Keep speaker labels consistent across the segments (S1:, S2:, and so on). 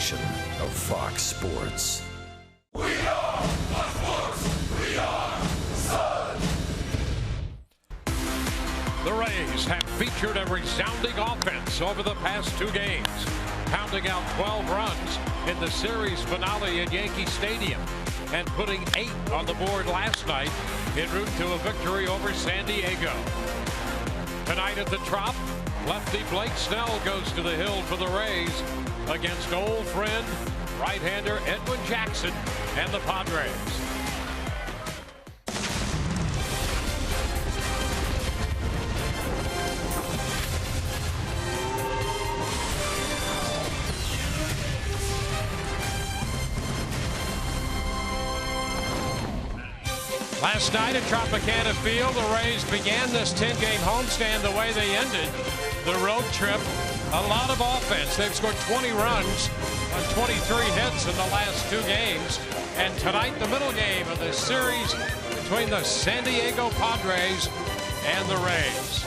S1: station of Fox Sports.
S2: We are sports. We are Sun.
S3: The Rays have featured a resounding offense over the past 2 games, pounding out 12 runs in the series finale at Yankee Stadium and putting 8 on the board last night en route to a victory over San Diego. Tonight at the Trop, lefty Blake Snell goes to the hill for the Rays against old friend right-hander Edwin Jackson and the Padres. Last night at Tropicana Field, the Rays began this 10-game homestand the way they ended the road trip. A lot of offense. They've scored 20 runs on 23 hits in the last 2 games. And tonight, the middle game of the series between the San Diego Padres and the Rays.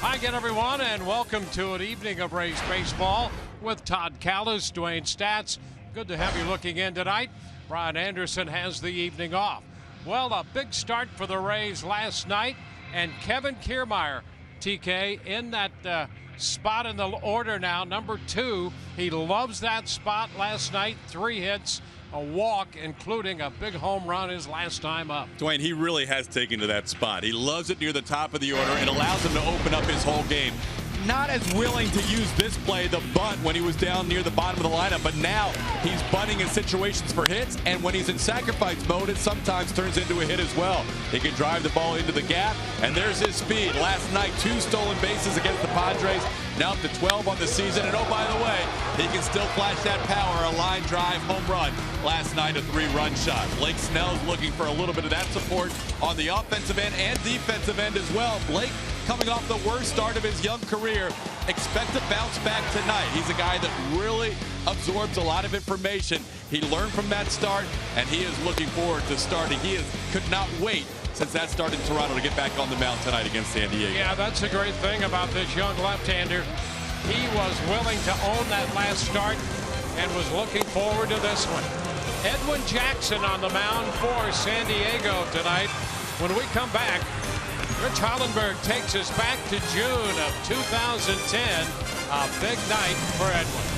S3: Hi again, everyone, and welcome to an evening of Rays baseball with Todd Kalas, Dwayne Staats. Good to have you looking in tonight. Brian Anderson has the evening off. Well, a big start for the Rays last night, and Kevin Kiermaier, TK, in that spot in the order now, number 2. He loves that spot last night. 3 hits, a walk, including a big home run his last time up.
S4: Dwayne, he really has taken to that spot. He loves it near the top of the order. It allows him to open up his whole game. Not as willing to use this play, the bunt, when he was down near the bottom of the lineup, but now he's bunting in situations for hits, and when he's in sacrifice mode, it sometimes turns into a hit as well. He can drive the ball into the gap, and there's his speed. Last night, 2 stolen bases against the Padres, now up to 12 on the season, and oh, by the way, he can still flash that power, a line drive home run. Last night, a 3-run shot. Blake Snell's looking for a little bit of that support on the offensive end and defensive end as well. Blake, coming off the worst start of his young career, expect to bounce back tonight. He's a guy that really absorbs a lot of information. He learned from that start, and he is looking forward to starting. Could not wait since that start in Toronto to get back on the mound tonight against San Diego.
S3: Yeah, that's a great thing about this young left-hander. He was willing to own that last start and was looking forward to this one. Edwin Jackson on the mound for San Diego tonight. When we come back, Rich Hollenberg takes us back to June of 2010. A big night for Edwin.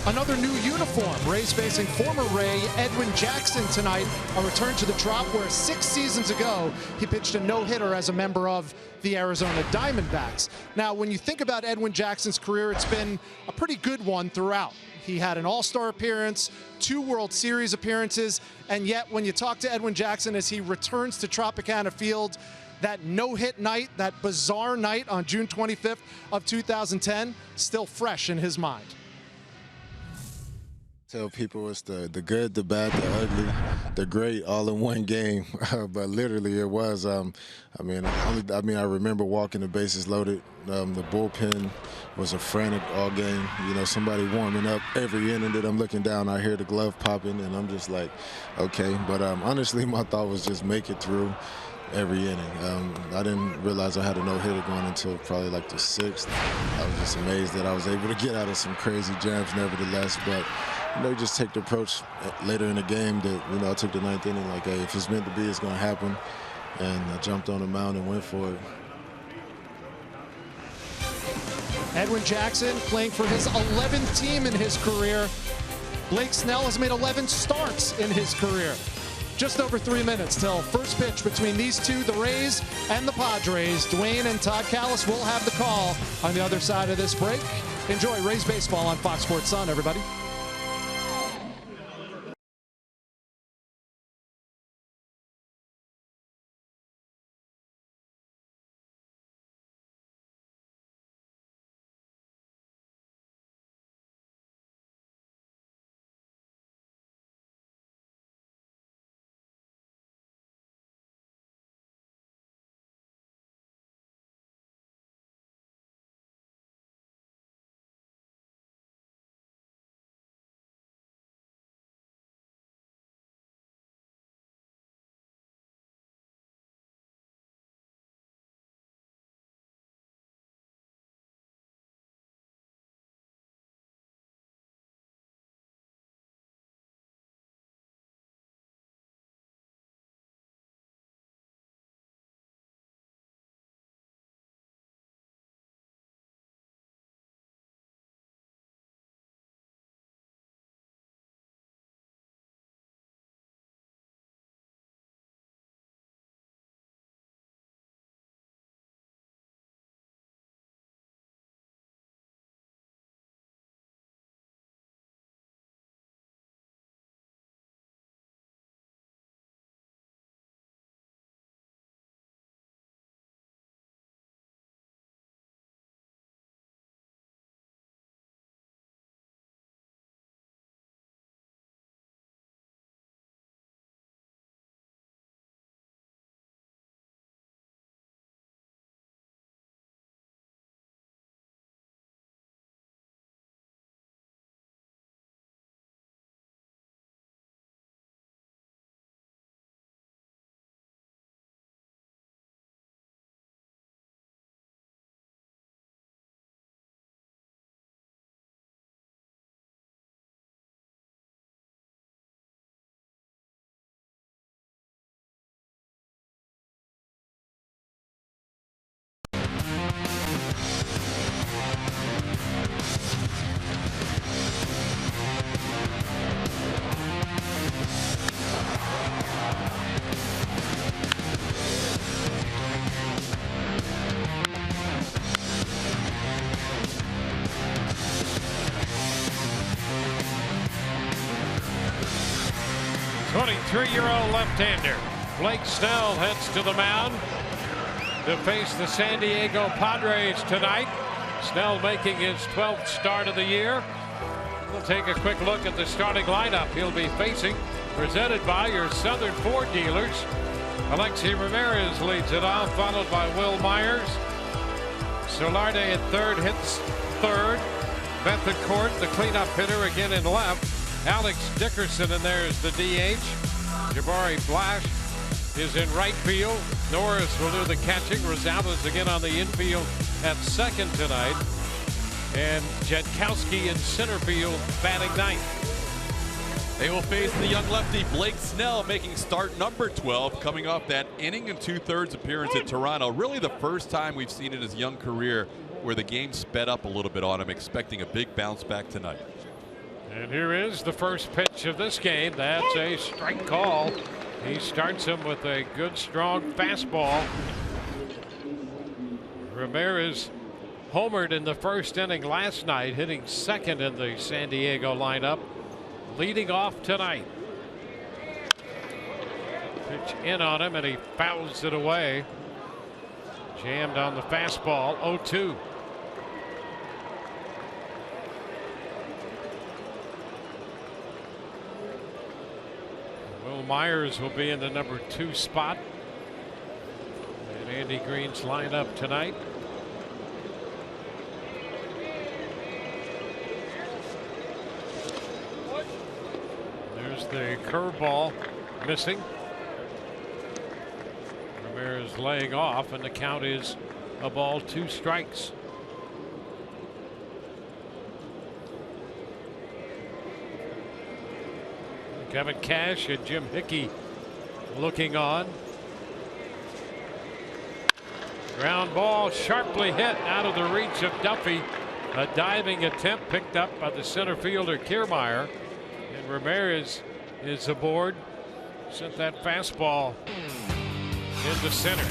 S5: another new uniform. Rays facing former Ray Edwin Jackson tonight. A return to the Trop where 6 seasons ago he pitched a no-hitter as a member of the Arizona Diamondbacks. Now, when you think about Edwin Jackson's career, it's been a pretty good one throughout. He had an All-Star appearance, 2 World Series appearances, and yet when you talk to Edwin Jackson as he returns to Tropicana Field, that no-hit night, that bizarre night on June 25th of 2010, still fresh in his mind.
S6: Tell people it's the good, the bad, the ugly, the great, all in one game. But literally, it was. I remember walking the bases loaded. The bullpen was a frantic all game. You know, somebody warming up every inning that I'm looking down. I hear the glove popping, and I'm just like, okay. But honestly, my thought was just make it through every inning. I didn't realize I had a no-hitter going until probably like the 6th. I was just amazed that I was able to get out of some crazy jams nevertheless. But you know, you just take the approach later in the game that, you know, I took the 9th inning like, hey, if it's meant to be, it's going to happen. And I jumped on the mound and went for it.
S5: Edwin Jackson playing for his 11th team in his career. Blake Snell has made 11 starts in his career. Just over 3 minutes till first pitch between these two, the Rays and the Padres. Dwayne and Todd Callis will have the call on the other side of this break. Enjoy Rays baseball on Fox Sports Sun, everybody.
S3: Three-year-old left-hander Blake Snell heads to the mound to face the San Diego Padres tonight. Snell making his 12th start of the year. We'll take a quick look at the starting lineup he'll be facing, presented by your Southern Ford dealers. Alexi Ramirez leads it off, followed by Will Myers. Solarte at third, hits third. Bethencourt, the cleanup hitter, again in left. Alex Dickerson, and there's the DH. Jabari Blash is in right field. Norris will do the catching. Rosales again on the infield at second tonight. And Jankowski in center field batting ninth.
S4: They will face the young lefty Blake Snell, making start number 12, coming off that inning and 2/3 appearance at Toronto. Really the first time we've seen in his young career where the game sped up a little bit on him, expecting a big bounce back tonight.
S3: And here is the first pitch of this game. That's a strike call. He starts him with a good, strong fastball. Ramirez homered in the first inning last night, hitting second in the San Diego lineup, leading off tonight. Pitch in on him, and he fouls it away. Jammed on the fastball, 0-2. Will Myers will be in the number 2 spot in Andy Green's lineup tonight. There's the curveball missing. Ramirez laying off, and the count is a ball, 2 strikes. Kevin Cash and Jim Hickey looking on. Ground ball sharply hit out of the reach of Duffy. A diving attempt picked up by the center fielder Kiermaier. And Ramirez is aboard. Sent that fastball into center.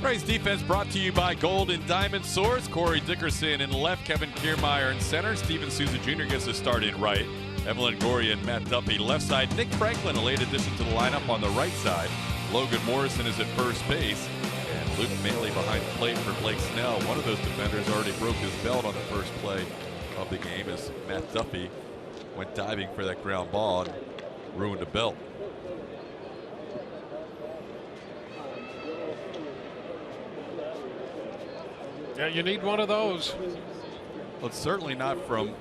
S4: Rays defense brought to you by Gold and Diamond Source. Corey Dickerson in left, Kevin Kiermaier in center. Steven Souza Jr. gets a start in right. Evan Longoria and Matt Duffy left side. Nick Franklin, a late addition to the lineup on the right side. Logan Morrison is at first base. And Luke Maley behind the plate for Blake Snell. One of those defenders already broke his belt on the first play of the game as Matt Duffy went diving for that ground ball and ruined a belt.
S3: Yeah, you need one of those.
S4: Well, it's certainly not from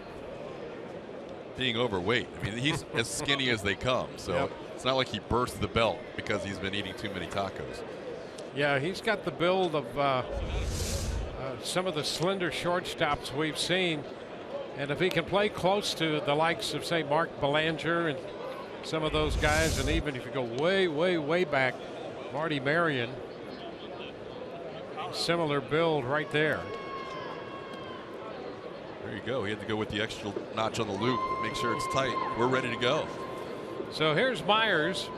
S4: being overweight. I mean, he's as skinny as they come, so yep. It's not like he burst the belt because he's been eating too many tacos.
S3: Yeah, he's got the build of some of the slender shortstops we've seen, and if he can play close to the likes of, say, Mark Belanger and some of those guys, and even if you go way back, Marty Marion, similar build right there.
S4: There you go. He had to go with the extra notch on the loop. Make sure it's tight. We're ready to go.
S3: So here's Myers.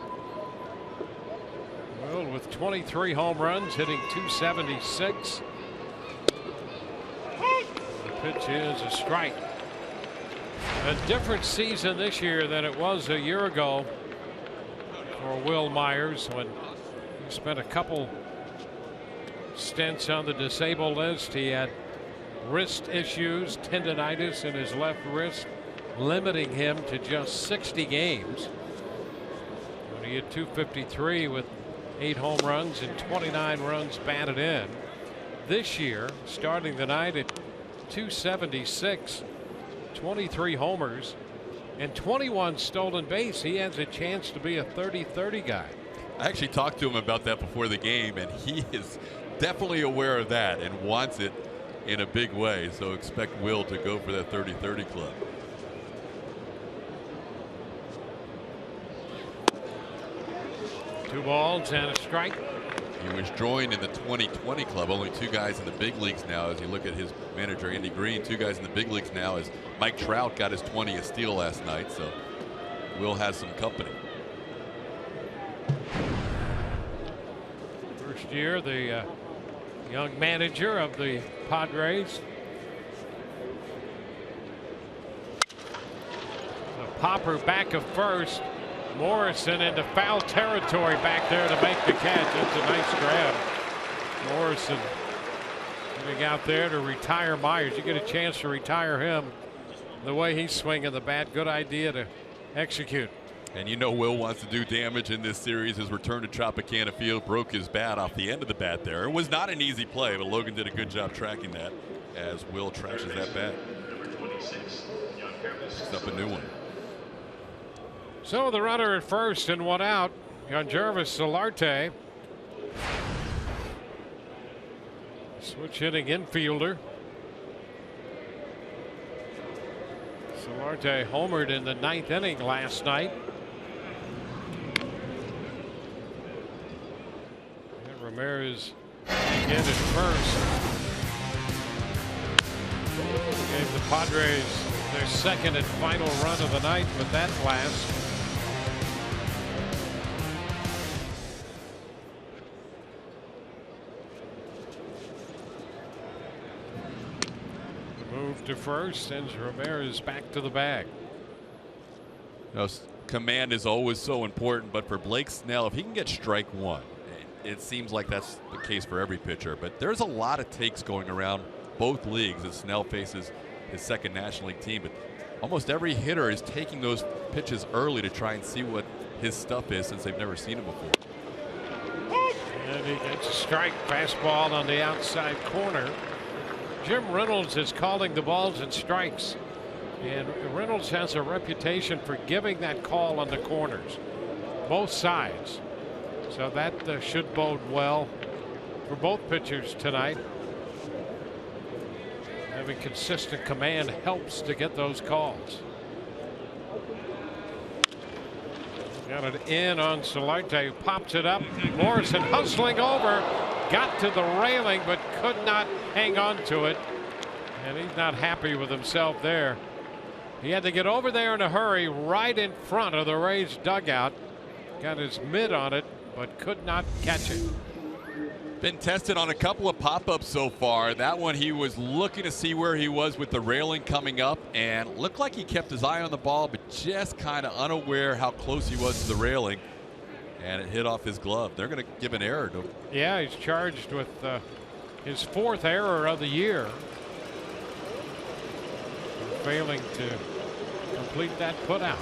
S3: Well, with 23 home runs, hitting .276. The pitch is a strike. A different season this year than it was a year ago for Wil Myers, when he spent a couple stints on the disabled list. He had wrist issues, tendonitis in his left wrist, limiting him to just 60 games. When he hit .253 with 8 home runs and 29 runs batted in. This year, starting the night at .276, 23 homers and 21 stolen base. He has a chance to be a 30-30 guy.
S4: I actually talked to him about that before the game, and he is definitely aware of that and wants it in a big way. So expect Will to go for that 30-30 club.
S3: Two balls and a strike.
S4: He was joined in the 2020 club. Only 2 guys in the big leagues now. As you look at his manager, Andy Green, 2 guys in the big leagues now, as Mike Trout got his 20th steal last night. So Will has some company.
S3: First year, the young manager of the Padres. A popper back of first. Morrison into foul territory back there to make the catch. That's a nice grab. Morrison getting out there to retire Myers. You get a chance to retire him. The way he's swinging the bat, good idea to execute.
S4: And you know Will wants to do damage in this series. His return to Tropicana Field broke his bat off the end of the bat there. It was not an easy play, but Logan did a good job tracking that as Will trashes that bat. Picks up a new one.
S3: So the runner at first and 1 out. Yangervis Solarte. Switch hitting infielder. Solarte homered in the 9th inning last night. And Ramirez again at first. Gave the Padres Their second and final run of the night with that blast. Move to first, sends Ramirez back to the bag.
S4: You know, command is always so important, but for Blake Snell, if he can get strike one, it seems like that's the case for every pitcher. But there's a lot of takes going around both leagues as Snell faces his second National League team. But almost every hitter is taking those pitches early to try and see what his stuff is, since they've never seen him before.
S3: And he gets a strike. Fastball on the outside corner. Jim Reynolds is calling the balls and strikes. And Reynolds has a reputation for giving that call on the corners, both sides. So that should bode well for both pitchers tonight. Having consistent command helps to get those calls. Got it in on Solarte, who pops it up. Morrison hustling over, got to the railing but could not hang on to it. And he's not happy with himself there. He had to get over there in a hurry, right in front of the Rays dugout. Got his mitt on it, but could not catch it.
S4: Been tested on a couple of pop-ups so far. That one, he was looking to see where he was with the railing coming up, and looked like he kept his eye on the ball, but just kind of unaware how close he was to the railing, and it hit off his glove. They're going to give an error to him.
S3: Yeah, he's charged with his fourth error of the year, failing to complete that putout.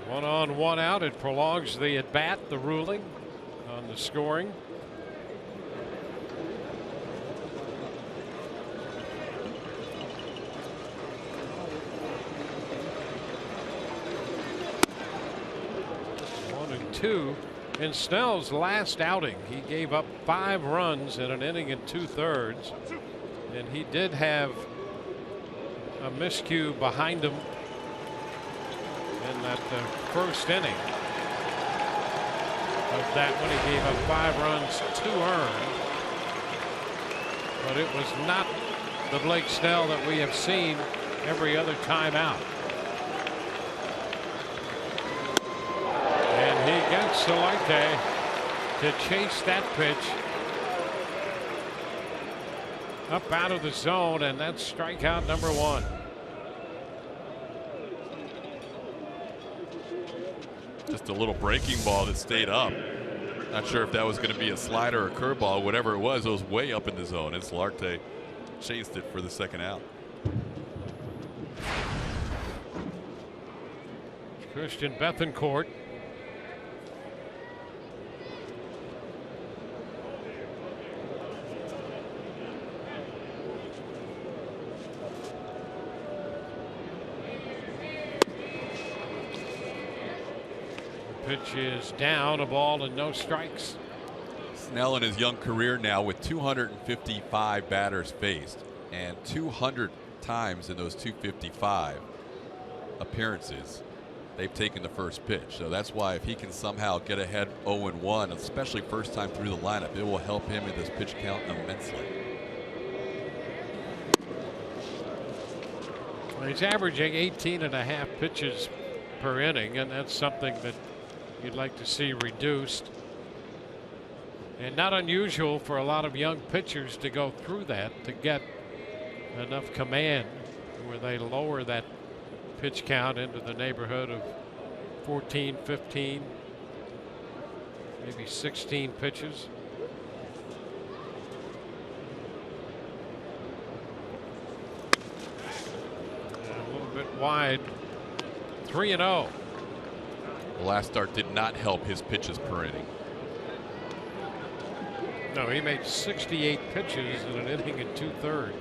S3: One on, one out. It prolongs the at bat, the ruling on the scoring. One and two. In Snell's last outing, he gave up 5 runs in an inning and 2/3, and he did have a miscue behind him in that first inning of that when he gave up 5 runs, 2 earned. But it was not the Blake Snell that we have seen every other time out. And he gets Solarte to chase that pitch up out of the zone, and that's strikeout number 1.
S4: Just a little breaking ball that stayed up. Not sure if that was going to be a slider or a curveball. Whatever it was way up in the zone, and Solarte chased it for the second out.
S3: Christian Bethancourt. Pitch is down, a ball and no strikes.
S4: Snell in his young career now with 255 batters faced, and 200 times in those 255 appearances they've taken the first pitch. So that's why if he can somehow get ahead 0-1, especially first time through the lineup, it will help him in this pitch count immensely.
S3: Well, he's averaging 18.5 pitches per inning, and that's something that you'd like to see reduced. And not unusual for a lot of young pitchers to go through that to get enough command where they lower that pitch count into the neighborhood of 14, 15, maybe 16 pitches. And a little bit wide. 3-0.
S4: The last start did not help his pitches per inning.
S3: No, he made 68 pitches in an inning and 2/3.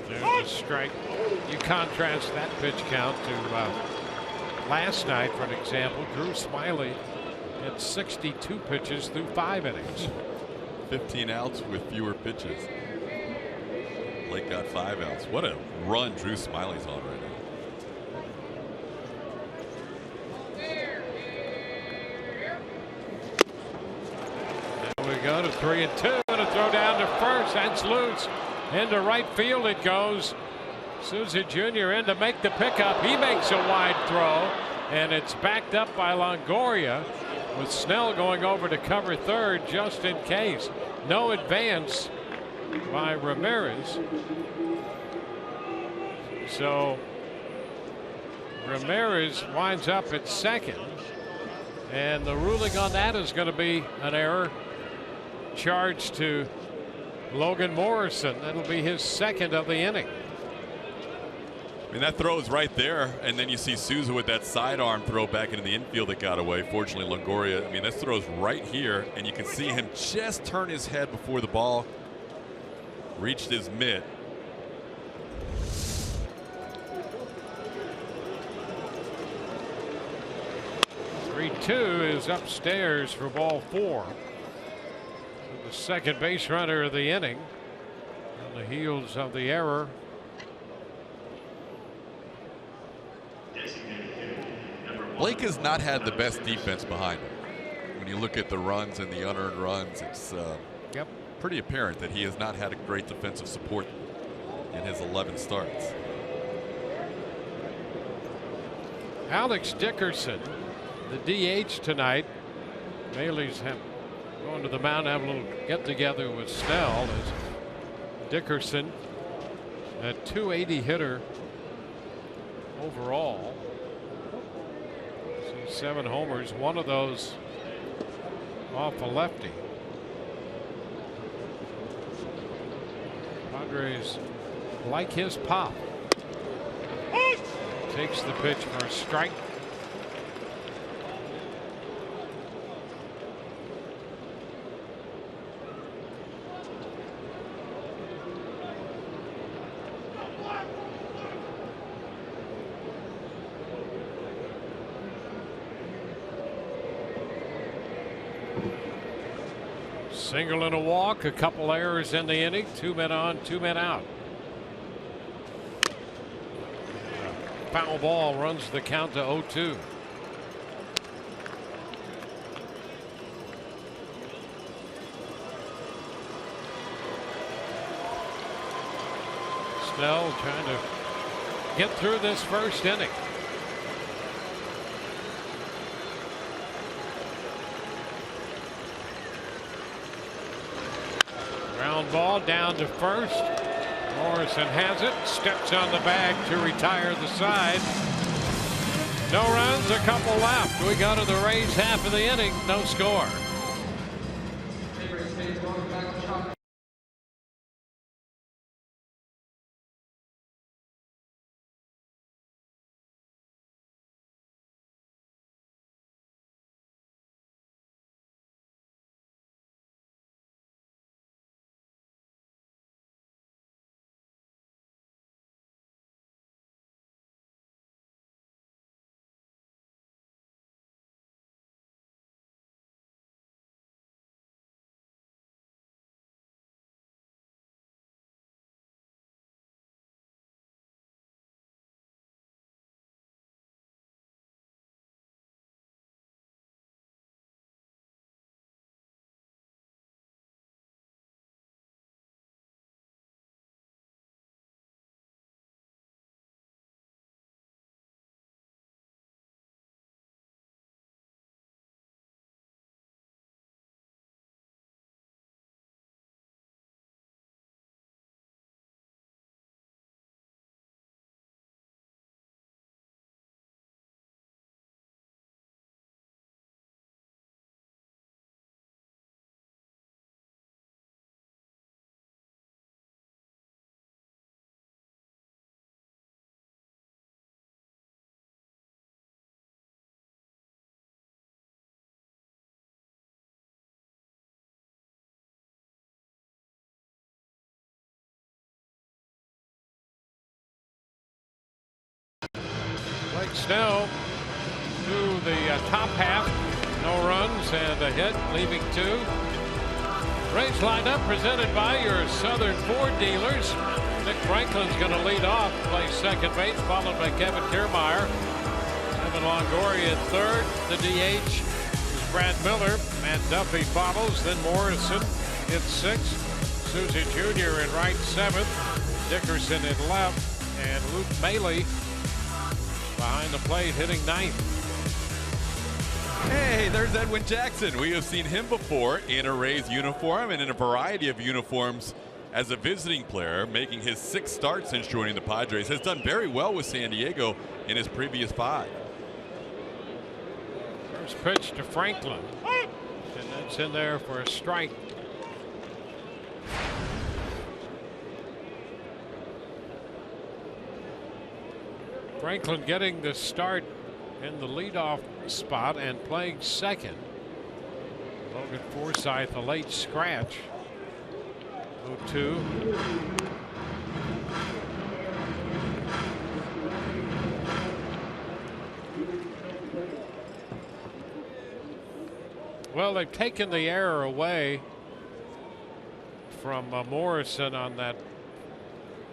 S3: There's a strike. You contrast that pitch count to last night, for an example. Drew Smyly had 62 pitches through 5 innings.
S4: 15 outs with fewer pitches. Blake got 5 outs. What a run Drew Smyly's on right now.
S3: We go to 3-2 and a throw down to first. That's loose. Into right field it goes. Souza Jr. in to make the pickup. He makes a wide throw, and it's backed up by Longoria, with Snell going over to cover third just in case. No advance by Ramirez. So Ramirez winds up at second, and the ruling on that is going to be an error. Charge to Logan Morrison. That'll be his second of the inning.
S4: I mean, that throw is right there, and then you see Souza with that sidearm throw back into the infield that got away. Fortunately, Longoria, I mean, this throw's right here, and you can see him just turn his head before the ball reached his mitt.
S3: Two is upstairs for ball 4. The second base runner of the inning on the heels of the error.
S4: Blake has not had the best defense behind him. When you look at the runs and the unearned runs, it's pretty apparent that he has not had a great defensive support in his 11 starts.
S3: Alex Dickerson, the DH tonight. Bailey's going to the mound, have a little get together with Snell, as Dickerson, a .280 hitter overall. 7 homers, one of those off a lefty. Padres like his pop. Takes the pitch for a strike. Single and a walk, a couple errors in the inning, 2 men on, 2 men out. Foul ball runs the count to 0-2. Snell trying to get through this first inning. Ground ball down to first. Morrison has it, steps on the bag to retire the side. No runs, a couple left. We go to the Rays half of the inning, no score. Blake Snell to the top half. No runs and a hit, leaving 2. Rays lineup presented by your Southern Ford dealers. Nick Franklin's going to lead off, play second base, followed by Kevin Kiermaier. Evan Longoria at third. The DH is Brad Miller. Matt Duffy follows. Then Morrison hits sixth. Souza Jr. in right seventh. Dickerson in left. And Luke Maile behind the plate hitting ninth.
S4: Hey, there's Edwin Jackson. We have seen him before in a Rays uniform and in a variety of uniforms as a visiting player, making his 6th start since joining the Padres. Has done very well with San Diego in his previous 5.
S3: First pitch to Franklin, and that's in there for a strike. Franklin getting the start in the leadoff spot and playing second. Logan Forsythe, a late scratch. 0-2. Well, they've taken the error away from Morrison on that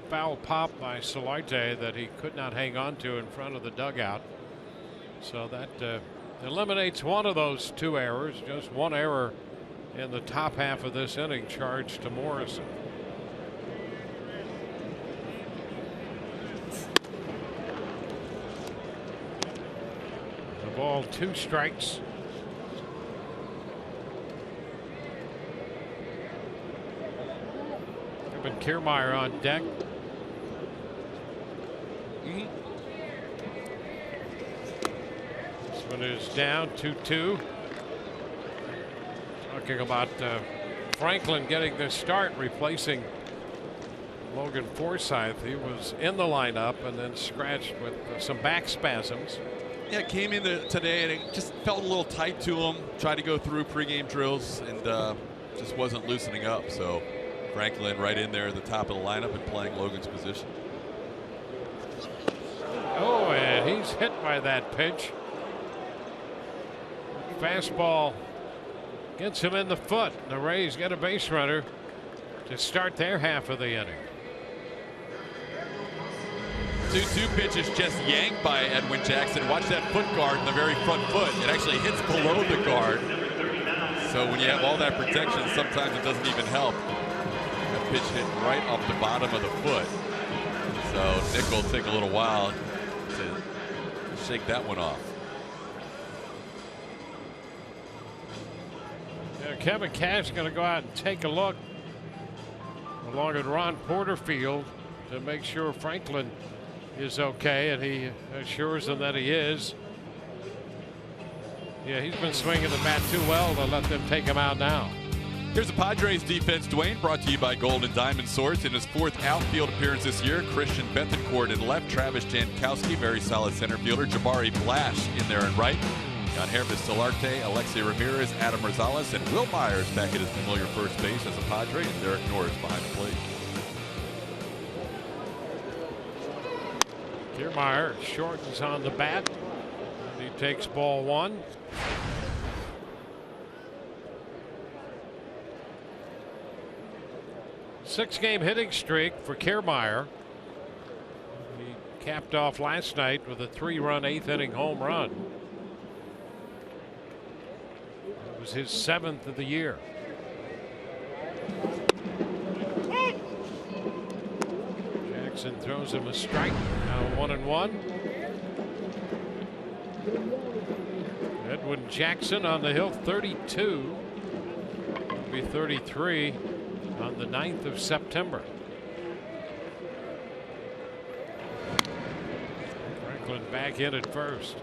S3: foul pop by Solarte that he could not hang on to in front of the dugout. So that eliminates one of those 2 errors. Just one error in the top half of this inning charged to Morrison. The ball, 2 strikes. Kevin Kiermaier on deck. This one is down 2-2. Talking about Franklin getting this start, replacing Logan Forsythe. He was in the lineup and then scratched with some back spasms.
S4: Yeah, came in today and it just felt a little tight to him. Tried to go through pregame drills and just wasn't loosening up. So Franklin right in there at the top of the lineup and playing Logan's position.
S3: Oh, and he's hit by that pitch. Fastball gets him in the foot. The Rays get a base runner to start their half of the inning.
S4: 2-2 pitch is just yanked by Edwin Jackson. Watch that foot guard in the very front foot. It actually hits below the guard. So when you have all that protection, sometimes it doesn't even help. That pitch hit right off the bottom of the foot. So Nick will take a little while to shake that one off.
S3: Kevin Cash going to go out and take a look along at Ron Porterfield to make sure Franklin is okay, and he assures them that he is. Yeah, he's been swinging the bat too well to let them take him out now.
S4: Here's the Padres defense, Dwayne, brought to you by Golden Diamond Swords. In his 4th outfield appearance this year, Christian Bethancourt in left, Travis Jankowski, very solid center fielder, Jabari Blash in there in right. Got Hermes Solarte, Alexei Ramirez, Adam Rosales, and Will Myers back at his familiar first base as a Padre, and Derek Norris behind the plate.
S3: Kiermaier shortens on the bat. He takes ball 1. Six-game hitting streak for Kiermaier. He capped off last night with a 3-run 8th inning home run. It was his 7th of the year. Jackson throws him a strike. Now 1-1. Edwin Jackson on the hill, 32. Will be 33 on the 9th of September. Franklin back in at first.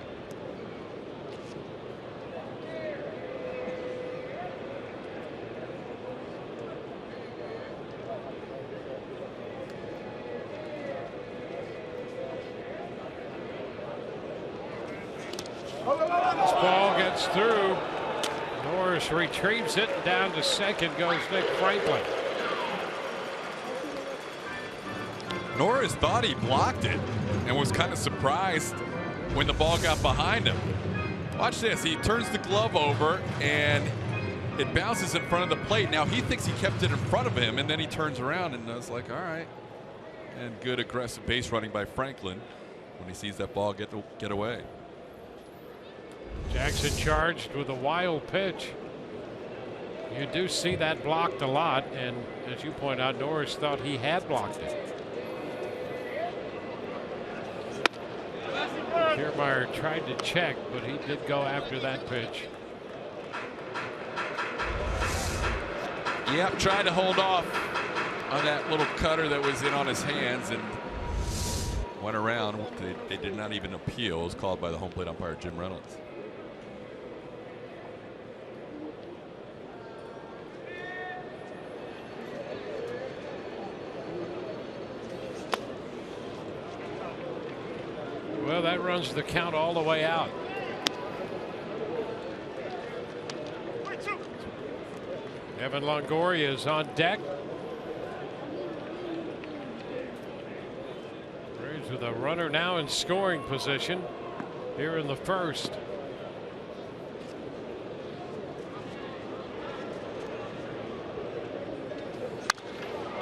S3: This ball gets through. Norris retrieves it. Down to second goes Nick Franklin.
S4: Norris thought he blocked it and was kind of surprised when the ball got behind him. Watch this. He turns the glove over and it bounces in front of the plate. Now he thinks he kept it in front of him, and then he turns around and is like, all right. And good aggressive base running by Franklin when he sees that ball get away.
S3: Jackson charged with a wild pitch. You do see that blocked a lot, and as you point out, Norris thought he had blocked it. Kiermaier tried to check, but he did go after that pitch.
S4: Yep, tried to hold off on that little cutter that was in on his hands and went around. They did not even appeal. It was called by the home plate umpire, Jim Reynolds.
S3: Well, that runs the count all the way out. Evan Longoria is on deck. Braves with a runner now in scoring position here in the first.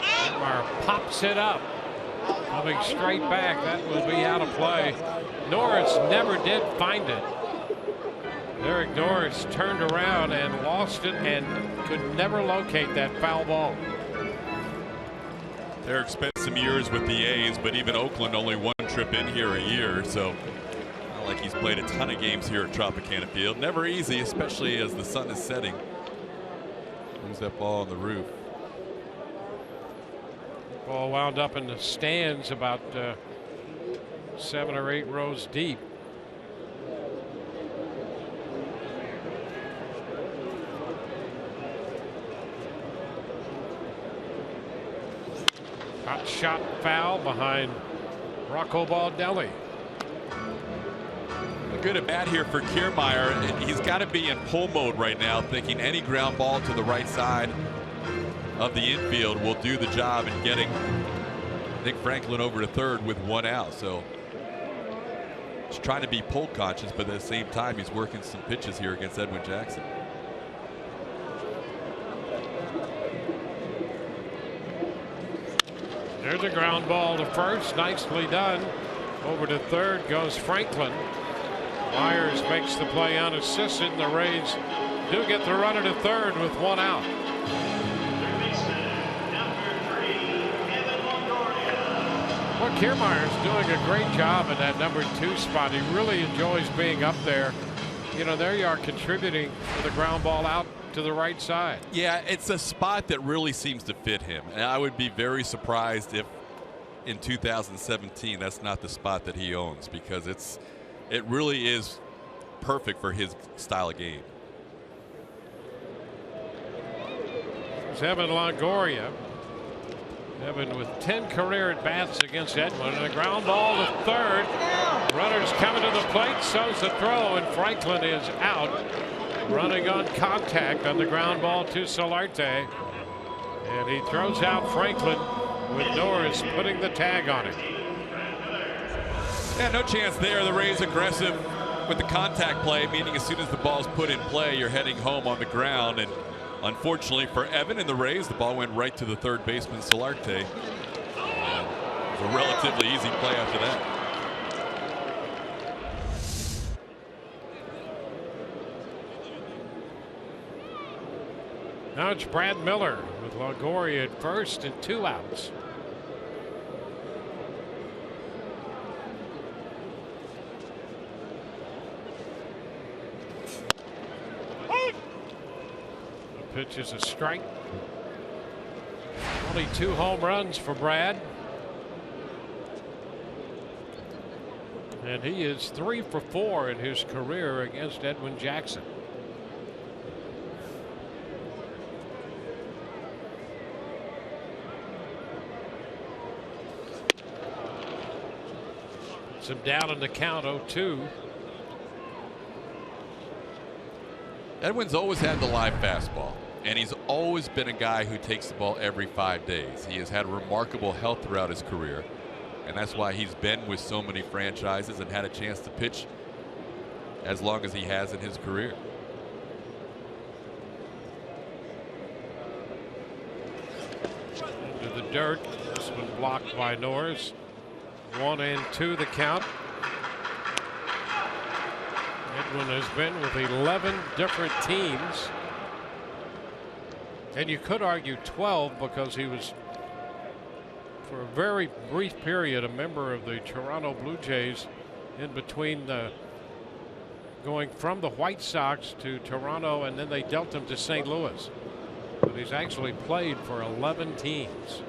S3: Kiermaier pops it up. Coming straight back, that will be out of play. Norris never did find it. Derek Norris turned around and lost it and could never locate that foul ball.
S4: Derek spent some years with the A's, but even Oakland only one trip in here a year, so not like he's played a ton of games here at Tropicana Field. Never easy, especially as the sun is setting. Lose that ball on the roof.
S3: Ball wound up in the stands about 7 or 8 rows deep. Hot shot foul behind Rocco Baldelli.
S4: Good at bat here for Kiermaier. He's got to be in pull mode right now, thinking any ground ball to the right side of the infield will do the job in getting Nick Franklin over to third with 1 out. So he's trying to be pull conscious, but at the same time he's working some pitches here against Edwin Jackson.
S3: There's a ground ball to first, nicely done. Over to third goes Franklin. Myers makes the play unassisted, and the Rays do get the runner to third with 1 out. Well, Kiermaier's doing a great job in that number 2 spot. He really enjoys being up there. You know, there you are contributing to the ground ball out to the right side.
S4: Yeah, it's a spot that really seems to fit him. And I would be very surprised if in 2017 that's not the spot that he owns, because it really is perfect for his style of game.
S3: There's Evan Longoria. Evan with 10 career at bats against Edwin, and a ground ball to third. Runners coming to the plate, so's the throw, and Franklin is out. Running on contact on the ground ball to Solarte, and he throws out Franklin with Norris putting the tag on him.
S4: Yeah, no chance there. The Rays aggressive with the contact play, meaning as soon as the ball's put in play, you're heading home on the ground. And unfortunately for Evan and the Rays, the ball went right to the third baseman, Solarte. It was a relatively easy play after that.
S3: Now it's Brad Miller with Longoria at first and 2 outs. The pitch is a strike. Only 2 home runs for Brad. And he is 3 for 4 in his career against Edwin Jackson. Some down in the count, 0-2.
S4: Edwin's always had the live fastball, and he's always been a guy who takes the ball every 5 days. He has had remarkable health throughout his career, and that's why he's been with so many franchises and had a chance to pitch as long as he has in his career.
S3: dirt. This one blocked by Norris. 1-2 the count. Edwin has been with 11 different teams. And you could argue 12 because he was, for a very brief period, a member of the Toronto Blue Jays in between going from the White Sox to Toronto, and then they dealt him to St. Louis. But he's actually played for 11 teams.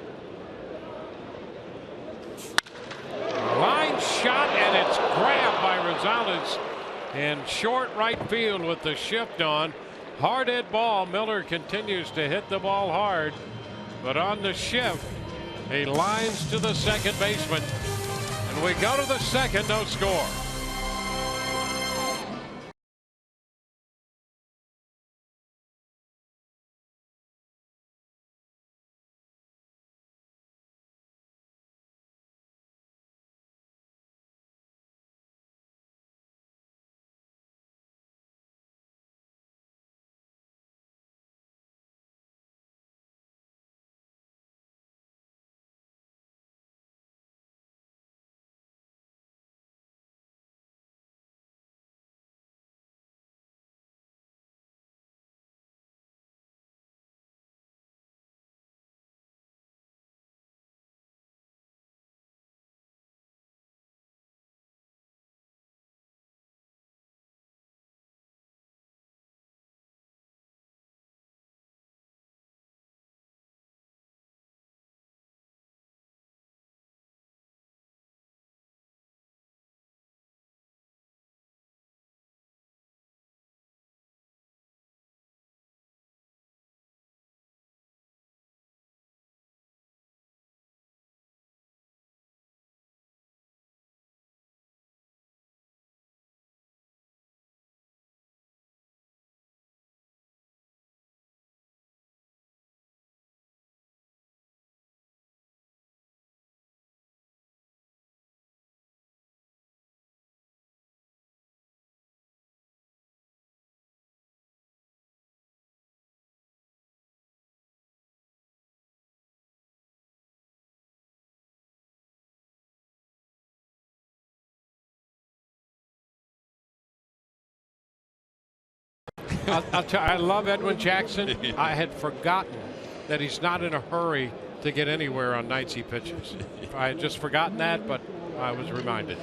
S3: Line shot, and it's grabbed by Rosales in short right field with the shift on. Hard hit ball. Miller continues to hit the ball hard, but on the shift, he lines to the second baseman. And we go to the second, no score. I love Edwin Jackson. I had forgotten that he's not in a hurry to get anywhere on nights he pitches. I had just forgotten that, but I was reminded.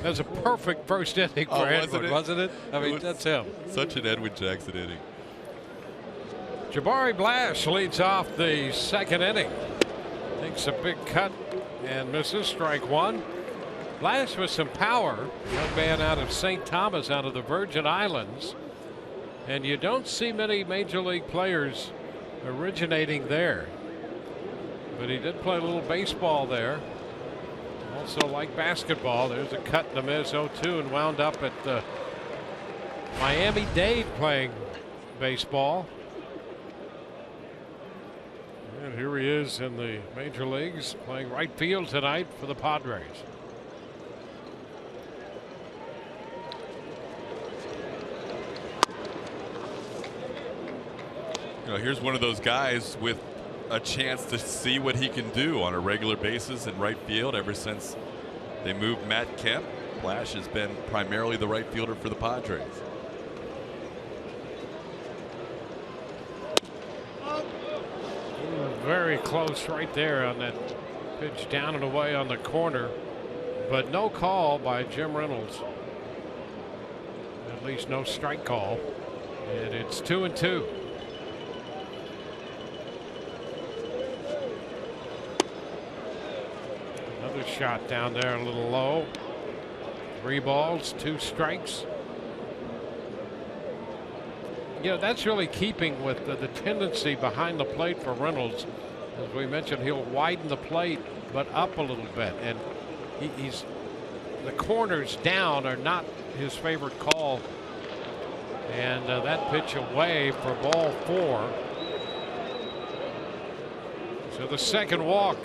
S3: That was a perfect first inning for Edwin, wasn't it? I mean, that's him.
S4: Such an Edwin Jackson inning.
S3: Jabari Blash leads off the second inning. Takes a big cut and misses strike one. Blash with some power. Young man out of St. Thomas, out of the Virgin Islands. And you don't see many major league players originating there. But he did play a little baseball there. Also like basketball. There's a cut and a miss 0-2 and wound up at Miami-Dade playing baseball. And here he is in the major leagues playing right field tonight for the Padres.
S4: You know, here's one of those guys with a chance to see what he can do on a regular basis in right field. Ever since they moved Matt Kemp, Blash has been primarily the right fielder for the Padres.
S3: Very close right there on that pitch down and away on the corner, but no call by Jim Reynolds. At least no strike call, and it's 2-2. Another shot down there a little low. 3 balls, 2 strikes. You know, that's really keeping with the tendency behind the plate for Reynolds. As we mentioned, he'll widen the plate but up a little bit, and he's the corners down are not his favorite call. And that pitch away for ball 4. So the second walk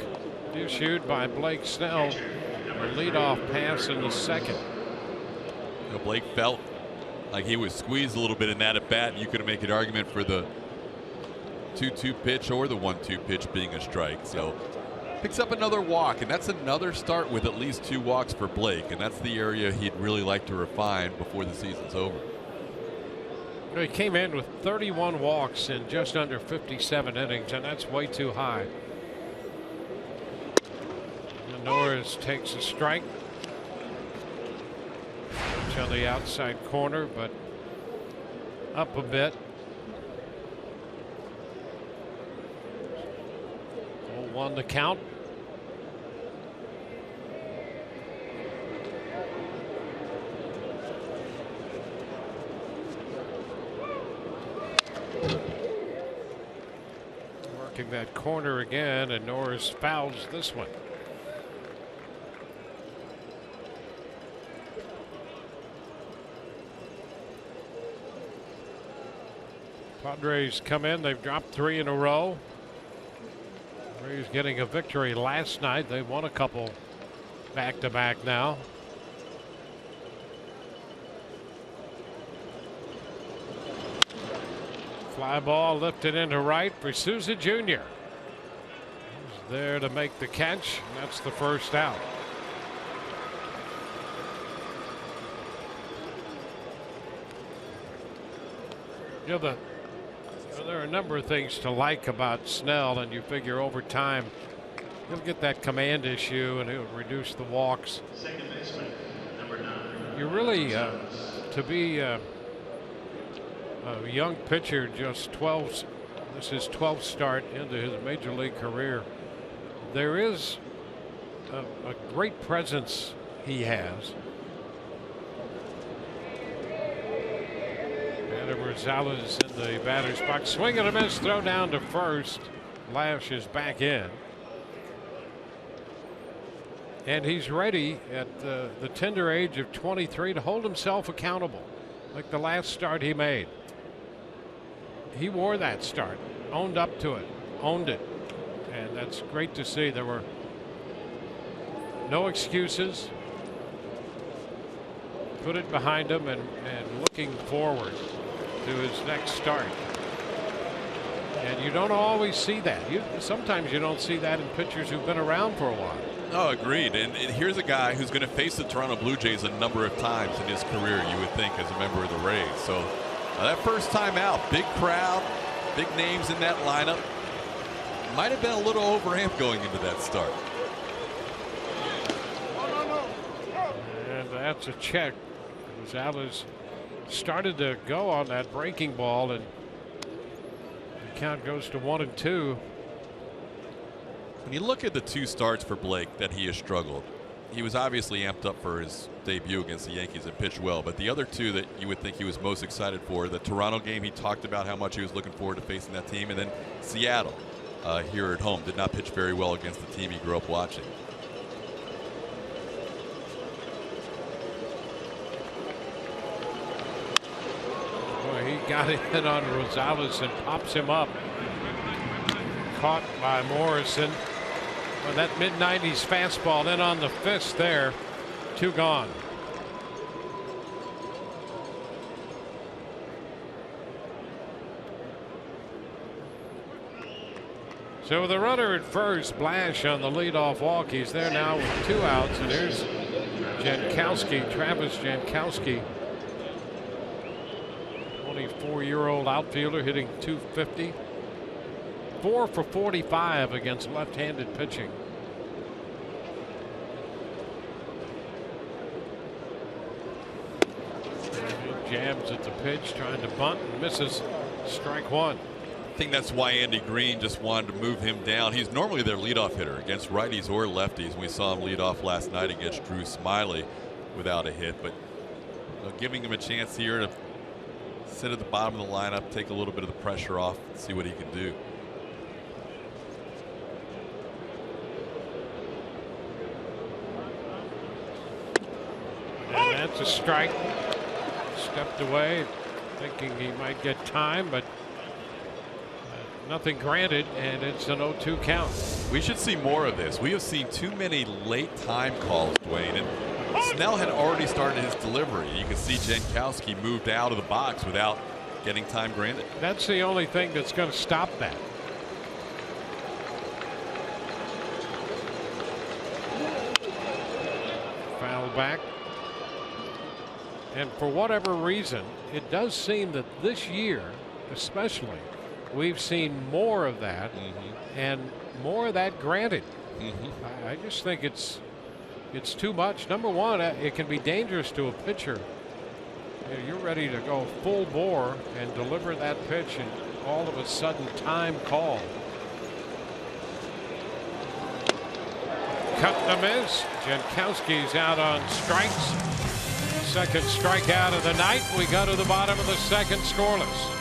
S3: issued by Blake Snell. A leadoff pass in the second.
S4: You know, Blake felt like he was squeezed a little bit in that at bat. You could make an argument for the 2-2 pitch or the 1-2 pitch being a strike. So Picks up another walk, and that's another start with at least 2 walks for Blake, and that's the area he'd really like to refine before the season's over.
S3: He came in with 31 walks in just under 57 innings, and that's way too high. And Norris takes a strike. It's on the outside corner, but up a bit. 0-1 the count. Working that corner again, and Norris fouls this one. Padres come in. They've dropped 3 in a row. Rays getting a victory last night. They won a couple back-to-back now. Fly ball lifted into right for Souza Jr. He's there to make the catch. And that's the first out. You know, there are a number of things to like about Snell, and you figure over time he'll get that command issue and he'll reduce the walks.
S7: Second baseman, number 9.
S3: You really, to be a young pitcher, just 12, this is 12th start into his major league career. There is a great presence he has. Rosales in the batter's box. Swing and a miss, throw down to first. Lash is back in. And he's ready at the tender age of 23 to hold himself accountable, like the last start he made. He wore that start, owned up to it, owned it. And that's great to see. There were no excuses. Put it behind him and looking forward to his next start. And you don't always see that. Sometimes you don't see that in pitchers who've been around for a while.
S4: Oh, agreed. And here's a guy who's going to face the Toronto Blue Jays a number of times in his career, you would think, as a member of the Rays. So that first time out, big crowd, big names in that lineup. Might have been a little overamped going into that start.
S3: And that's a check. Rosales started to go on that breaking ball, and the count goes to 1-2.
S4: When you look at the 2 starts for Blake that he has struggled, he was obviously amped up for his debut against the Yankees and pitched well. But the other 2 that you would think he was most excited for, the Toronto game, he talked about how much he was looking forward to facing that team, and then Seattle here at home did not pitch very well against the team he grew up watching.
S3: He got in on Rosales and pops him up. Caught by Morrison. Well, that mid-90s fastball in on the fist there. 2 gone. So with a runner at first, Blash on the leadoff walk. He's there now with 2 outs, and here's Jankowski, Travis Jankowski. 24-year-old outfielder hitting .250. 4 for 45 against left-handed pitching. He jabs at the pitch, trying to bunt, and misses. Strike 1.
S4: I think that's why Andy Green just wanted to move him down. He's normally their leadoff hitter against righties or lefties. We saw him lead off last night against Drew Smyly without a hit, but giving him a chance here to sit at the bottom of the lineup, take a little bit of the pressure off, see what he can do.
S3: And that's a strike. Stepped away, thinking he might get time, but nothing granted, and it's an 0-2 count.
S4: We should see more of this. We have seen too many late time calls, Dwayne, and Snell had already started his delivery. You can see Jankowski moved out of the box without getting time granted.
S3: That's the only thing that's going to stop that. foul back. And for whatever reason, it does seem that this year, especially, we've seen more of that, and more of that granted. I just think it's too much. Number one, it can be dangerous to a pitcher. You're ready to go full bore and deliver that pitch, and all of a sudden time call. Cut and a miss. Jankowski's out on strikes. Second strikeout of the night. We go to the bottom of the second, scoreless.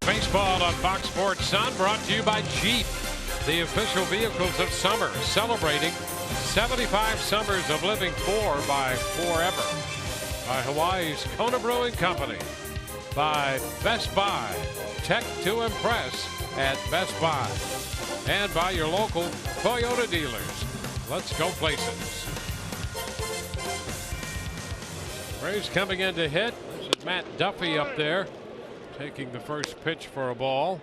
S3: Baseball on Fox Sports Sun, brought to you by Jeep, the official vehicles of summer, celebrating 75 summers of living by forever. By Hawaii's Kona Brewing Company. By Best Buy, tech to impress at Best Buy. And by your local Toyota dealers. Let's go places. Rays coming in to hit. This is Matt Duffy up there, taking the first pitch for a ball.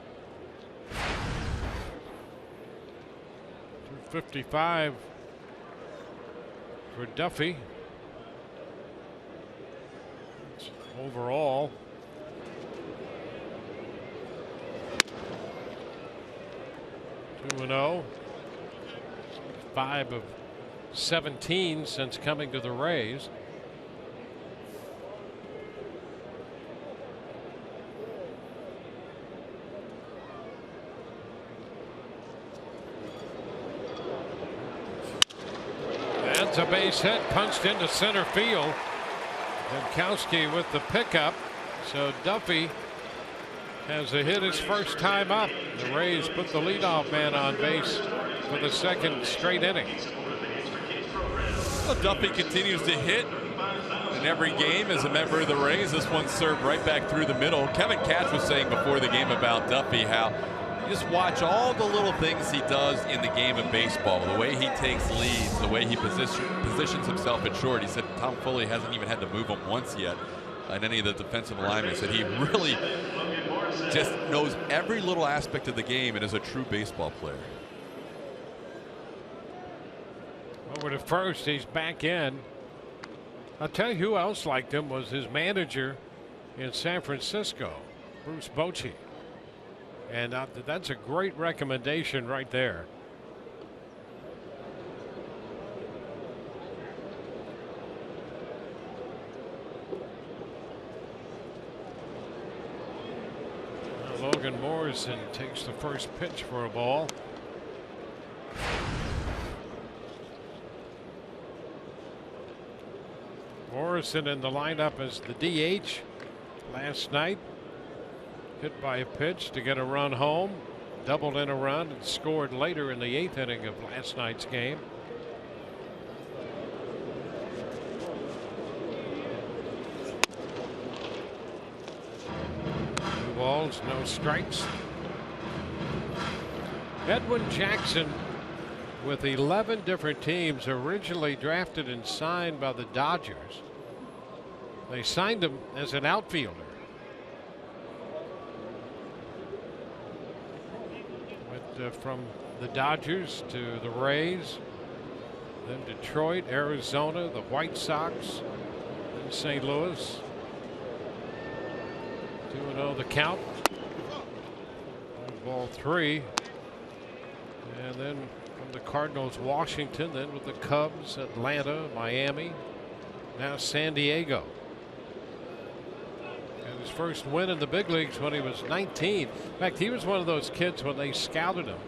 S3: 255 for Duffy. That's overall. (2-0). 5 of 17 since coming to the Rays. That's a base hit, punched into center field. Jankowski with the pickup. So Duffy has a hit his first time up. The Rays put the leadoff man on base for the second straight inning.
S4: Well, Duffy continues to hit in every game as a member of the Rays. This one served right back through the middle. Kevin Cash was saying before the game about Duffy how you just watch all the little things he does in the game of baseball. The way he takes leads, the way he positions himself at short. He said Tom Foley hasn't even had to move him once yet on any of the defensive linemen. He said he really just knows every little aspect of the game and is a true baseball player.
S3: Over to first, he's back in. I'll tell you who else liked him was his manager in San Francisco, Bruce Bochy. And that's a great recommendation right there. Logan Morrison takes the first pitch for a ball. Morrison in the lineup as the DH last night. Hit by a pitch to get a run home. Doubled in a run and scored later in the 8th inning of last night's game. balls, no strikes. Edwin Jackson, with 11 different teams, originally drafted and signed by the Dodgers. They signed him as an outfielder. Went from the Dodgers to the Rays, then Detroit, Arizona, the White Sox, then St. Louis. 2-0 the count. Ball 3. And then from the Cardinals, Washington, then with the Cubs, Atlanta, Miami, now San Diego. And his first win in the big leagues when he was 19. In fact, he was one of those kids when they scouted him.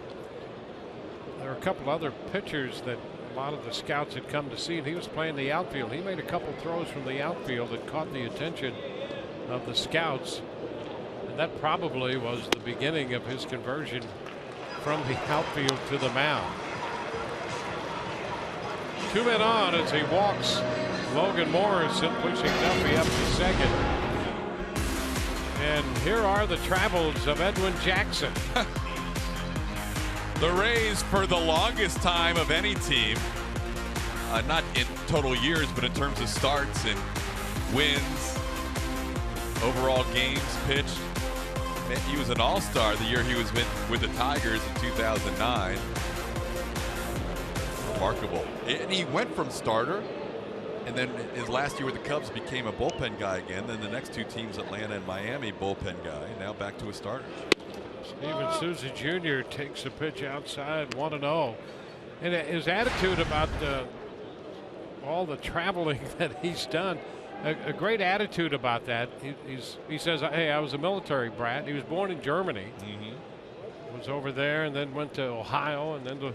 S3: There were a couple other pitchers that a lot of the scouts had come to see, and he was playing the outfield. He made a couple throws from the outfield that caught the attention of the scouts. And that probably was the beginning of his conversion from the outfield to the mound. 2 men on as he walks Logan Morrison, pushing Duffy up to second. And here are the travels of Edwin Jackson.
S4: The Rays, for the longest time of any team, not in total years, but in terms of starts and wins, overall games pitched. He was an all-star the year he was with the Tigers in 2009. Remarkable. And he went from starter, and then his last year with the Cubs became a bullpen guy again. Then the next two teams, Atlanta and Miami, bullpen guy. Now back to a starter.
S3: Steven Souza Jr. takes a pitch outside, 1-0. And his attitude about all the traveling that he's done, a great attitude about that. He says, hey, I was a military brat. He was born in Germany. Was over there and then went to Ohio and then to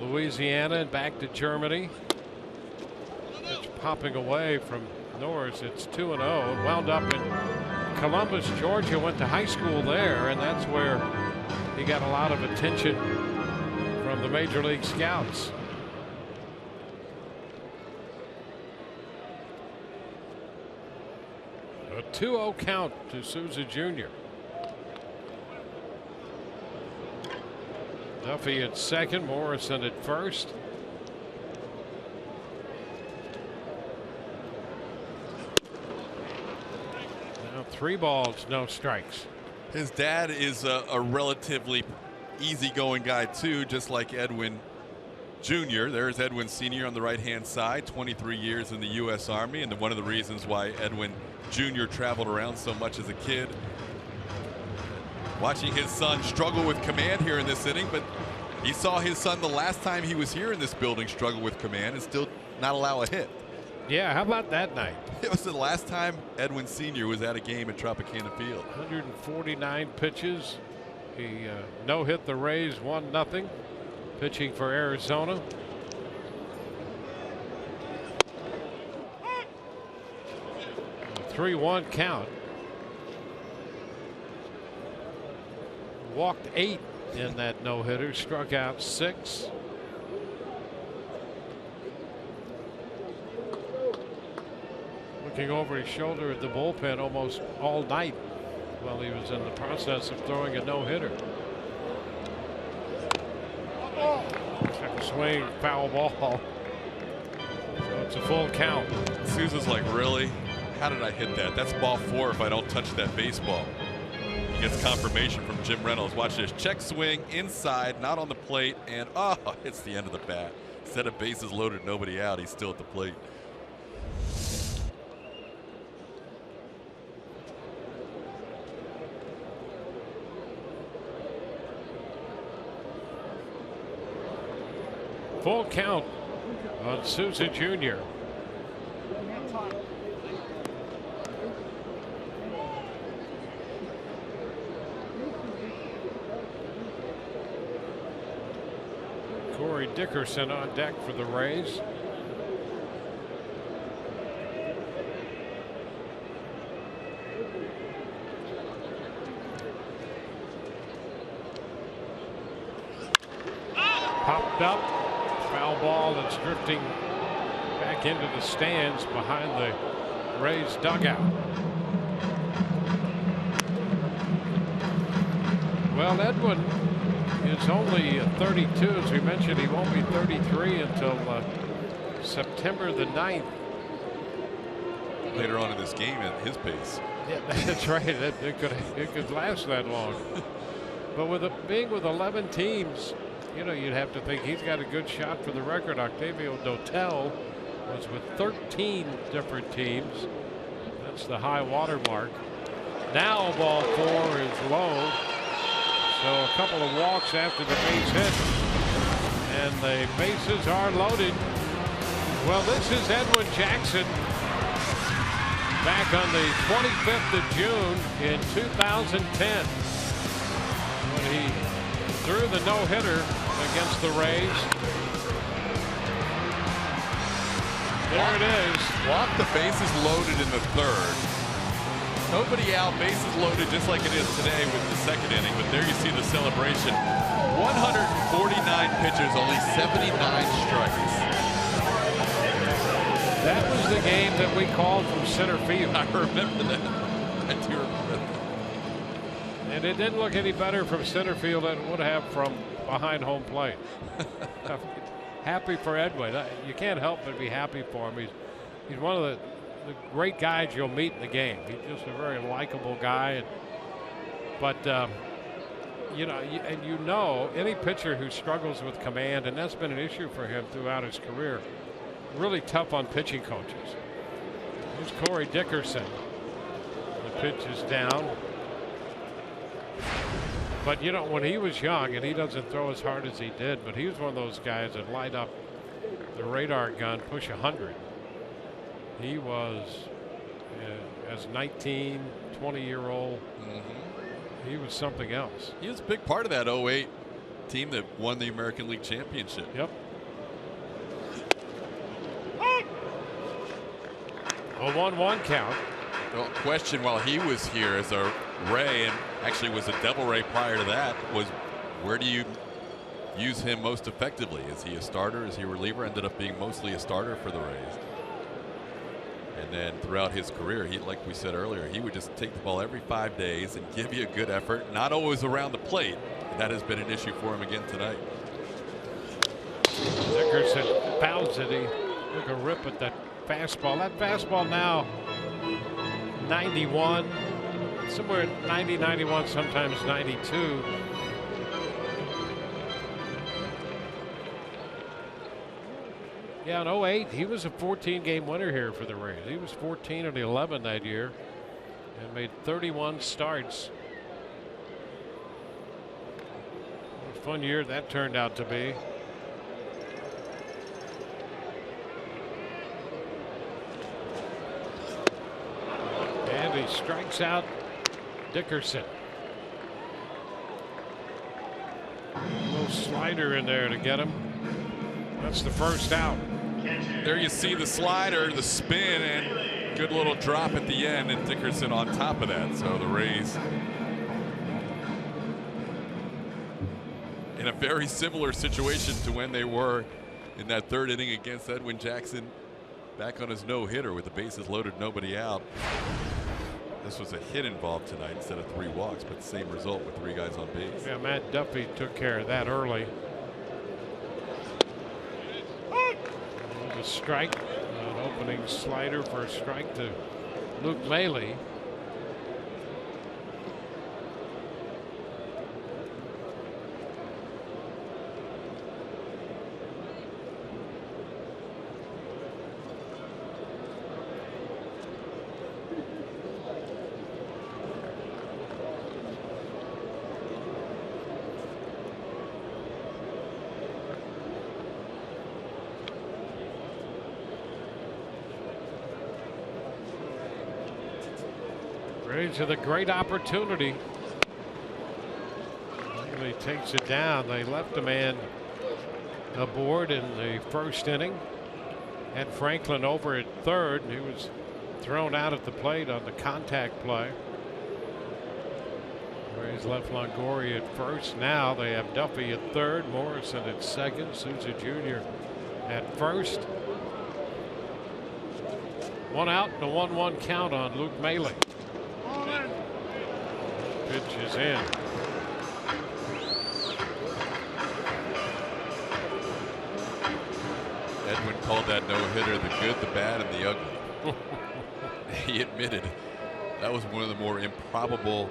S3: Louisiana and back to Germany. It's popping away from Norris. It's 2-0 and wound up in Columbus, Georgia. Went to high school there, and that's where he got a lot of attention from the major league scouts. A 2-0 count to Souza Jr. Duffy at second, Morrison at first. Now 3 balls, no strikes.
S4: His dad is a relatively easygoing guy too, just like Edwin Jr. There's Edwin Sr. on the right-hand side, 23 years in the U.S. Army, and one of the reasons why Edwin Jr. traveled around so much as a kid. Watching his son struggle with command here in this inning, but he saw his son the last time he was here in this building struggle with command and still not allow a hit.
S3: Yeah, how about that night?
S4: It was the last time Edwin Sr. was at a game at Tropicana Field.
S3: 149 pitches. He no-hit the Rays 1-0. Pitching for Arizona. A 3-1 count. Walked 8 in that no-hitter, struck out 6. Looking over his shoulder at the bullpen almost all night while he was in the process of throwing a no-hitter. Second swing, foul ball. So it's a full count.
S4: Souza's like, really? How did I hit that? That's ball 4 if I don't touch that baseball. He gets confirmation from Jim Reynolds. Watch this. Check swing inside, not on the plate, and hits the end of the bat. Instead of bases loaded, nobody out, he's still at the plate.
S3: Full count on Souza Jr. Corey Dickerson on deck for the Rays. Popped up. Foul ball that's drifting back into the stands behind the Rays dugout. Well, Edwin is only 32. As we mentioned, he won't be 33 until September the 9th.
S4: Later on in this game at his pace.
S3: Yeah, that's right. It could last that long. But being with 11 teams, you know, you'd have to think he's got a good shot for the record. Octavio Dotel was with 13 different teams. That's the high water mark. Now ball 4 is low. So a couple of walks after the base hit. And the bases are loaded. Well, this is Edwin Jackson back on the 25th of June in 2010 when he threw the no-hitter against the Rays. There it is.
S4: Walked the bases loaded in the third. Nobody out, bases loaded just like it is today with the second inning. But there you see the celebration. 149 pitches, only 79 strikes.
S3: That was the game that we called from center field.
S4: I remember that. I do remember that.
S3: And it didn't look any better from center field than it would have from behind home plate. Happy for Edwin. You can't help but be happy for him. He's one of the great guys you'll meet in the game. He's just a very likable guy. But you know, any pitcher who struggles with command, and that's been an issue for him throughout his career, really tough on pitching coaches. Here's Corey Dickerson. The pitch is down. But you know, when he was young, and he doesn't throw as hard as he did, but he was one of those guys that light up the radar gun, push 100. He was, as 19, 20-year-old, he was something else.
S4: He was a big part of that 08 team that won the American League Championship.
S3: Yep. A 1-1 count.
S4: The question while he was here as a Ray, and actually was a Devil Ray prior to that, was where do you use him most effectively? Is he a starter? Is he a reliever? Ended up being mostly a starter for the Rays. And then throughout his career, he, like we said earlier, he would just take the ball every 5 days and give you a good effort, not always around the plate. And that has been an issue for him again tonight.
S3: Dickerson pounds it. He took a rip at that fastball. That fastball now 91, somewhere 90, 91, sometimes 92. Yeah, in 08, he was a 14-game winner here for the Rays. He was 14-11 that year and made 31 starts. What a fun year that turned out to be. And he strikes out Dickerson. A little slider in there to get him. That's the first out.
S4: There you see the slider, the spin, and good little drop at the end, and Dickerson on top of that. So the Rays in a very similar situation to when they were in that third inning against Edwin Jackson, back on his no-hitter with the bases loaded, nobody out. This was a hit involved tonight instead of 3 walks, but the same result with 3 guys on base.
S3: Yeah, Matt Duffy took care of that early. A strike, an opening slider for a strike to Luke Maile. Rays with a great opportunity. He takes it down. They left a man aboard in the first inning. Had Franklin over at third, and he was thrown out at the plate on the contact play. Rays left Longoria at first. Now they have Duffy at third, Morrison at second, Souza Jr. at first. 1 out and a 1-1 count on Luke Maile. Pitch is in.
S4: Edwin called that no-hitter the good, the bad, and the ugly. He admitted that was one of the more improbable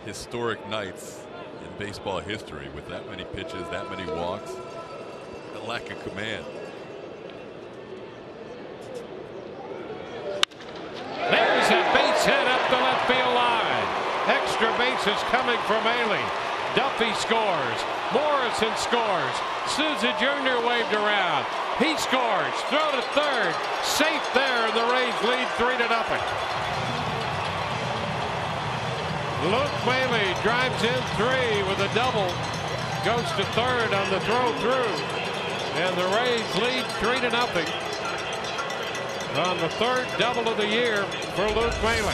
S4: historic nights in baseball history, with that many pitches, that many walks, and lack of command.
S3: There's a base hit up the left field line. Extra bases coming from Mahle. Duffy scores. Morrison scores. Souza Jr. waved around. He scores. Throw to third. Safe there, and the Rays lead 3-0. Luke Mahle drives in 3 with a double. Goes to third on the throw through. And the Rays lead 3-0 on the third double of the year for Luke Mahle.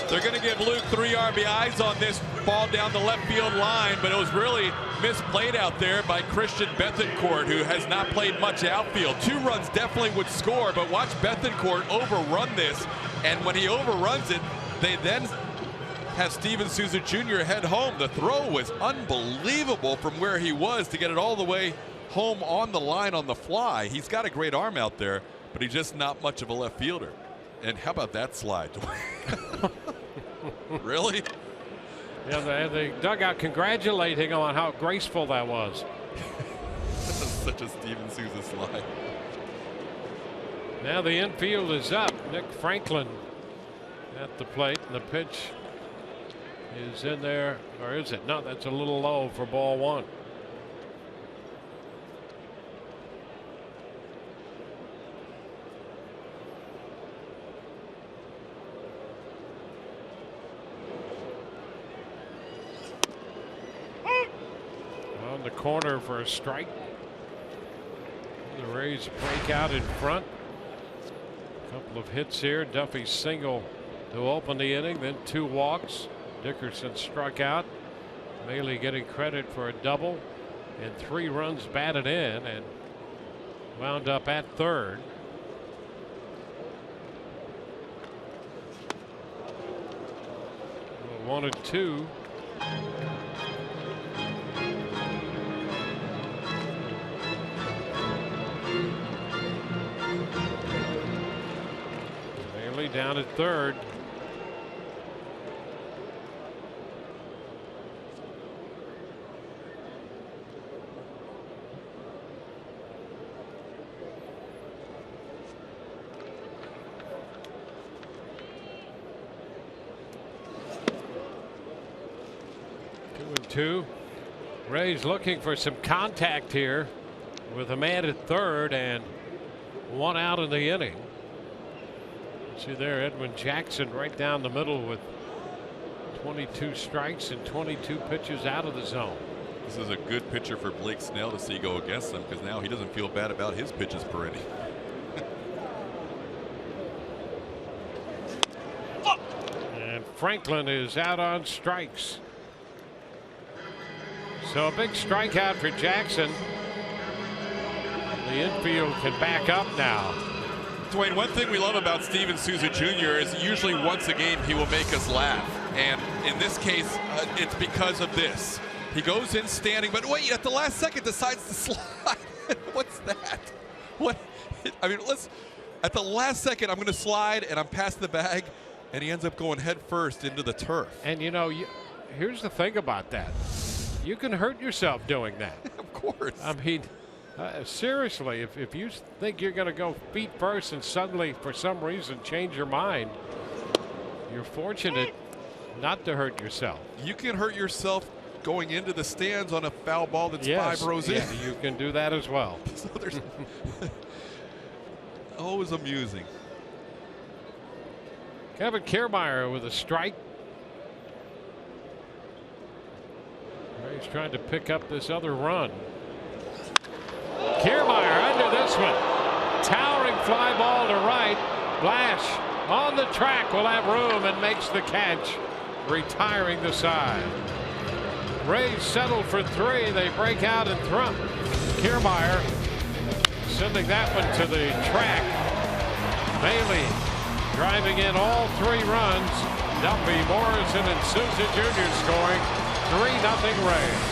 S4: They're going to give Luke 3 RBIs on this ball down the left field line, but it was really misplayed out there by Christian Bethancourt, who has not played much outfield. 2 runs definitely would score, but watch Bethancourt overrun this, and when he overruns it, they then have Steven Souza Jr. head home. The throw was unbelievable from where he was to get it all the way home on the line on the fly. He's got a great arm out there, but he's just not much of a left fielder. And how about that slide? Really?
S3: Yeah, the dugout congratulating on how graceful that was.
S4: Such a Steven Souza slide.
S3: Now the infield is up. Nick Franklin at the plate, and the pitch is in there, or is it? No, that's a little low for ball 1. On the corner for a strike. The Rays break out in front. A couple of hits here. Duffy single to open the inning, then 2 walks. Dickerson struck out. Mahle getting credit for a double and 3 runs batted in, and wound up at third. Well, 1-2. Mahle down at third. Two. Rays looking for some contact here with a man at third and 1 out in the inning. See there, Edwin Jackson right down the middle with 22 strikes and 22 pitches out of the zone.
S4: This is a good pitcher for Blake Snell to see go against him, because now he doesn't feel bad about his pitches per inning.
S3: And Franklin is out on strikes. So a big strikeout for Jackson. The infield can back up now.
S4: Dwayne, one thing we love about Steven Souza Jr. is usually once a game he will make us laugh. And in this case, it's because of this. He goes in standing, but wait, at the last second decides to slide. What's that? What? I mean, at the last second, I'm going to slide, and I'm past the bag, and he ends up going head first into the turf.
S3: And you know, here's the thing about that. You can hurt yourself doing that.
S4: Of course.
S3: I mean, seriously, if you think you're going to go feet first and suddenly, for some reason, change your mind, you're fortunate not to hurt yourself.
S4: You can hurt yourself going into the stands on a foul ball that's 5 rows in.
S3: You can do that as well.
S4: So there's always amusing.
S3: Kevin Kiermaier with a strike. He's trying to pick up this other run. Kiermaier under this one. Towering fly ball to right. Blash on the track will have room and makes the catch, retiring the side. Rays settle for 3. They break out in front. Kiermaier sending that one to the track. Mahle driving in all 3 runs. Duffy, Morrison, and Souza Jr. scoring. 3-0 Rays.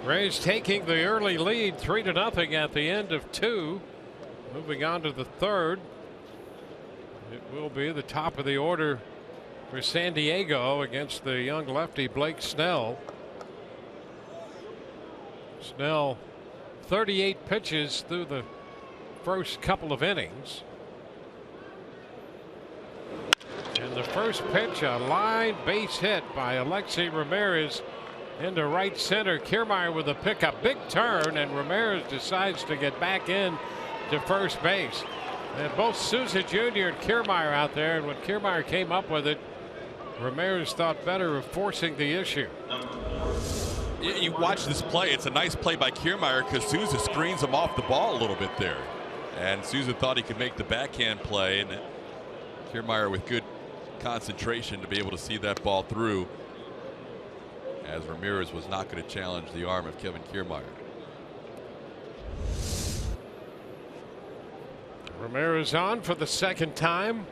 S3: Rays taking the early lead 3-0 at the end of 2. Moving on to the third. It will be the top of the order for San Diego against the young lefty Blake Snell. Snell 38 pitches through the first couple of innings. And the first pitch, a line base hit by Alexei Ramirez into right center. Kiermaier with a pickup, big turn, and Ramirez decides to get back in to first base. And both Souza Jr. and Kiermaier out there, and when Kiermaier came up with it, Ramirez thought better of forcing the issue.
S4: You watch this play, it's a nice play by Kiermaier because Souza screens him off the ball a little bit there. And Souza thought he could make the backhand play, and Kiermaier with good concentration to be able to see that ball through, as Ramirez was not going to challenge the arm of Kevin Kiermaier.
S3: Ramirez on for the second time.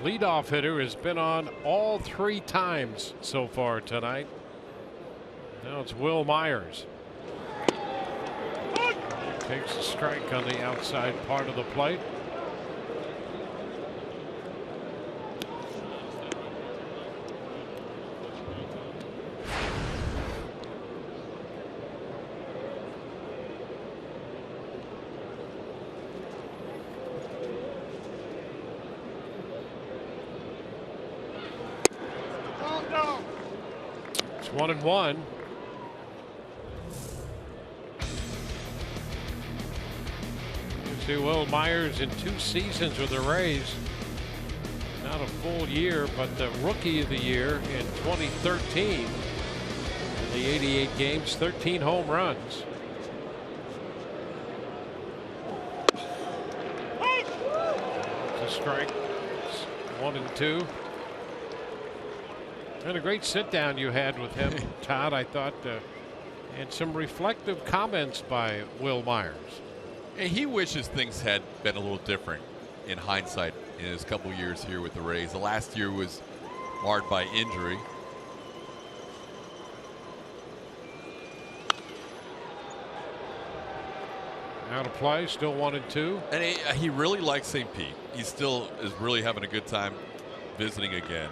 S3: Leadoff hitter has been on all 3 times so far tonight. Now it's Wil Myers. Takes a strike on the outside part of the plate. It's 1-1. You see Wil Myers in 2 seasons with the Rays. Not a full year, but the Rookie of the Year in 2013. In the 88 games, 13 home runs. It's a strike. It's 1-2. And a great sit down you had with him, Todd, I thought, and some reflective comments by Wil Myers.
S4: And he wishes things had been a little different in hindsight in his couple years here with the Rays. The last year was marred by injury.
S3: Out of play, still 1-2.
S4: And he really likes St. Pete. He still is really having a good time visiting again.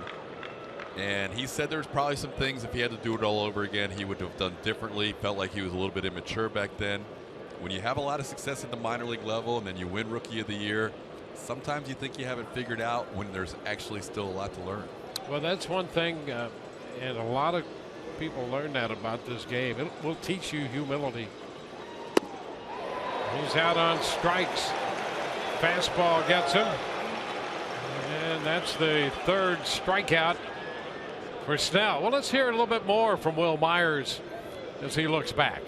S4: And he said there's probably some things, if he had to do it all over again, he would have done differently. Felt like he was a little bit immature back then. When you have a lot of success at the minor league level and then you win Rookie of the Year, sometimes you think you haven't figured out when there's actually still a lot to learn.
S3: Well, that's one thing, and a lot of people learn that about this game. It will teach you humility. He's out on strikes. Fastball gets him. And that's the third strikeout for Snell. Well, let's hear a little bit more from Wil Myers as he looks back.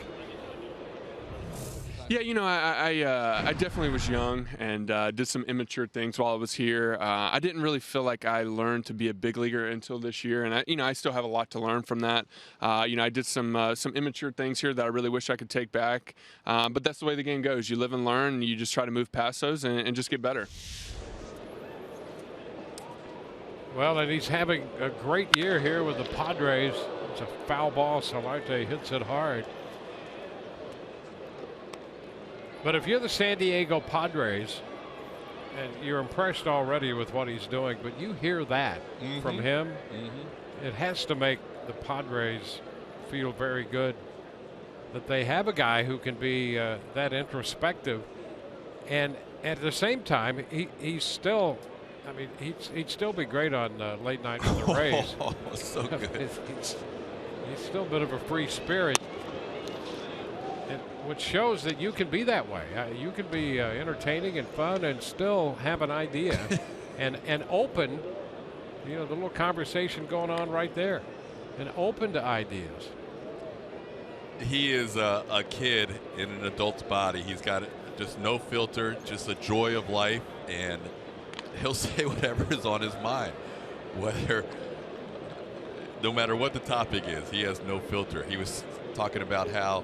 S8: Yeah, you know, I definitely was young and did some immature things while I was here. I didn't really feel like I learned to be a big leaguer until this year, and I still have a lot to learn from that. I did some immature things here that I really wish I could take back. But that's the way the game goes. You live and learn, and you just try to move past those and just get better.
S3: Well, and he's having a great year here with the Padres. It's a foul ball. Solarte hits it hard. But if you're the San Diego Padres and you're impressed already with what he's doing, but you hear that from him, it has to make the Padres feel very good that they have a guy who can be that introspective. And at the same time, he's still, I mean, he'd still be great on late night with the Rays.
S4: Oh, so good.
S3: He's still a bit of a free spirit. Which shows that you can be that way. You can be entertaining and fun and still have an idea and open, the little conversation going on right there, and open to ideas.
S4: He is a kid in an adult's body. He's got just no filter, just a joy of life, and he'll say whatever is on his mind, no matter what the topic is. He has no filter. He was talking about how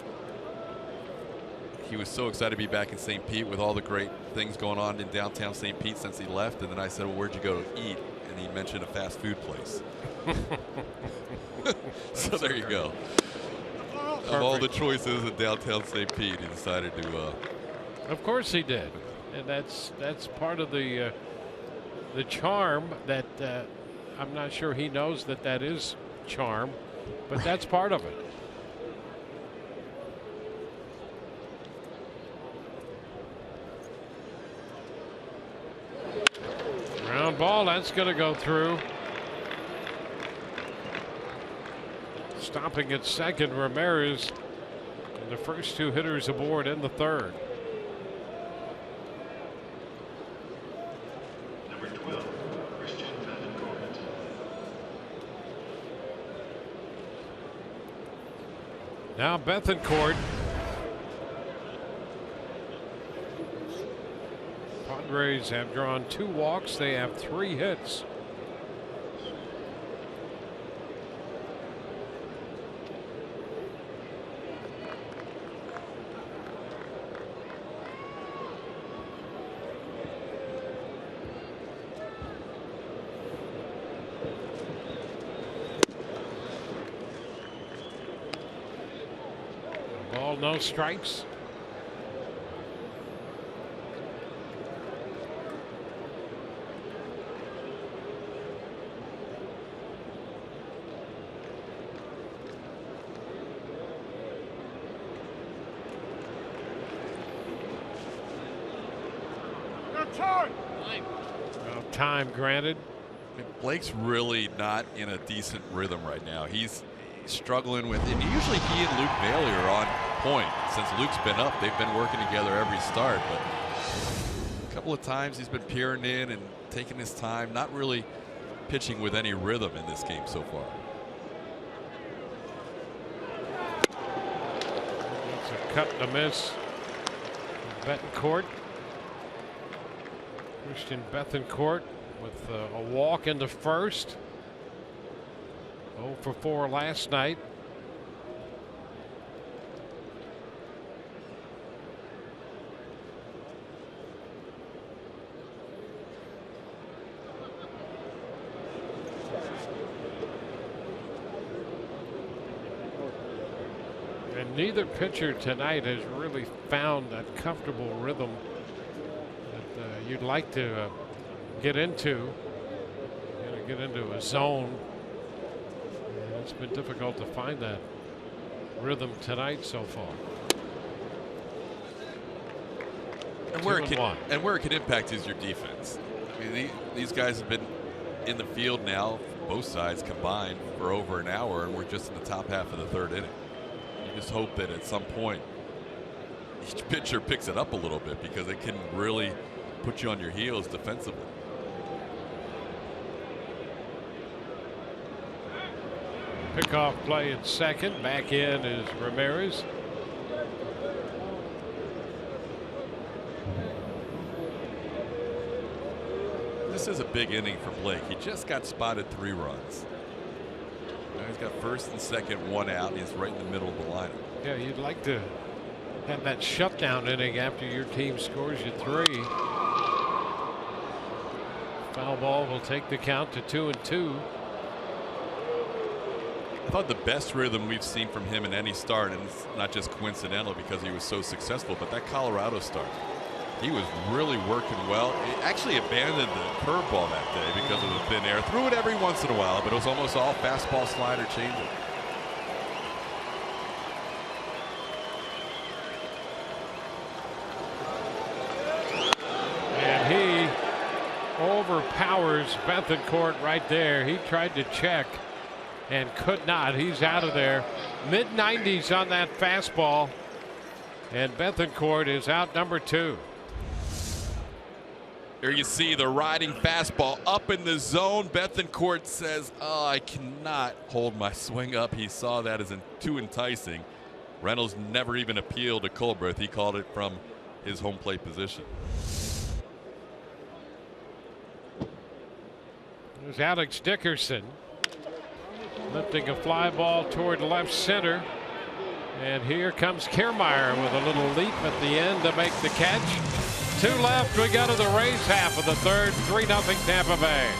S4: he was so excited to be back in St. Pete with all the great things going on in downtown St. Pete since he left. And then I said, well, where'd you go to eat? And he mentioned a fast food place. So there you go. Of all the choices in downtown St. Pete, he decided to.
S3: Of course he did, and that's part of the charm that I'm not sure he knows that is charm, but that's part of it. Ground ball, that's going to go through. Stopping at second, Ramirez, and the first two hitters aboard in the third.
S7: Number 12, Christian Bethancourt.
S3: Now Bethancourt. Padres have drawn 2 walks. They have 3 hits. Ball, no strikes. Time granted.
S4: Blake's really not in a decent rhythm right now. He's struggling with, and usually he and Luke Bailey are on point. Since Luke's been up, they've been working together every start, but a couple of times he's been peering in and taking his time, not really pitching with any rhythm in this game so far.
S3: It's a cut and a miss. Bethancourt. Christian Bethancourt with a walk into first. 0 for 4 last night. And neither pitcher tonight has really found that comfortable rhythm that you'd like to get into. Get into a zone. And it's been difficult to find that rhythm tonight so far.
S4: And where it can impact is your defense. I mean, these guys have been in the field now, both sides combined, for over an hour, and we're just in the top half of the third inning. You just hope that at some point each pitcher picks it up a little bit, because it can really put you on your heels defensively.
S3: Pickoff play at second. Back in is Ramirez.
S4: This is a big inning for Blake. He just got spotted 3 runs. Now he's got first and second, 1 out, and he's right in the middle of the lineup.
S3: Yeah, you'd like to have that shutdown inning after your team scores you 3. Foul ball will take the count to 2-2.
S4: I thought the best rhythm we've seen from him in any start, and it's not just coincidental because he was so successful, but that Colorado start, he was really working well. He actually abandoned the curveball that day because of the thin air. Threw it every once in a while, but it was almost all fastball, slider, changeup.
S3: And he overpowers Bethancourt right there. He tried to check and could not. He's out of there. Mid-90s on that fastball. And Bethancourt is out number 2.
S4: Here you see the riding fastball up in the zone. Bethancourt says, oh, I cannot hold my swing up. He saw that as too enticing. Reynolds never even appealed to Culbreth. He called it from his home plate position.
S3: There's Alex Dickerson lifting a fly ball toward left center. And here comes Kiermaier with a little leap at the end to make the catch. 2 left. We go to the Rays half of the third. 3-0 Tampa Bay.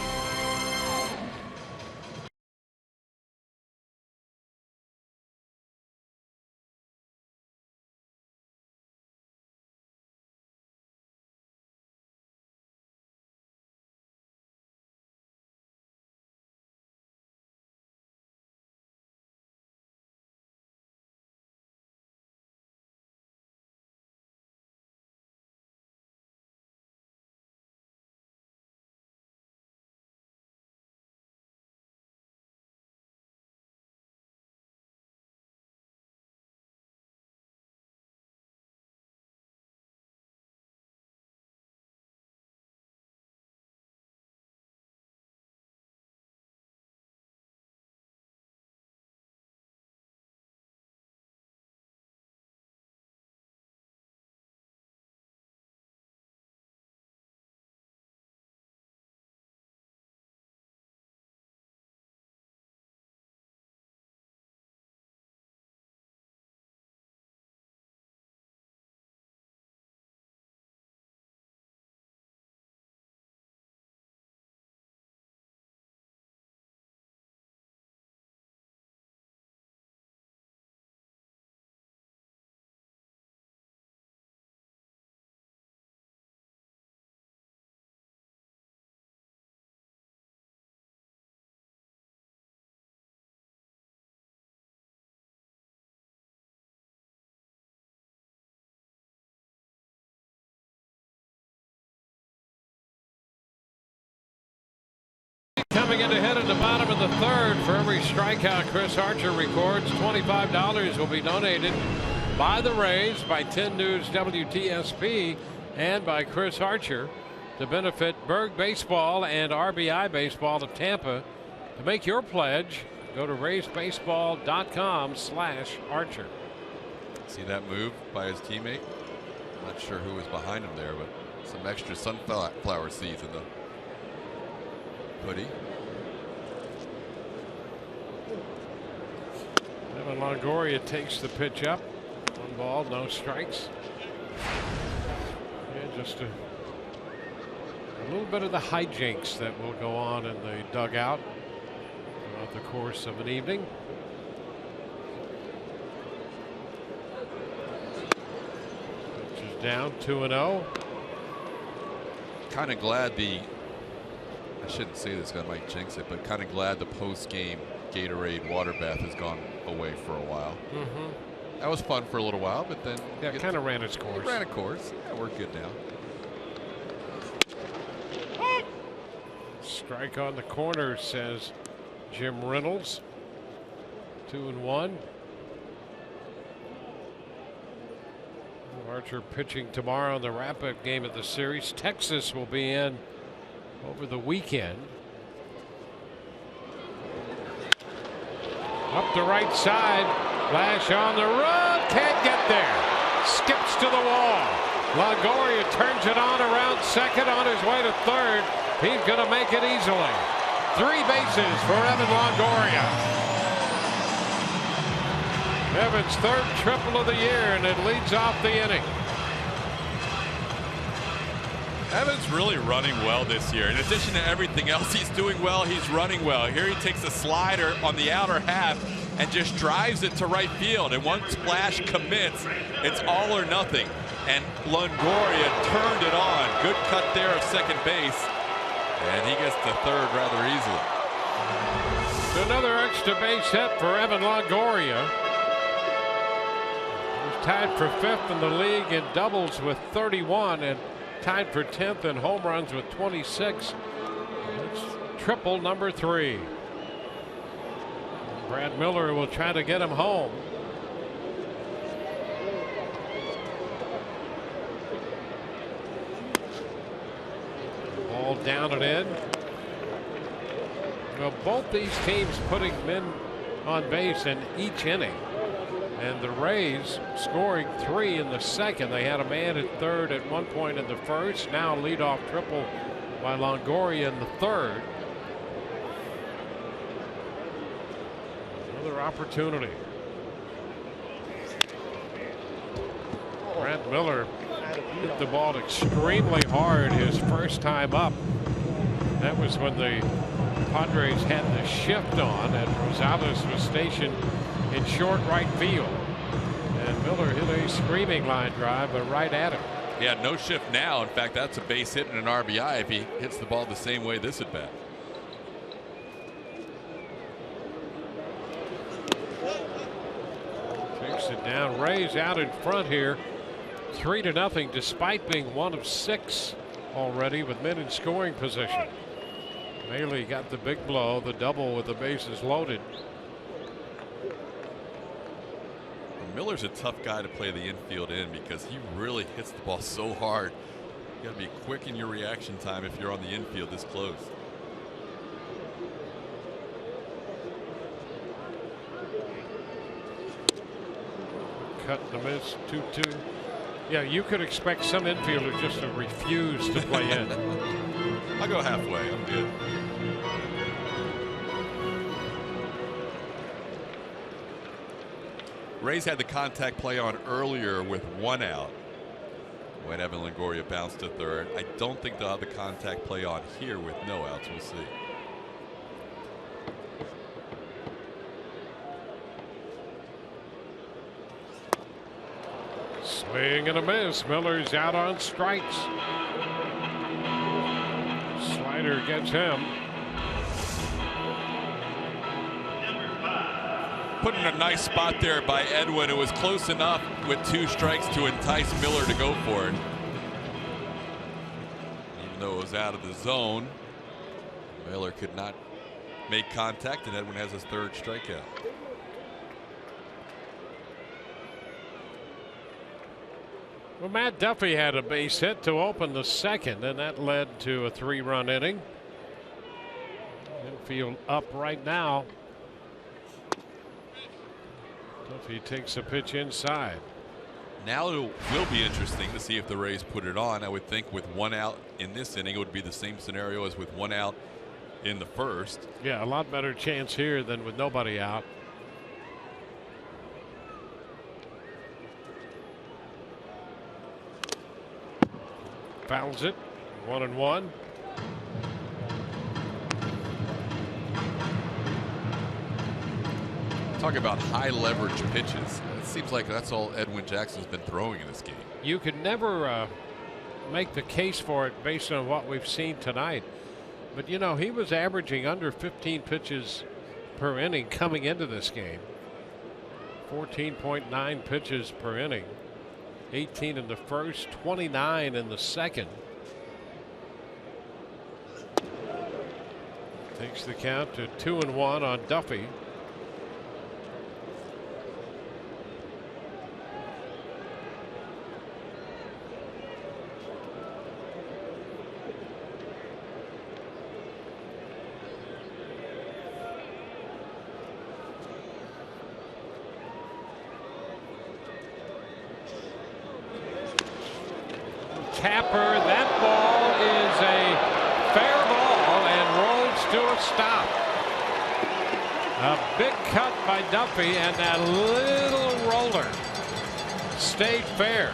S3: coming in to hit at the bottom of the third. For every strikeout Chris Archer records, $25 will be donated by the Rays, by 10 News WTSP, and by Chris Archer to benefit Berg Baseball and RBI Baseball of Tampa. To make your pledge, go to raysbaseball.com/Archer.
S9: See that move by his teammate? I'm not sure who was behind him there, but some extra sunflower seeds in the hoodie.
S3: Evan Longoria takes the pitch up. 1 ball, no strikes. Yeah, just a little bit of the hijinks that will go on in the dugout throughout the course of an evening. Pitch is down, 2-0.
S9: Kind of glad I shouldn't say this, I might jinx it, but kind of glad the post-game Gatorade water bath has gone away for a while. That was fun for a little while, but then
S3: it kind of ran its course.
S9: Ran a course. Yeah, we're good now.
S3: Strike on the corner, says Jim Reynolds. 2-1. Archer pitching tomorrow in the wrap-up game of the series. Texas will be in over the weekend. Up the right side. Flash on the run. Can't get there. Skips to the wall. Longoria turns it on around second, on his way to third. He's going to make it easily. 3 bases for Evan Longoria. Evan's 3rd triple of the year, and it leads off the inning.
S4: Evan's really running well this year. In addition to everything else he's doing well, he's running well. Here he takes a slider on the outer half and just drives it to right field. And once Splash commits, it's all or nothing. And Longoria turned it on. Good cut there of second base. And he gets to third rather easily.
S3: Another extra base hit for Evan Longoria. He's tied for 5th in the league in doubles with 31 and tied for 10th in home runs with 26. That's triple number 3. Brad Miller will try to get him home. Ball down and in. Well, both these teams putting men on base in each inning. And the Rays scoring 3 in the second. They had a man at third at one point in the first. Now leadoff triple by Longoria in the third. Another opportunity. Brad Miller hit the ball extremely hard his first time up. That was when the Padres had the shift on and Rosales was stationed in short right field. And Miller hit a screaming line drive, but right at him.
S4: Yeah, no shift now. In fact, that's a base hit and an RBI if he hits the ball the same way this at bat.
S3: Takes it down. Rays out in front here. 3-0 despite being 1 of 6 already with men in scoring position. Maile got the big blow, the double with the bases loaded.
S4: Miller's a tough guy to play the infield in because he really hits the ball so hard. You got to be quick in your reaction time if you're on the infield this close.
S3: Cut and a miss, 2-2. Yeah, you could expect some infielders just to refuse to play in.
S4: I'll go halfway. I'm good. Rays had the contact play on earlier with 1 out when Evan Longoria bounced to third. I don't think they'll have the contact play on here with no outs. We'll see.
S3: Swing and a miss. Miller's out on strikes. Slider gets him.
S4: Put in a nice spot there by Edwin. It was close enough with 2 strikes to entice Miller to go for it. Even though it was out of the zone, Miller could not
S9: make contact, and Edwin has his third strikeout.
S3: Well, Matt Duffy had a base hit to open the second, and that led to a 3-run inning. Infield up right now. Duffy takes a pitch inside.
S9: Now it will be interesting to see if the Rays put it on. I would think with 1 out in this inning, it would be the same scenario as with 1 out in the first.
S3: Yeah, a lot better chance here than with nobody out. Fouls it. 1-1.
S9: Talk about high leverage pitches. It seems like that's all Edwin Jackson's been throwing in this game.
S3: You could never make the case for it based on what we've seen tonight. But, you know, he was averaging under 15 pitches per inning coming into this game. 14.9 pitches per inning. 18 in the first, 29 in the second. Takes the count to 2-1 on Duffy. Tapper, that ball is a fair ball and rolls to a stop. A big cut by Duffy, and that little roller stayed fair.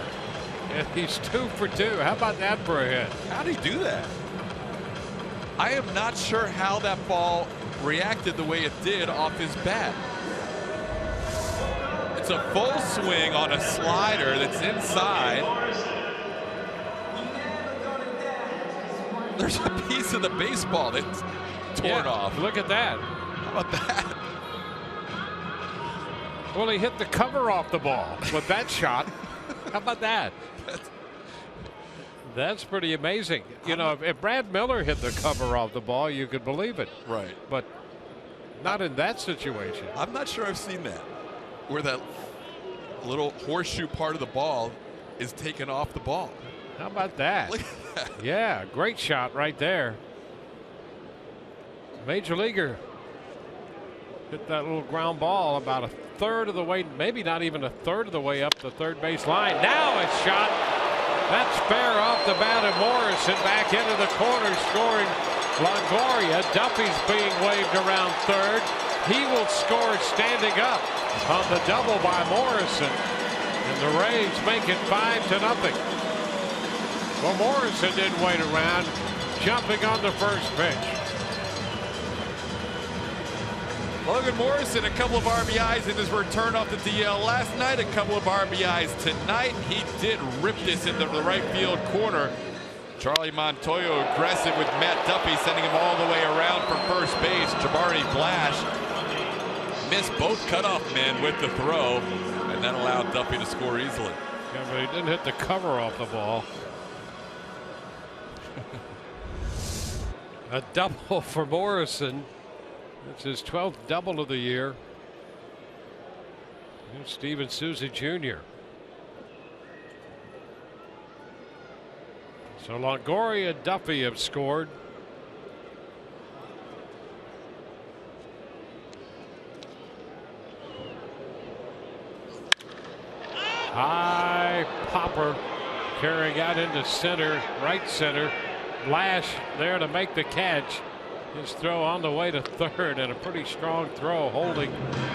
S3: And he's 2 for 2. How about that for a hit?
S9: How did he do that? I am not sure how that ball reacted the way it did off his bat. It's a full swing on a slider that's inside. There's a piece of the baseball that's torn off.
S3: Look at that.
S9: How about that?
S3: Well, he hit the cover off the ball with that shot. How about that? That's pretty amazing. You know, if Brad Miller hit the cover off the ball, you could believe it.
S9: Right.
S3: But not in that situation.
S9: I'm not sure I've seen that, where that little horseshoe part of the ball is taken off the ball.
S3: How about that?
S9: Look at that.
S3: Yeah, great shot right there. Major leaguer hit that little ground ball about a third of the way, maybe not even a third of the way up the third base line. Now it's shot. That's fair off the bat of Morrison, back into the corner, scoring Longoria. Duffy's being waved around third. He will score standing up on the double by Morrison, and the Rays make it 5-0. Well, Morrison didn't wait around, jumping on the first pitch.
S9: Logan Morrison, a couple of RBIs in his return off the DL last night, a couple of RBIs tonight. He did rip this into the right field corner. Charlie Montoyo aggressive with Matt Duffy, sending him all the way around from first base. Jabari Blash missed both cutoff men with the throw, and that allowed Duffy to score easily.
S3: Yeah, but he didn't hit the cover off the ball. A double for Morrison. It's his 12th double of the year. Here's Steven Souza Jr. So Longoria, Duffy have scored. High popper carrying out into center, right center. Blash there to make the catch. His throw on the way to third, and a pretty strong throw holding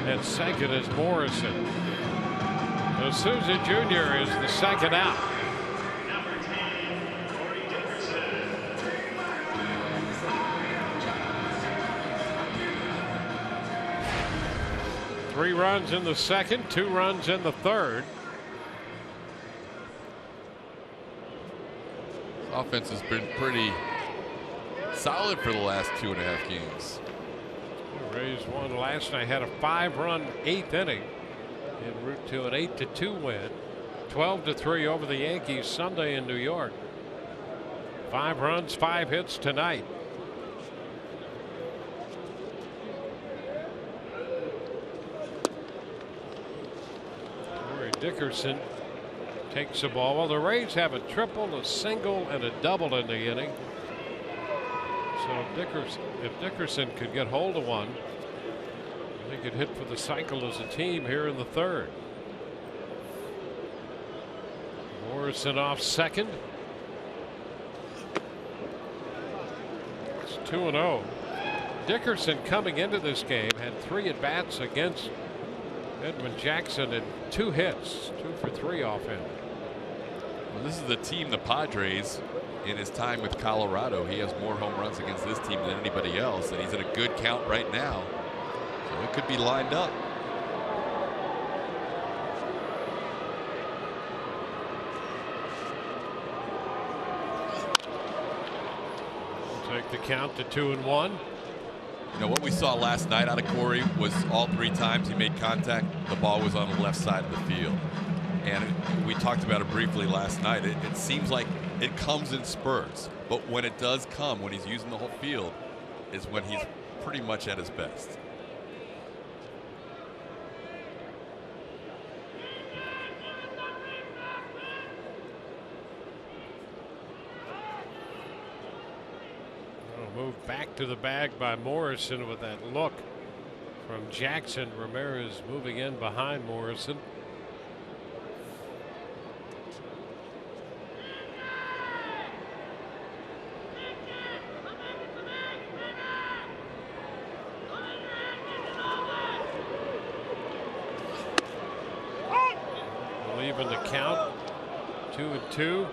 S3: at second is Morrison. So Souza Jr. is the second out.
S7: Number 10, Corey Dickerson.
S3: 3 runs in the second, 2 runs in the third.
S9: Offense has been pretty solid for the last 2.5 games.
S3: The Rays won last night, had a 5-run 8th inning en route to an 8-2 win. 12-3 over the Yankees Sunday in New York. 5 runs, 5 hits tonight. Dickerson takes the ball. Well, the Rays have a triple, a single, and a double in the inning. So if Dickerson could get hold of one, they could hit for the cycle as a team here in the third. Morrison off second. It's 2-0. Dickerson coming into this game had 3 at-bats against Edwin Jackson and 2 hits, 2 for 3 off him.
S9: Well, this is the team, the Padres, in his time with Colorado. He has more home runs against this team than anybody else, and he's in a good count right now. So it could be lined up.
S3: Take the count to 2-1.
S9: You know, what we saw last night out of Corey was all 3 times he made contact, the ball was on the left side of the field. And we talked about it briefly last night. It seems like it comes in spurts, but when it does come, when he's using the whole field, is when he's pretty much at his best.
S3: Moved back to the bag by Morrison with that look from Jackson. Ramirez moving in behind Morrison. Leaving the count 2-2.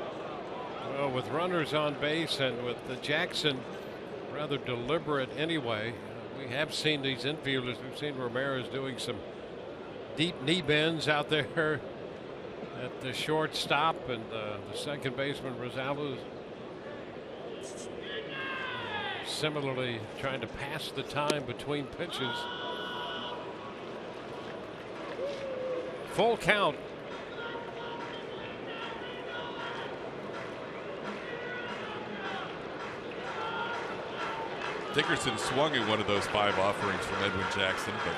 S3: Well, with runners on base and with the Jackson rather deliberate anyway. We have seen these infielders. We've seen Ramirez doing some deep knee bends out there at the shortstop, and the second baseman Rosales similarly trying to pass the time between pitches. Full count.
S9: Dickerson swung at one of those 5 offerings from Edwin Jackson, but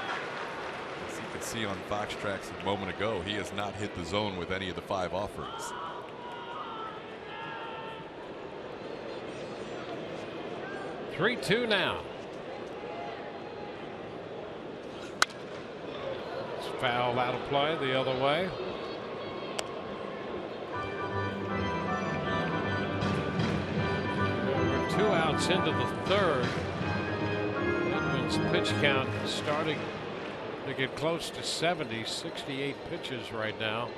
S9: as you could see on Fox Tracks a moment ago, he has not hit the zone with any of the 5 offerings.
S3: Three-2 now. It's foul out of play the other way. We're 2 outs into the third. Edwin's pitch count starting to get close to 70, 68 pitches right now.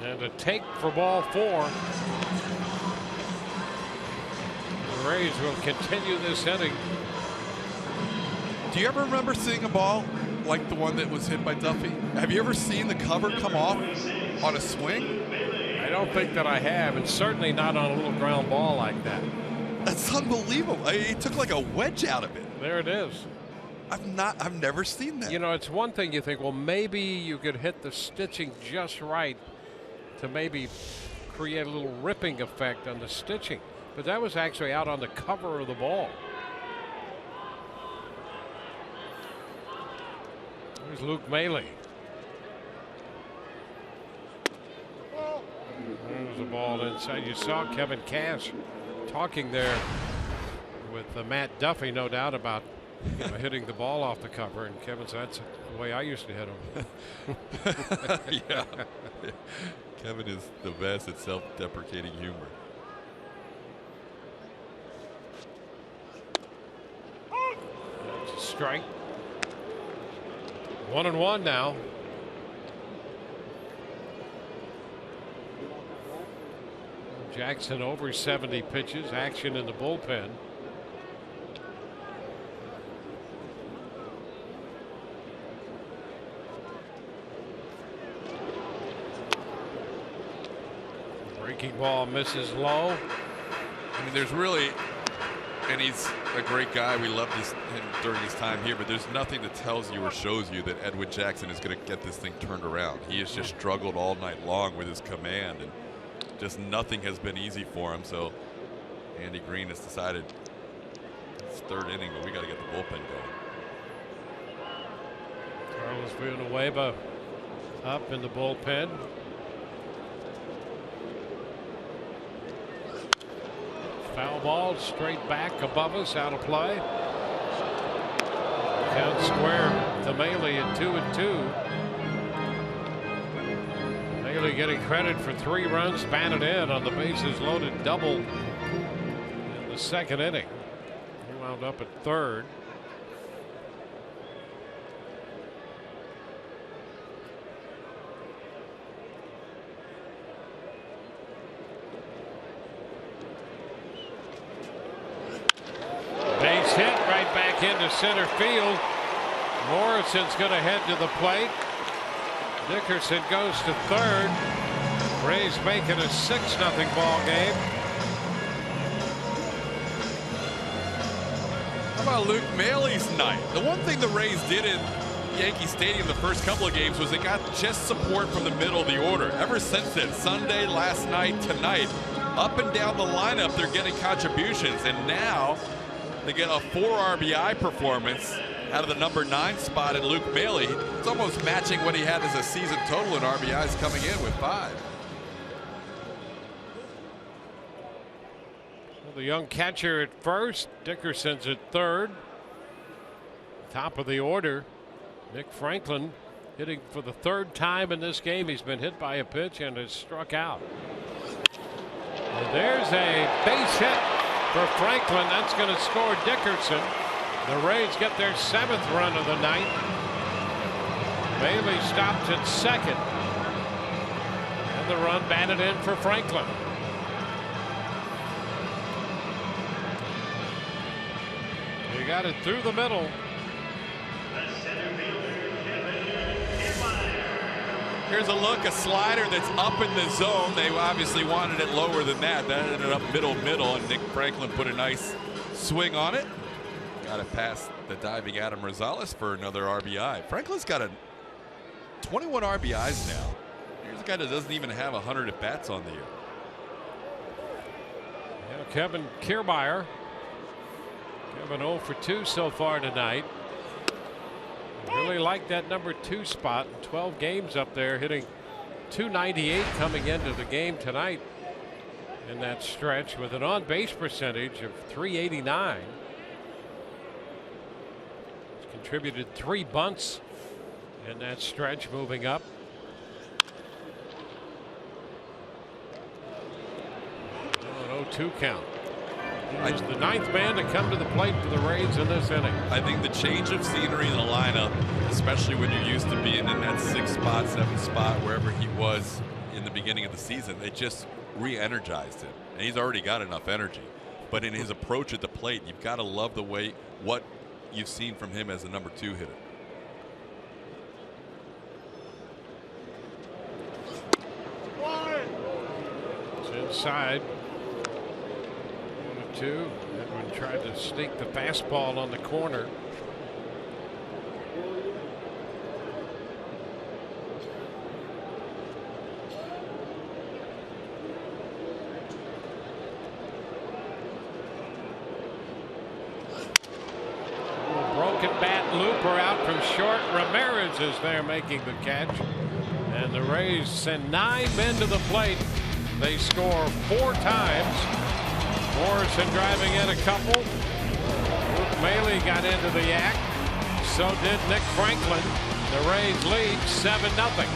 S3: And a take for ball 4. The Rays will continue this inning.
S9: Do you ever remember seeing a ball like the one that was hit by Duffy? Have you ever seen the cover come off on a swing?
S3: I don't think that I have, and certainly not on a little ground ball like that.
S9: That's unbelievable. He took like a wedge out of it.
S3: There it is.
S9: I've never seen that.
S3: You know, it's one thing you think, well, maybe you could hit the stitching just right to maybe create a little ripping effect on the stitching, but that was actually out on the cover of the ball. There's Luke Maile. There's a ball inside. You saw Kevin Cash talking there with Matt Duffy, no doubt, about hitting the ball off the cover, and Kevin said, that's the way I used to hit him.
S9: Yeah. Kevin is the best at self-deprecating humor.
S3: That's a strike. 1-1 now. Jackson over 70 pitches. Action in the bullpen. Breaking ball misses low.
S9: I mean, there's really, and he's a great guy. We loved him during his time here, but there's nothing that tells you or shows you that Edwin Jackson is going to get this thing turned around. He has just struggled all night long with his command, and just nothing has been easy for him. So Andy Green has decided it's third inning, but we got to get the bullpen going.
S3: Carlos Villanueva up in the bullpen. Foul ball straight back above us, out of play. Count square to Maile at 2-2. Maile getting credit for 3 runs batted in on the bases loaded double in the second inning. He wound up at third. Base hit right back into center field. Morrison's going to head to the plate. Dickerson goes to third. Rays making a 6-0 ball game.
S9: How about Luke Maile's night? The one thing the Rays did in Yankee Stadium the first couple of games was they got just support from the middle of the order. Ever since then, Sunday, last night, tonight, up and down the lineup, they're getting contributions, and now they get a 4 RBI performance out of the number 9 spot in Luke Maile. It's almost matching what he had as a season total in RBIs coming in with 5.
S3: Well, the young catcher at first, Dickerson's at third. Top of the order, Nick Franklin hitting for the 3rd time in this game. He's been hit by a pitch and has struck out. And there's a base hit for Franklin. That's going to score Dickerson. The Rays get their 7th run of the night. Maile stops at second. And the run batted in for Franklin. He got it through the middle.
S9: Here's a look, a slider that's up in the zone. They obviously wanted it lower than that. That ended up middle, and Nick Franklin put a nice swing on it. Got it past the diving Adam Rosales for another RBI. Franklin's got 21 RBIs now. Here's a guy that doesn't even have 100 at-bats on the year.
S3: Yeah, Kevin Kiermaier. Kevin 0 for 2 so far tonight. Really like that number 2 spot. 12 games up there, hitting .298 coming into the game tonight in that stretch with an on-base percentage of .389. He's contributed 3 bunts in that stretch, moving up. An 0-2 count. He's the 9th man to come to the plate for the Rays in this inning.
S9: I think the change of scenery in the lineup, especially when you're used to being in that 6th spot, 7th spot, wherever he was in the beginning of the season, it just re-energized him. And he's already got enough energy. But in his approach at the plate, you've got to love the way what you've seen from him as a number 2 hitter.
S3: It's inside. 1-2. Edwin tried to sneak the fastball on the corner. Broken bat, Looper out from short. Ramirez is there making the catch. And the Rays send 9 men to the plate. They score 4 times. Morrison driving in a couple. Luke Maile got into the act. So did Nick Franklin. The Rays lead 7-0.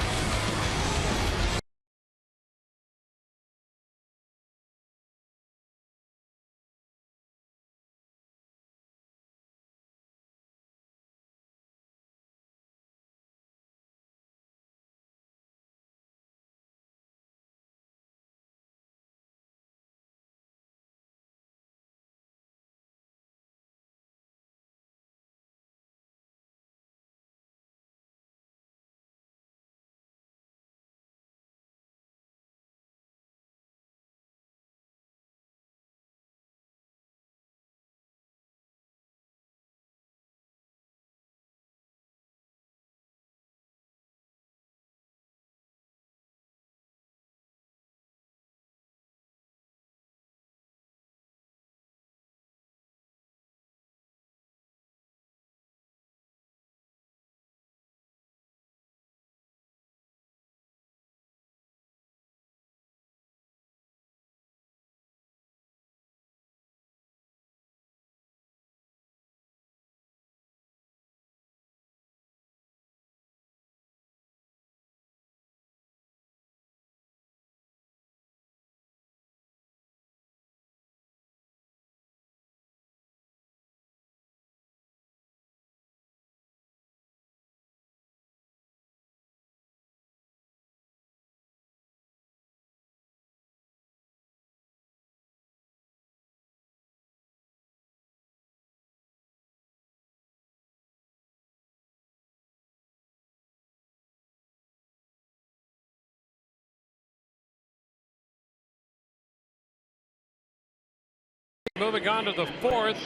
S3: Moving on to the fourth.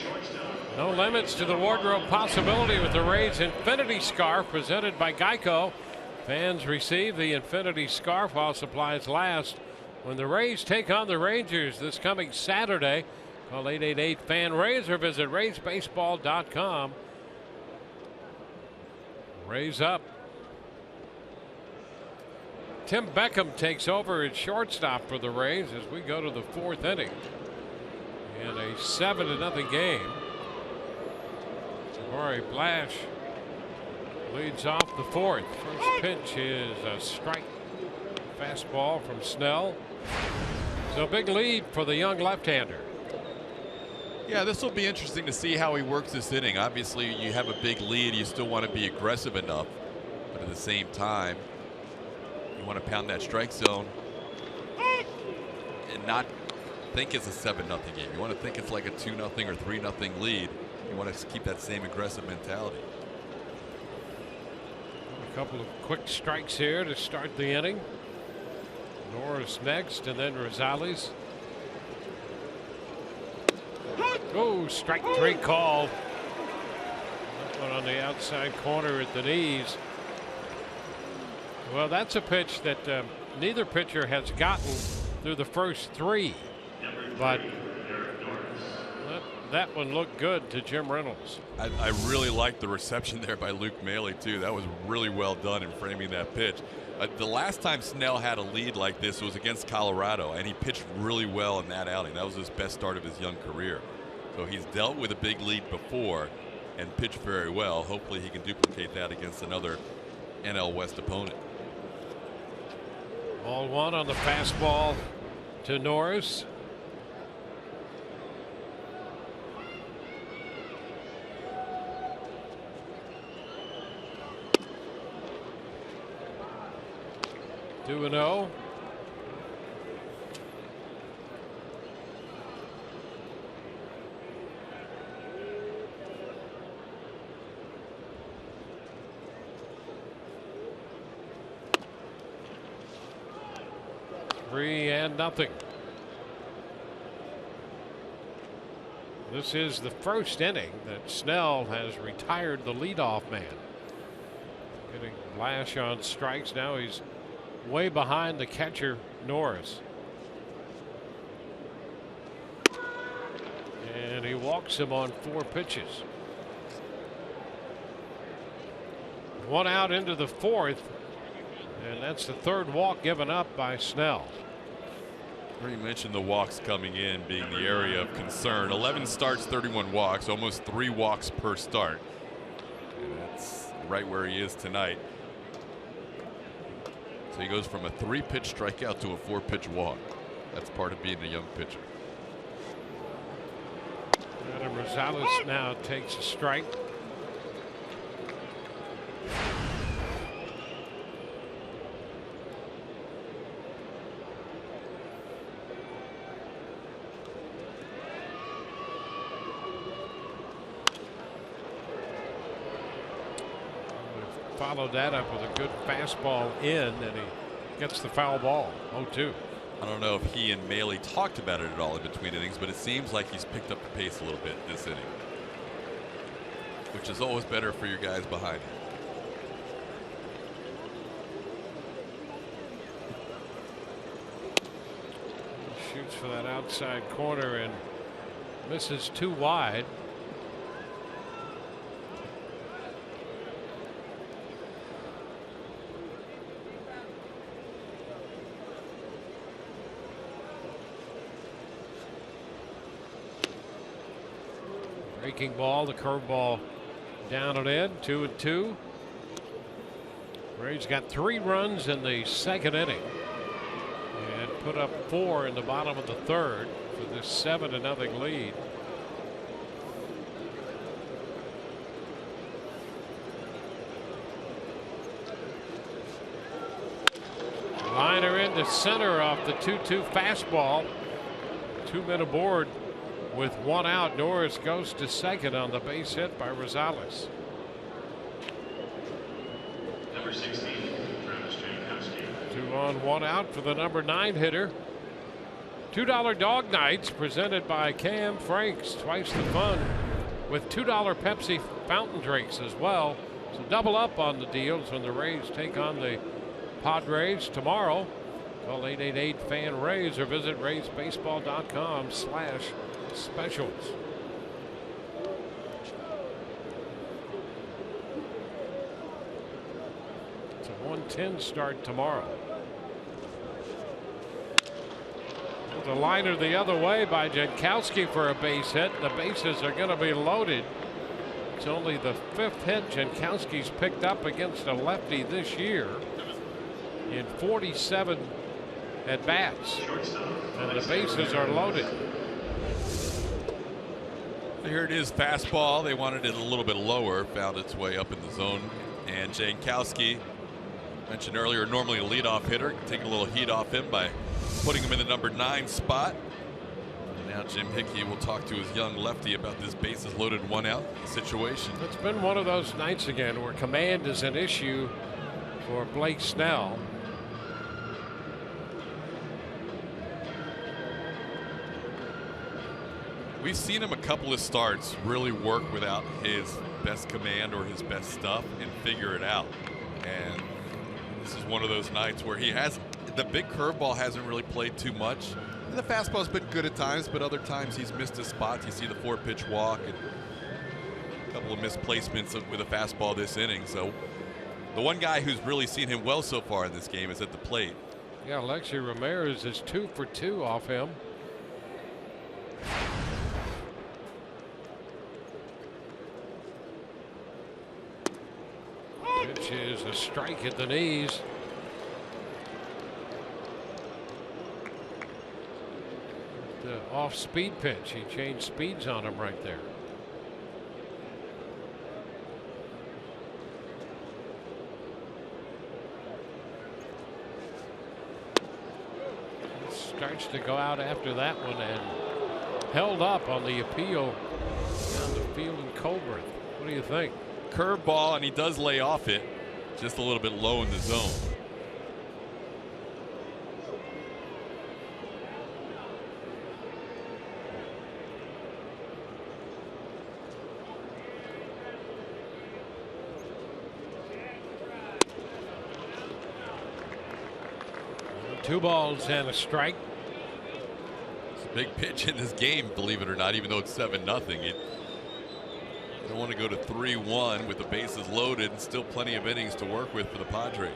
S3: No limits to the wardrobe possibility with the Rays Infinity Scarf presented by Geico. Fans receive the Infinity Scarf while supplies last when the Rays take on the Rangers this coming Saturday. Call 888-FAN-RAYS or visit RaysBaseball.com. Rays up. Tim Beckham takes over at shortstop for the Rays as we go to the fourth inning. In a 7-0 game. Jabari Blash leads off the fourth. First pitch is a strike. Fastball from Snell. So big lead for the young left-hander.
S9: Yeah, this will be interesting to see how he works this inning. Obviously, you have a big lead. You still want to be aggressive enough. But at the same time, you want to pound that strike zone and not think it's a 7-0 game. You want to think it's like a 2-0 or 3-0 lead. You want to keep that same aggressive mentality.
S3: A couple of quick strikes here to start the inning. Norris next, and then Rosales. Oh, strike three call. That one on the outside corner at the knees. Well, that's a pitch that neither pitcher has gotten through the first three. But that one looked good to Jim Reynolds.
S9: I really liked the reception there by Luke Maile, too. That was really well done in framing that pitch. The last time Snell had a lead like this was against Colorado, and he pitched really well in that outing. That was his best start of his young career. So he's dealt with a big lead before and pitched very well. Hopefully he can duplicate that against another NL West opponent.
S3: Ball one on the fastball to Norris. Two and 0. Three and nothing. This is the first inning that Snell has retired the leadoff man. Getting Blash on strikes. Now he's way behind the catcher Norris. And he walks him on 4 pitches. One out into the fourth. And that's the third walk given up by Snell.
S9: You mentioned the walks coming in being the area of concern. 11 starts, 31 walks, almost 3 walks per start. And that's right where he is tonight. So he goes from a 3-pitch strikeout to a 4-pitch walk. That's part of being a young pitcher.
S3: Adam Rosales now takes a strike. Followed that up with a good fastball in, and he gets the foul ball. 0-2.
S9: I don't know if he and Maile talked about it at all in between innings, but it seems like he's picked up the pace a little bit this inning, which is always better for your guys behind him.
S3: He shoots for that outside corner and misses too wide. Breaking ball, the curveball down and in. 2-2. Rays got 3 runs in the second inning and put up 4 in the bottom of the third for this 7-0 lead. Liner into center off the 2-2 fastball. 2 men aboard. With 1 out, Norris goes to second on the base hit by Rosales.
S7: Number 16, Travis Jankowski.
S3: 2 on, 1 out for the number 9 hitter. $2 Dog Nights presented by Cam Franks. Twice the fun with $2 Pepsi fountain drinks as well. So double up on the deals when the Rays take on the Padres tomorrow. Call 888-FAN-RAYS or visit raysbaseball.com/specials. It's a 1:10 start tomorrow. The liner the other way by Jankowski for a base hit. The bases are going to be loaded. It's only the 5th hit Jankowski's picked up against a lefty this year in 47 at bats, and the bases are loaded.
S9: Here it is, fastball. They wanted it a little bit lower, found its way up in the zone. And Jankowski, mentioned earlier, normally a leadoff hitter, taking a little heat off him by putting him in the number 9 spot. And now Jim Hickey will talk to his young lefty about this bases loaded 1-out situation.
S3: It's been one of those nights again where command is an issue for Blake Snell.
S9: We've seen him a couple of starts really work without his best command or his best stuff and figure it out. And this is one of those nights where he has the big curveball hasn't really played too much. And the fastball's been good at times, but other times he's missed his spots. You see the 4-pitch walk and a couple of misplacements with a fastball this inning. So the one guy who's really seen him well so far in this game is at the plate.
S3: Yeah, Alexei Ramirez is 2 for 2 off him. Pitch is a strike at the knees. The off-speed pitch. He changed speeds on him right there. He starts to go out after that one and held up on the appeal down the field in Colbert. What do you think?
S9: Curveball, and he does lay off it just a little bit low in the zone.
S3: Two balls and a strike.
S9: It's a big pitch in this game, believe it or not, even though it's 7-0. You don't want to go to 3-1 with the bases loaded and still plenty of innings to work with for the Padres.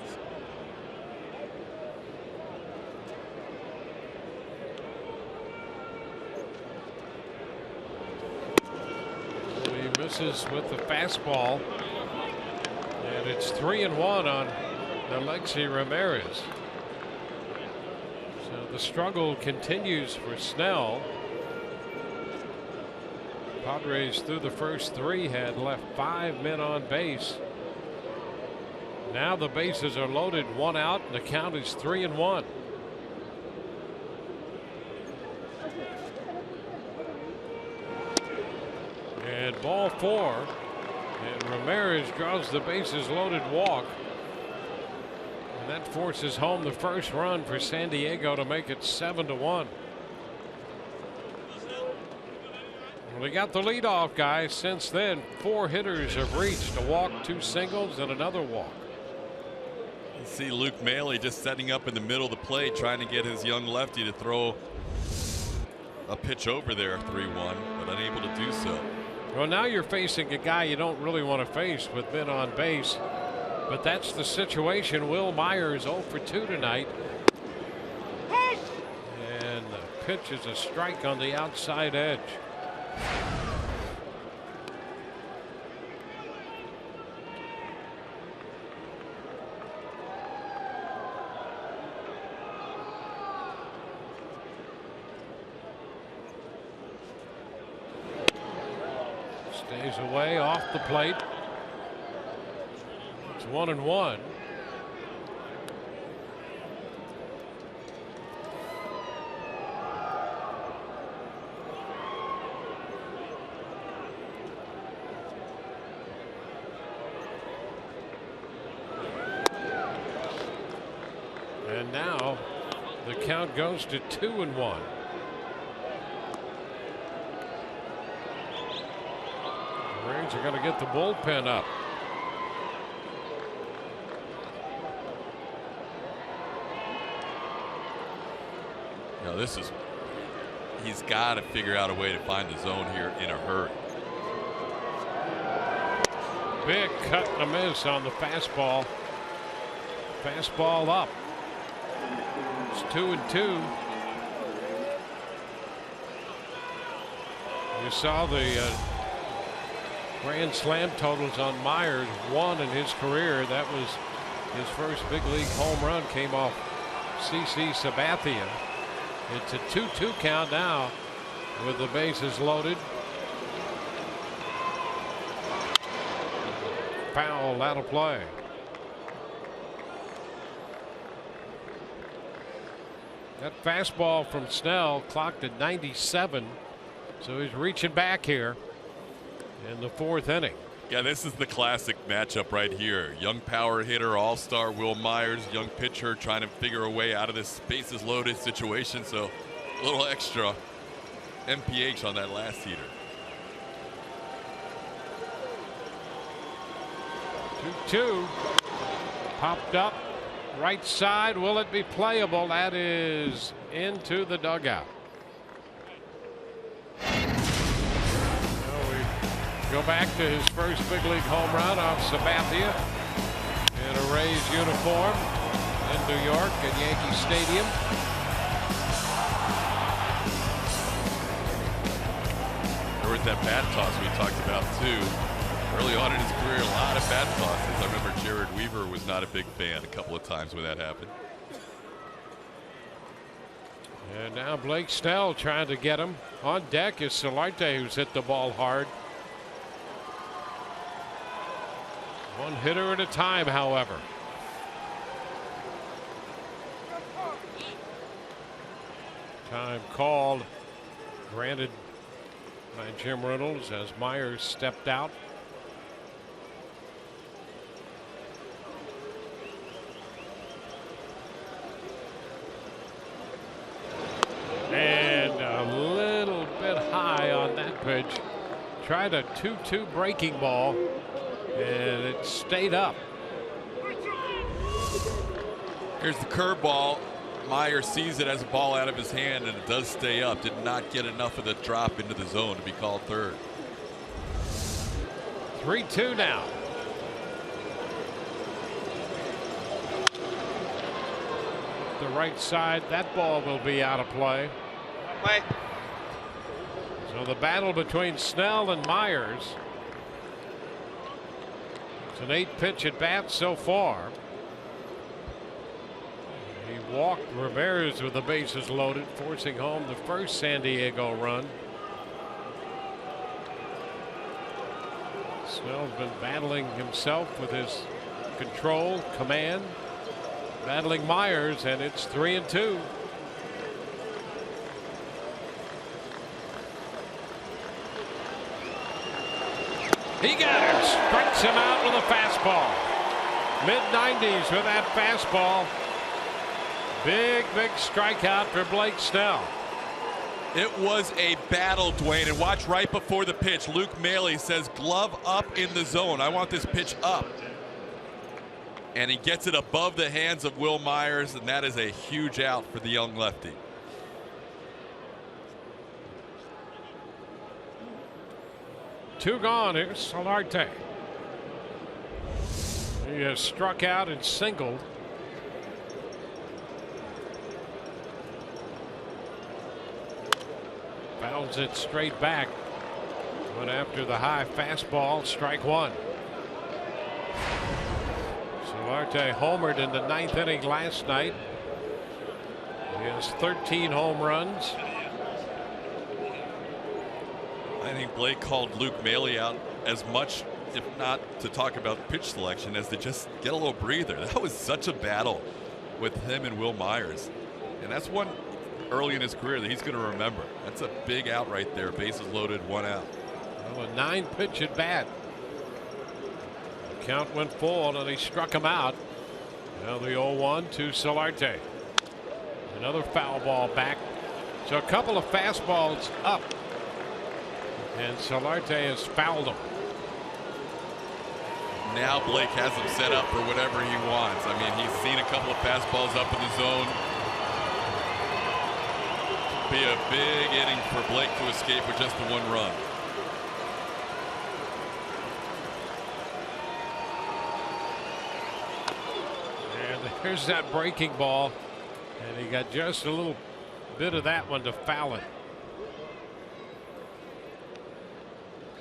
S3: He misses with the fastball, and it's 3-1 on Alexei Ramirez. So the struggle continues for Snell. Padres through the first 3 had left 5 men on base. Now the bases are loaded, 1 out, and the count is 3-1. And ball 4, and Ramirez draws the bases loaded walk, and that forces home the first run for San Diego to make it 7-1. Well, they got the leadoff guy. Since then, 4 hitters have reached a walk, 2 singles, and another walk.
S9: You see Luke Maile just setting up in the middle of the plate, trying to get his young lefty to throw a pitch over there, 3-1, but unable to do so.
S3: Well, now you're facing a guy you don't really want to face with men on base, but that's the situation. Will Myers 0 for 2 tonight. And the pitch is a strike on the outside edge. Stays away off the plate. It's 1-1. And now the count goes to 2-1. Braves are going to get the bullpen up.
S9: Now this is, he's got to figure out a way to find the zone here in a hurry.
S3: Big cut and a miss on the fastball. Fastball up. It's 2-2. You saw the grand slam totals on Myers. 1 in his career. That was his first big league home run. Came off CC Sabathia. It's a 2-2 count now with the bases loaded. Foul out of play. That fastball from Snell clocked at 97, so he's reaching back here in the 4th inning.
S9: Yeah, this is the classic matchup right here. Young power hitter, all-star Will Myers, young pitcher trying to figure a way out of this bases loaded situation, so a little extra MPH on that last heater.
S3: 2-2. Popped up. Right side. Will it be playable? That is into the dugout. Well, we go back to his first big league home run off Sabathia in a Rays uniform in New York at Yankee Stadium.
S9: There was that bat toss we talked about too. Early on in his career, a lot of bat tosses. I remember Jared Weaver was not a big fan a couple of times when that happened.
S3: And now Blake Snell trying to get him. On deck is Solarte, who's hit the ball hard. One hitter at a time, however. Time called, granted by Jim Reynolds as Myers stepped out. And a little bit high on that pitch. Tried a 2-2 breaking ball, and it stayed up.
S9: Here's the curveball. Myers sees it as a ball out of his hand, and it does stay up. Did not get enough of the drop into the zone to be called third.
S3: 3-2 now. The right side, that ball will be out of play. So the battle between Snell and Myers. It's an 8-pitch at bat so far. He walked Ramirez with the bases loaded, forcing home the first San Diego run. Snell's been battling himself with his control, command, battling Myers, and it's 3-2. He got him, strikes him out with a fastball. Mid-90s with that fastball. Big strikeout for Blake Snell.
S9: It was a battle, Dwayne, and watch right before the pitch. Luke Maile says glove up in the zone. I want this pitch up. And he gets it above the hands of Will Myers, and that is a huge out for the young lefty.
S3: Two gone. Here's Solarte. He has struck out and singled. Fouls it straight back. Went after the high fastball. Strike one. Solarte homered in the 9th inning last night. He has 13 home runs.
S9: I think Blake called Luke Maile out as much, if not to talk about pitch selection, as to just get a little breather. That was such a battle with him and Will Myers. And that's one early in his career that he's going to remember. That's a big out right there. Bases loaded, 1 out.
S3: Well, a 9-pitch at bat. The count went full and he struck him out. Now the 0-1 to Solarte. Another foul ball back. So a couple of fastballs up. And Solarte has fouled him.
S9: now Blake has him set up for whatever he wants. I mean, he's seen a couple of fastballs up in the zone. Be a big inning for Blake to escape with just the 1 run.
S3: And there's that breaking ball, and he got just a little bit of that one to foul it.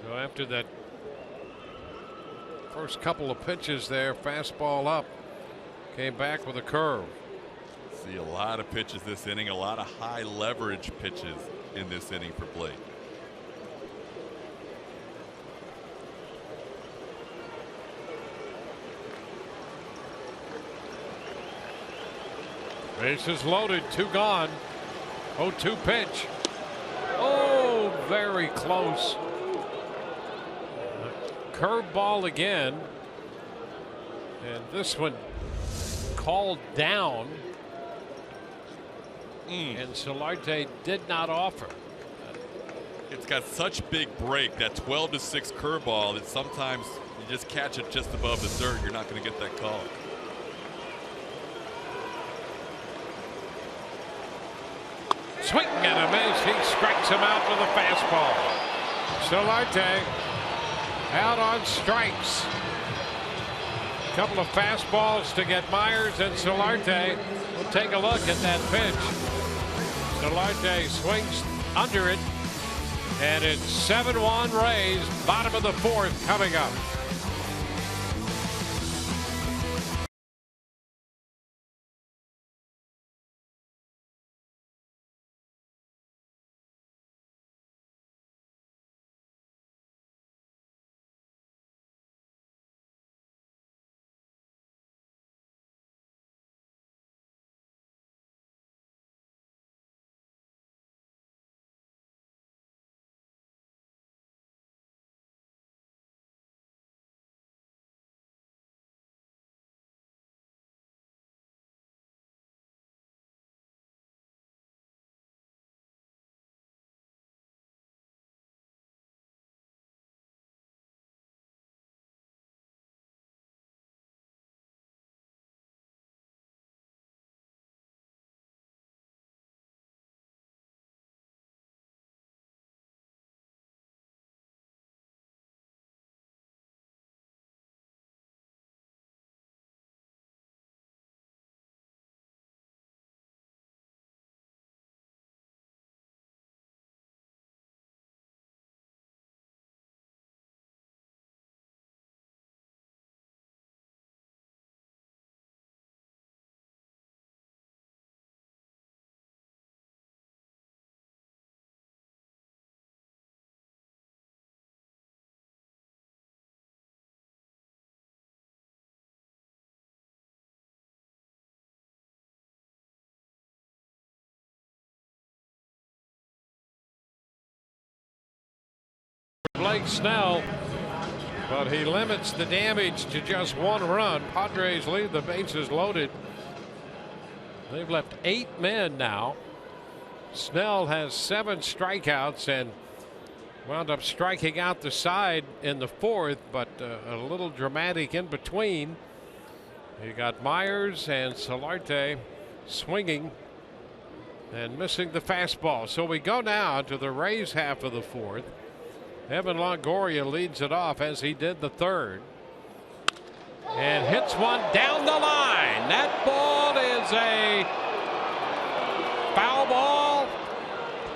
S3: So after that first couple of pitches there, fastball up, came back with a curve.
S9: See a lot of pitches this inning, a lot of high leverage pitches in this inning for Blake.
S3: Bases loaded, 2 gone. 0-2 pitch. Oh, very close. Curveball again. And this one called down. And Solarte did not offer.
S9: It's got such big break, that 12-6 curveball, that sometimes you just catch it just above the dirt. You're not going to get that call.
S3: Swing and a miss. He strikes him out with a fastball. Solarte out on strikes. A couple of fastballs to get Myers and Solarte. We'll take a look at that pitch. Solarte swings under it, and it's 7-1 Rays. Bottom of the 4th coming up. Blake Snell, but he limits the damage to just 1 run. Padres leave the bases loaded. They've left 8 men now. Snell has 7 strikeouts and wound up striking out the side in the 4th, but a little dramatic in between. You got Myers and Solarte swinging and missing the fastball. So we go now to the Rays half of the 4th. Evan Longoria leads it off as he did the 3rd. And hits one down the line. That ball is a foul ball.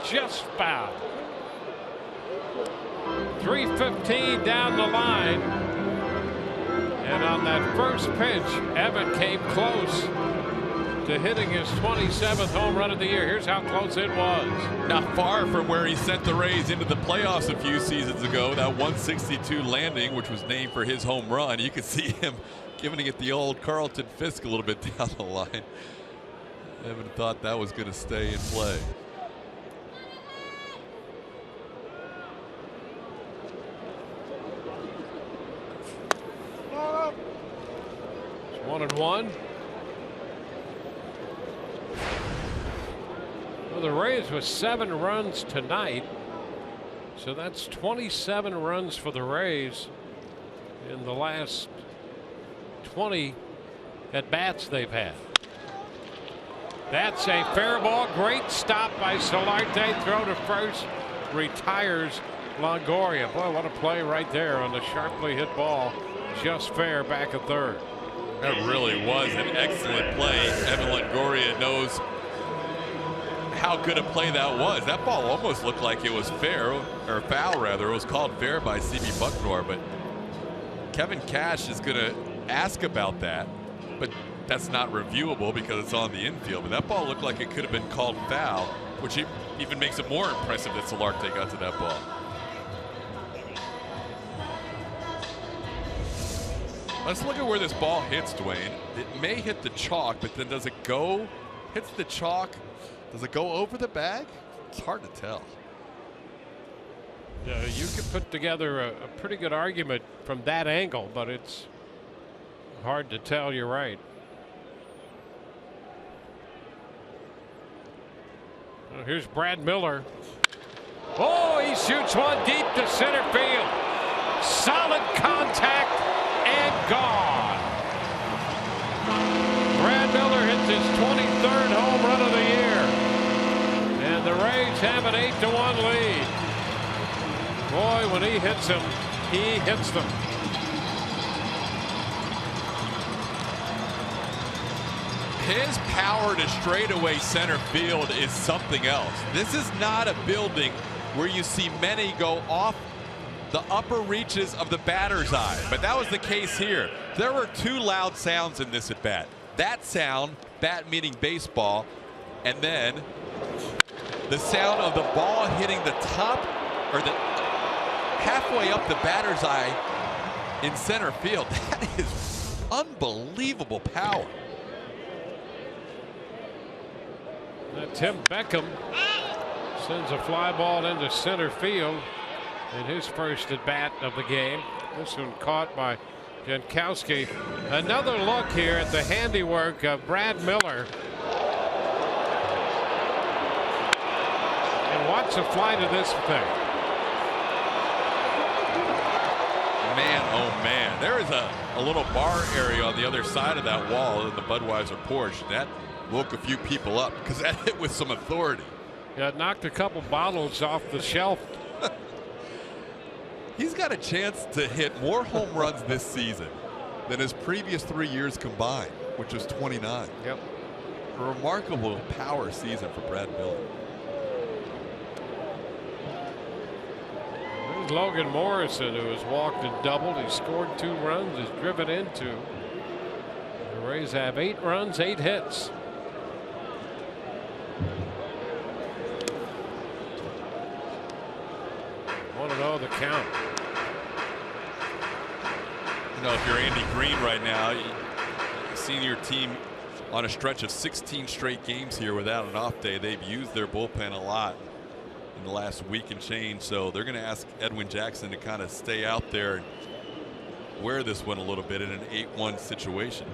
S3: Just foul. 3:15 down the line. And on that first pitch, Evan came close to hitting his 27th home run of the year. Here's how close it was.
S9: Not far from where he sent the Rays into the playoffs a few seasons ago. That 162 landing, which was named for his home run. You could see him giving it the old Carlton Fisk a little bit down the line. Evan thought that was going to stay in play.
S3: It's 1-1. Well, the Rays with 7 runs tonight, so that's 27 runs for the Rays in the last 20 at-bats they've had. That's a fair ball. Great stop by Solarte. Throw to first. Retires Longoria. Boy, what a play right there on the sharply hit ball. Just fair back at third.
S9: That really was an excellent play. Evan Longoria knows how good a play that was. That ball almost looked like it was fair, or foul rather. It was called fair by C.B. Bucknor, but Kevin Cash is going to ask about that, but that's not reviewable because it's on the infield. But that ball looked like it could have been called foul, which even makes it more impressive that Solarte got to that ball. Let's look at where this ball hits, Dwayne. It may hit the chalk, but then does it go, hits the chalk, does it go over the bag? It's hard to tell.
S3: You could put together a pretty good argument from that angle, but it's hard to tell. You're right. Well, here's Brad Miller. Oh, he shoots one deep to center field. Solid contact and gone. Brad Miller hits his 23rd home run of the year. And the Rays have an 8-1 lead. Boy, when he hits them, he hits them.
S9: His power to straightaway center field is something else. This is not a building where you see many go off the upper reaches of the batter's eye, but that was the case here. There were two loud sounds in this at bat. That sound, bat meaning baseball, and then the sound of the ball hitting the top or the halfway up the batter's eye in center field. That is unbelievable power.
S3: Tim Beckham sends a fly ball into center field in his first at bat of the game. This one caught by Jankowski. Another look here at the handiwork of Brad Miller. And watch the flight of this thing.
S9: Man, oh man, there is a little bar area on the other side of that wall in the Budweiser Porsche. That woke a few people up because that hit with some authority.
S3: Yeah, it knocked a couple bottles off the shelf.
S9: He's got a chance to hit more home runs this season than his previous 3 years combined, which was 29.
S3: Yep.
S9: A remarkable power season for Brad Miller.
S3: There's Logan Morrison, who has walked and doubled. He scored 2 runs, is driven in 2. The Rays have 8 runs, 8 hits. 1-0 the count.
S9: You know, if you're Andy Green right now, you've seen your team on a stretch of 16 straight games here without an off day. They've used their bullpen a lot in the last week and change, so they're going to ask Edwin Jackson to kind of stay out there and wear this one a little bit in an 8-1 situation.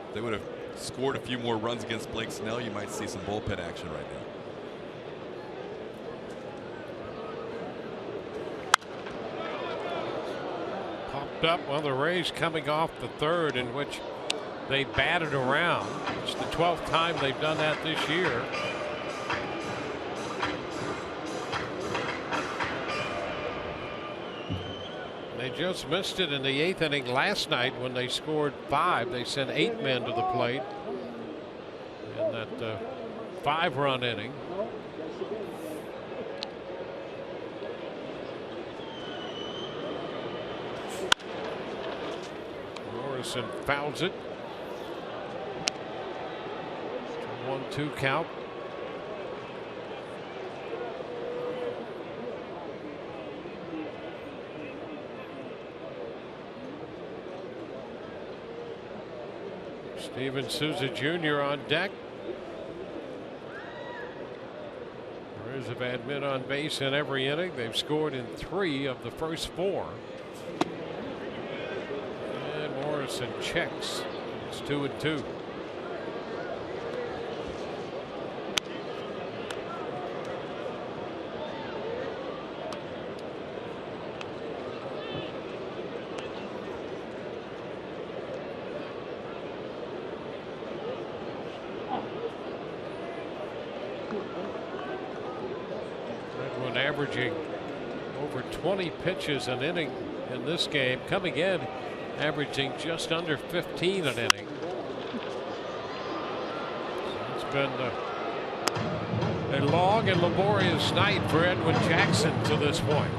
S9: If they would have scored a few more runs against Blake Snell, you might see some bullpen action right now.
S3: Up. Well, the Rays coming off the third in which they batted around. It's the 12th time they've done that this year. They just missed it in the 8th inning last night when they scored 5. They sent 8 men to the plate in that 5-run inning. Morrison fouls it. 1-2 count. Steven Souza Jr. on deck. Rays have had men on base in every inning. They've scored in 3 of the first 4. And Morrison checks. It's 2-2. Edwin averaging over 20 pitches an inning in this game, coming in averaging just under 15 an inning. So it's been a long and laborious night for Edwin Jackson to this point.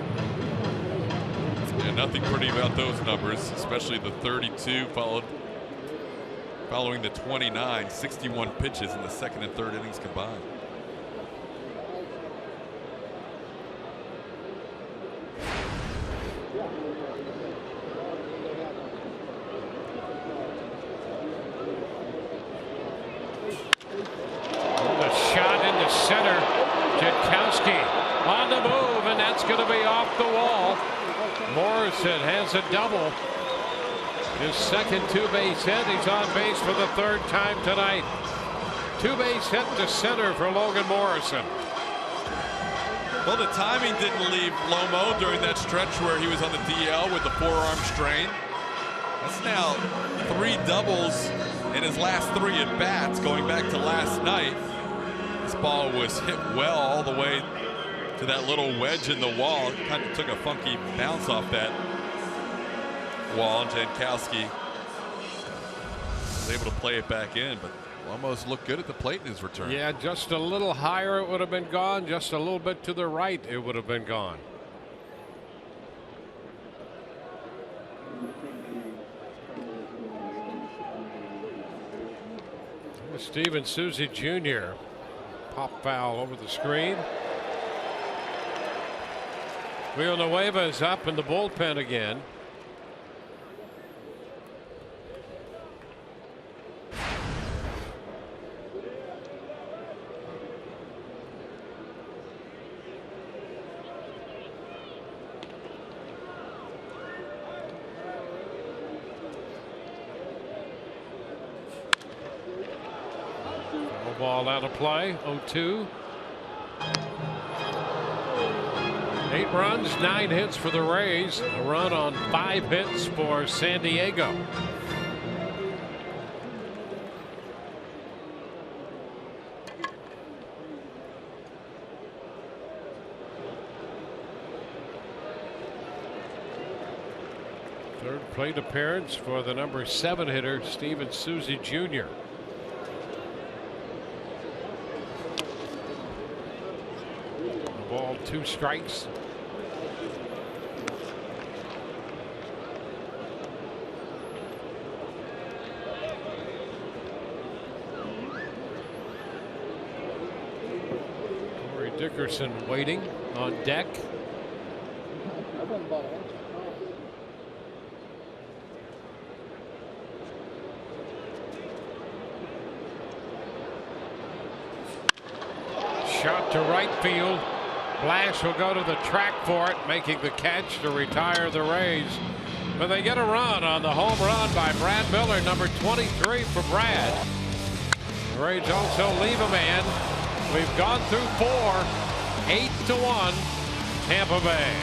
S9: Yeah, nothing pretty about those numbers, especially the 32 following the 29, 61 pitches in the second and third innings combined.
S3: Center, Jankowski on the move, and that's going to be off the wall. Morrison has a double. His second two-base hit. He's on base for the third time tonight. Two-base hit to center for Logan Morrison.
S9: Well, the timing didn't leave Lomo during that stretch where he was on the DL with the forearm strain. That's now 3 doubles in his last 3 at-bats going back to last night. This ball was hit well all the way to that little wedge in the wall. It kind of took a funky bounce off that wall. Jankowski was able to play it back in, but almost looked good at the plate in his return.
S3: Yeah, just a little higher it would have been gone. Just a little bit to the right it would have been gone. Steven Souza Jr. Pop foul over the screen. Villanueva is up in the bullpen again. Ball out of play. 0-2. 8 runs, 9 hits for the Rays. A run on 5 hits for San Diego. Third plate appearance for the number 7 hitter, Steven Souza Jr. Ball, 2 strikes. Corey Dickerson waiting on deck. Shot to right field. Blash will go to the track for it, making the catch to retire the Rays. But they get a run on the home run by Brad Miller, number 23 for Brad. The Rays also leave a man. We've gone through 4, 8-1, Tampa Bay.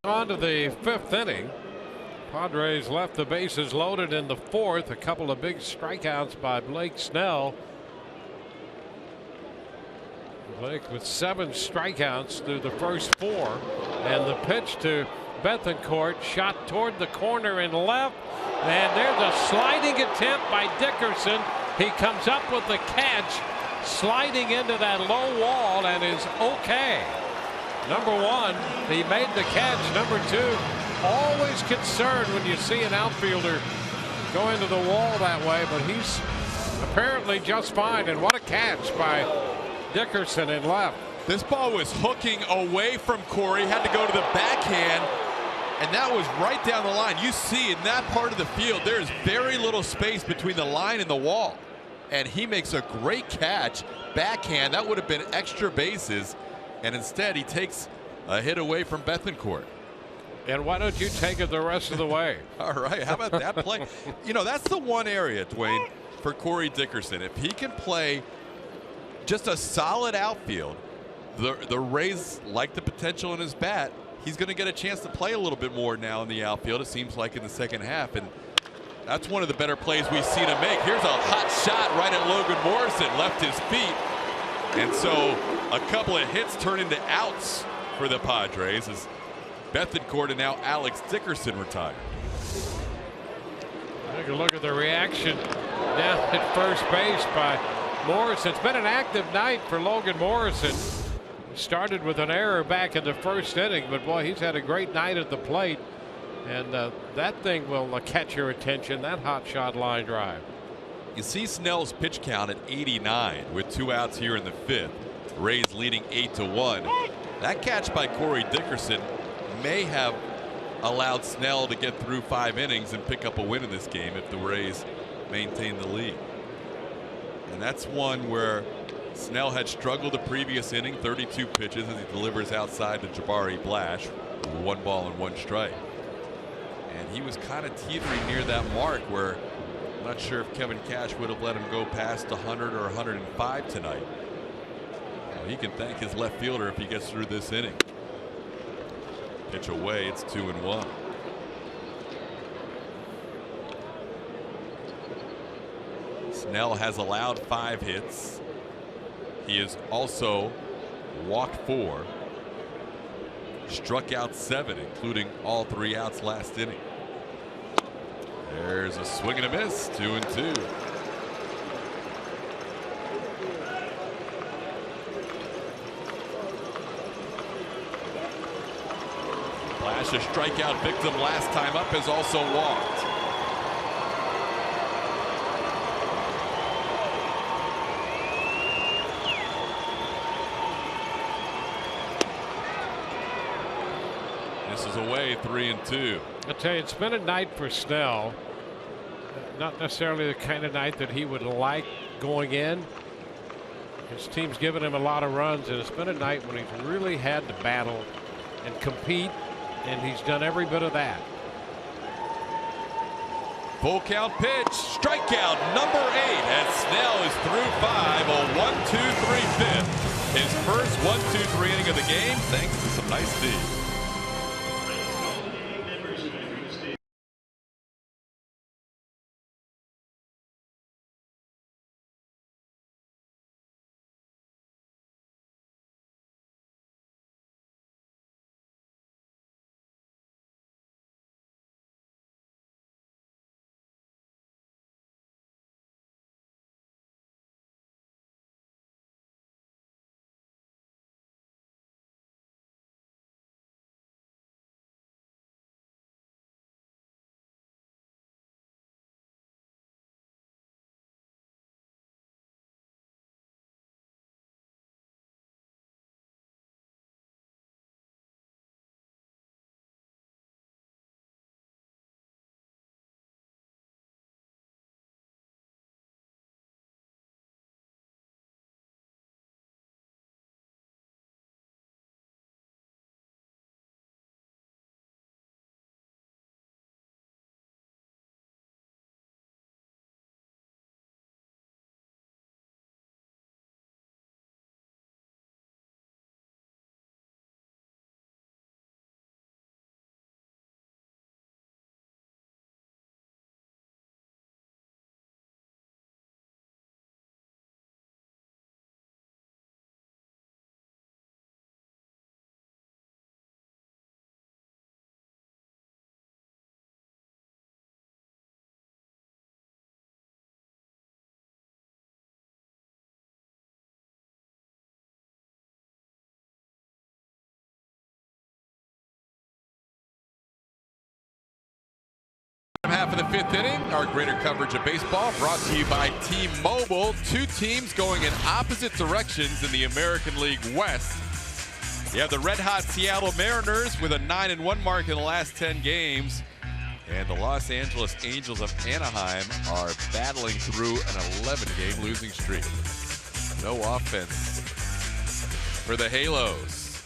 S3: On to the 5th inning. Padres left the bases loaded in the 4th. A couple of big strikeouts by Blake Snell. Blake with 7 strikeouts through the first 4. And the pitch to Bethancourt, shot toward the corner and left. And there's a sliding attempt by Dickerson. He comes up with the catch, sliding into that low wall, and is okay. Number 1, he made the catch. Number 2, always concerned when you see an outfielder go into the wall that way, but he's apparently just fine. And what a catch by Dickerson in left.
S9: This ball was hooking away from Corey, had to go to the backhand, and that was right down the line. You see in that part of the field, there is very little space between the line and the wall. And he makes a great catch, backhand. That would have been extra bases. And instead, he takes a hit away from Bethancourt.
S3: And why don't you take it the rest of the way?
S9: All right, how about that play? You know, that's the one area, Dwayne, for Corey Dickerson. If he can play just a solid outfield, the Rays like the potential in his bat. He's going to get a chance to play a little bit more now in the outfield, it seems like, in the second half. And that's one of the better plays we've seen him make. Here's a hot shot right at Logan Morrison, left his feet. And so a couple of hits turn into outs for the Padres as Bethancourt and now Alex Dickerson retire.
S3: Take a look at the reaction down at first base by Morrison. It's been an active night for Logan Morrison. Started with an error back in the first inning, but boy, he's had a great night at the plate. And that thing will catch your attention, that hot shot line drive.
S9: You see Snell's pitch count at 89 with 2 outs here in the 5th. Rays leading 8-1. That catch by Corey Dickerson may have allowed Snell to get through 5 innings and pick up a win in this game if the Rays maintain the lead. And that's one where Snell had struggled the previous inning, 32 pitches, as he delivers outside to Jabari Blash, 1 ball and 1 strike. And he was kind of teetering near that mark where I'm not sure if Kevin Cash would have let him go past 100 or 105 tonight. Now, he can thank his left fielder if he gets through this inning. Pitch away, it's 2-1. Snell has allowed 5 hits. He has also walked 4, struck out 7, including all 3 outs last inning. There's a swing and a miss, 2-2. Blash, a strikeout victim last time up, has also walked. This is away, 3-2.
S3: I'll tell you, it's been a night for Snell. Not necessarily the kind of night that he would like going in. His team's given him a lot of runs, and it's been a night when he's really had to battle and compete, and he's done every bit of that.
S9: Full count pitch, strikeout number 8 as Snell is through 5, a 1-2-3 fifth. His first 1-2-3 inning of the game, thanks to some nice D. half of the 5th inning. Our greater coverage of baseball brought to you by T-Mobile. Two teams going in opposite directions in the American League West. You have the red-hot Seattle Mariners with a 9-1 mark in the last 10 games. And the Los Angeles Angels of Anaheim are battling through an 11-game losing streak. No offense for the Halos.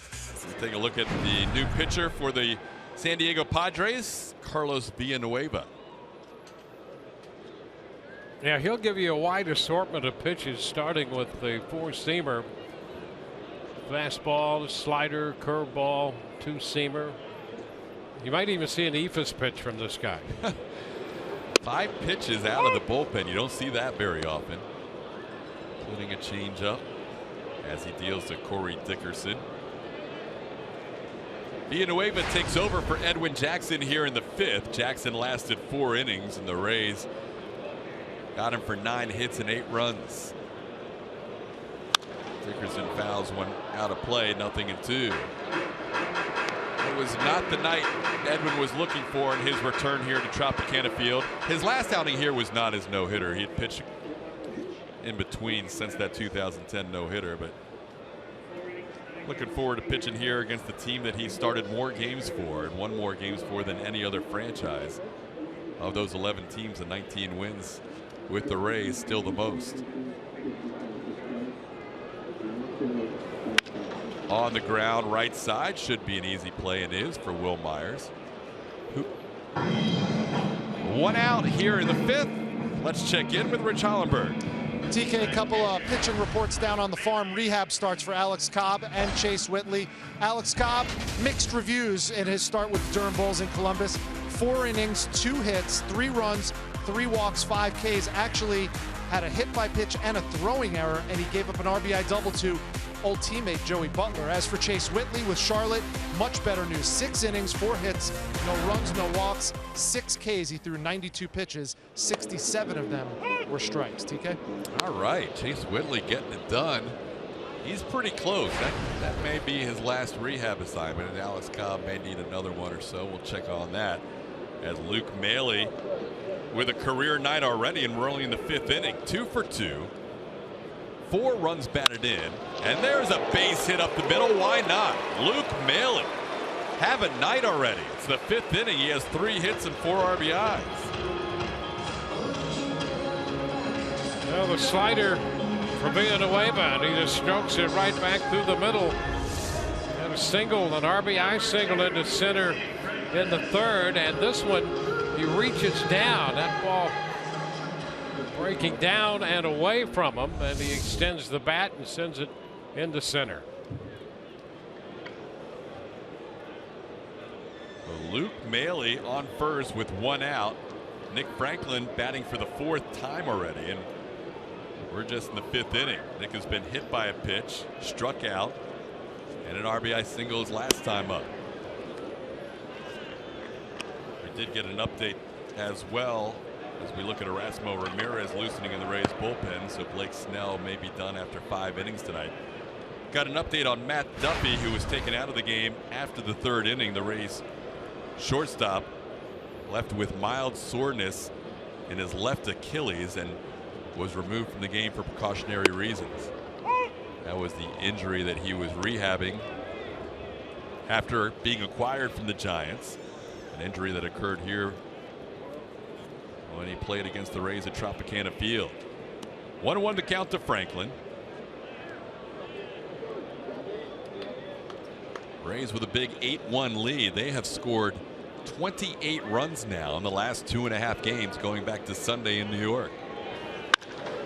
S9: Let's take a look at the new pitcher for the San Diego Padres, Carlos Villanueva.
S3: Yeah, he'll give you a wide assortment of pitches, starting with the four-seamer. Fastball, slider, curveball, two-seamer. You might even see an eephus pitch from this guy.
S9: 5 pitches out of the bullpen. You don't see that very often. Including a changeup as he deals to Corey Dickerson. Villanueva takes over for Edwin Jackson here in the 5th. Jackson lasted 4 innings, and the Rays got him for 9 hits and 8 runs. Dickerson fouls one out of play, 0-2. It was not the night Edwin was looking for in his return here to Tropicana Field. His last outing here was not his no-hitter. He had pitched in between since that 2010 no-hitter, but looking forward to pitching here against the team that he started more games for and won more games for than any other franchise. Of those 11 teams, the 19 wins with the Rays, still the most. On the ground, right side, should be an easy play, and is for Will Myers. 1 out here in the 5th. Let's check in with Rich Hollenberg.
S5: TK, a couple of pitching reports down on the farm. Rehab starts for Alex Cobb and Chase Whitley. Alex Cobb, mixed reviews in his start with the Durham Bulls in Columbus. 4 innings, 2 hits, 3 runs, 3 walks, 5 Ks. Actually had a hit by pitch and a throwing error, and he gave up an RBI double to old teammate Joey Butler. As for Chase Whitley with Charlotte, much better news. 6 innings, 4 hits, no runs, no walks, 6 Ks. He threw 92 pitches, 67 of them were strikes. TK?
S9: All right, Chase Whitley getting it done. He's pretty close. That may be his last rehab assignment, and Alex Cobb may need another one or so. We'll check on that. As Luke Maile with a career night already, and we're only in the 5th inning. 2 for 2. 4 runs batted in, and there's a base hit up the middle. Why not? Luke Maile have a night already. It's the 5th inning. He has 3 hits and 4 RBIs.
S3: Well, the slider for Villanueva, and he just strokes it right back through the middle. And a single, an RBI single into center in the 3rd, and this one he reaches down. That ball breaking down and away from him, and he extends the bat and sends it into center.
S9: Well, Luke Maile on first with 1 out. Nick Franklin batting for the 4th time already, and we're just in the 5th inning. Nick has been hit by a pitch, struck out, and an RBI single his last time up. We did get an update as well as we look at Erasmo Ramirez loosening in the Rays bullpen, so Blake Snell may be done after 5 innings tonight. Got an update on Matt Duffy, who was taken out of the game after the 3rd inning. The Rays shortstop left with mild soreness in his left Achilles and was removed from the game for precautionary reasons. That was the injury that he was rehabbing after being acquired from the Giants, an injury that occurred here when he played against the Rays at Tropicana Field. 1-1 to count to Franklin. Rays with a big 8-1 lead. They have scored 28 runs now in the last 2.5 games going back to Sunday in New York.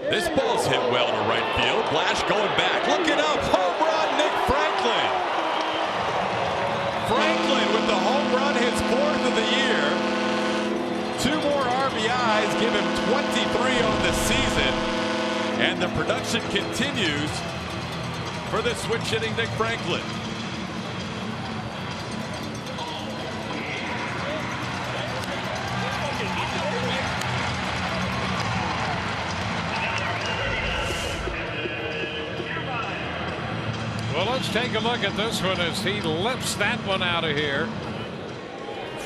S9: This ball's hit well to right field. Blash going back, looking up, home run, Nick Franklin. Franklin with the home run, his 4th of the year. 2 more RBIs give him 23 on the season, and the production continues for the switch hitting Nick Franklin.
S3: Well, let's take a look at this one as he lifts that one out of here.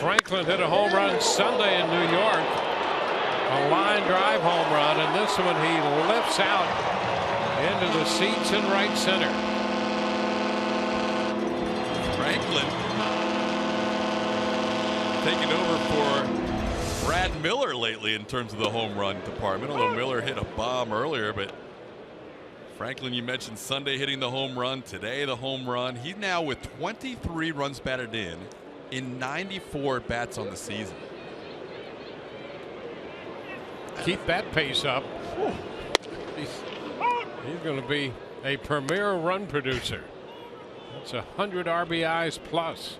S3: Franklin hit a home run Sunday in New York. A line drive home run, and this one he lifts out into the seats in right center.
S9: Franklin taking over for Brad Miller lately in terms of the home run department, although Miller hit a bomb earlier. But Franklin, you mentioned Sunday hitting the home run, today the home run. He's now with 23 runs batted in 94 bats on the season.
S3: Keep that pace up. He's going to be a premier run producer. That's 100 RBIs plus.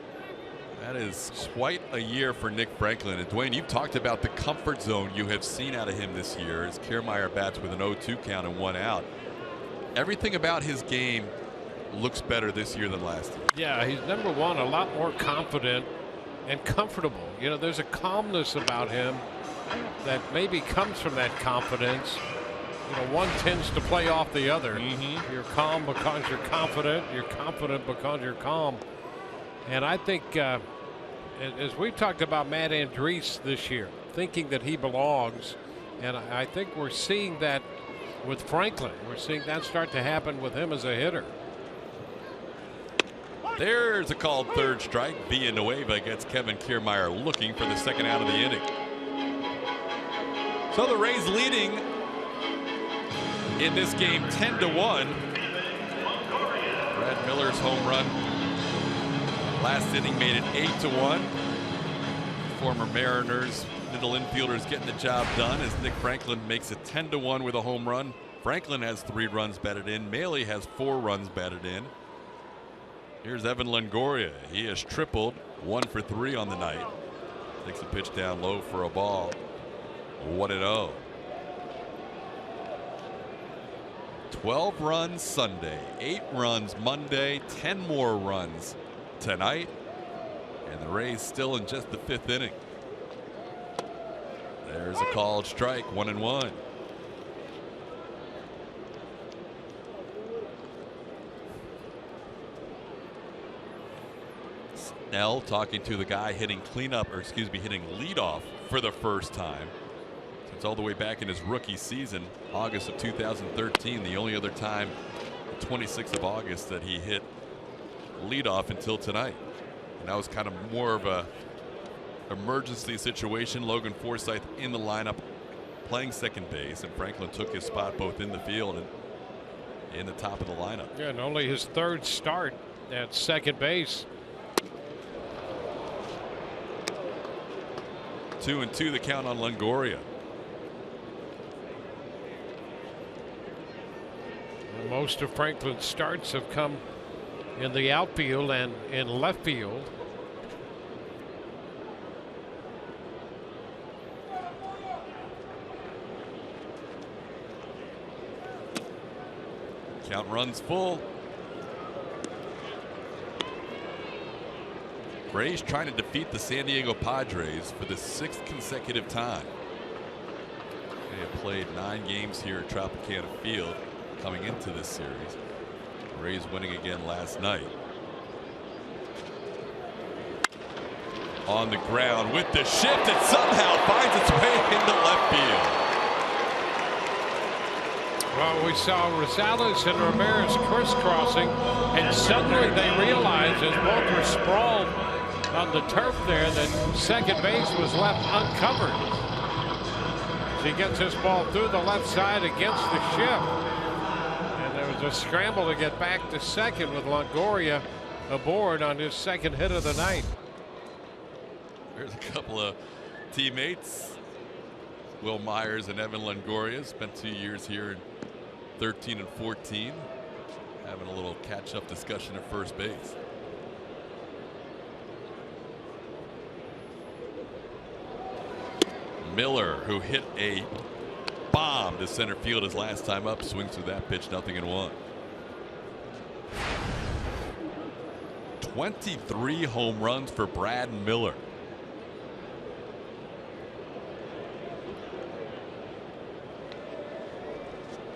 S9: That is quite a year for Nick Franklin. And Dwayne, you've talked about the comfort zone you have seen out of him this year as Kiermaier bats with an 0-2 count and 1 out. Everything about his game looks better this year than last year.
S3: Yeah, he's number one, a lot more confident and comfortable. You know, there's a calmness about him that maybe comes from that confidence. You know, one tends to play off the other. You're calm because you're confident. You're confident because you're calm. And I think, as we talked about Matt Andriese this year, thinking that he belongs, and I think we're seeing that with Franklin. We're seeing that start to happen with him as a hitter.
S9: There's a called third strike. Villanueva gets Kevin Kiermaier looking for the second out of the inning. So the Rays leading in this game 10-1. Brad Miller's home run last inning made it 8-1. Former Mariners middle infielders getting the job done as Nick Franklin makes it 10-1 with a home run. Franklin has 3 runs batted in. Maile has 4 runs batted in. Here's Evan Longoria. He has tripled, 1 for 3 on the night. Takes a pitch down low for a ball. 1-0. 12 runs Sunday, 8 runs Monday, 10 more runs tonight, and the Rays still in just the 5th inning. There's a called strike, 1-1. Snell talking to the guy hitting cleanup, or excuse me, hitting leadoff for the first time since all the way back in his rookie season, August of 2013. The only other time, the 26th of August, that he hit leadoff until tonight. And that was kind of more of a emergency situation. Logan Forsythe in the lineup playing second base, and Franklin took his spot both in the field and in the top of the lineup.
S3: Yeah, and only his 3rd start at second base.
S9: 2-2 the count on Longoria.
S3: Most of Franklin's starts have come in the outfield and in left field.
S9: Count runs full. Rays trying to defeat the San Diego Padres for the 6th consecutive time. They have played 9 games here at Tropicana Field coming into this series. Rays winning again last night. On the ground with the shift, it somehow finds its way into left field.
S3: Well, we saw Rosales and Ramirez crisscrossing, and suddenly they realized as both were sprawled on the turf there that second base was left uncovered. He gets this ball through the left side against the shift, and there was a scramble to get back to second with Longoria aboard on his second hit of the night.
S9: There's a couple of teammates, Will Myers and Evan Longoria, spent 2 years here in 13 and 14, having a little catch-up discussion at first base. Miller, who hit a bomb to center field his last time up, swings through that pitch, 0-1. 23 home runs for Brad Miller.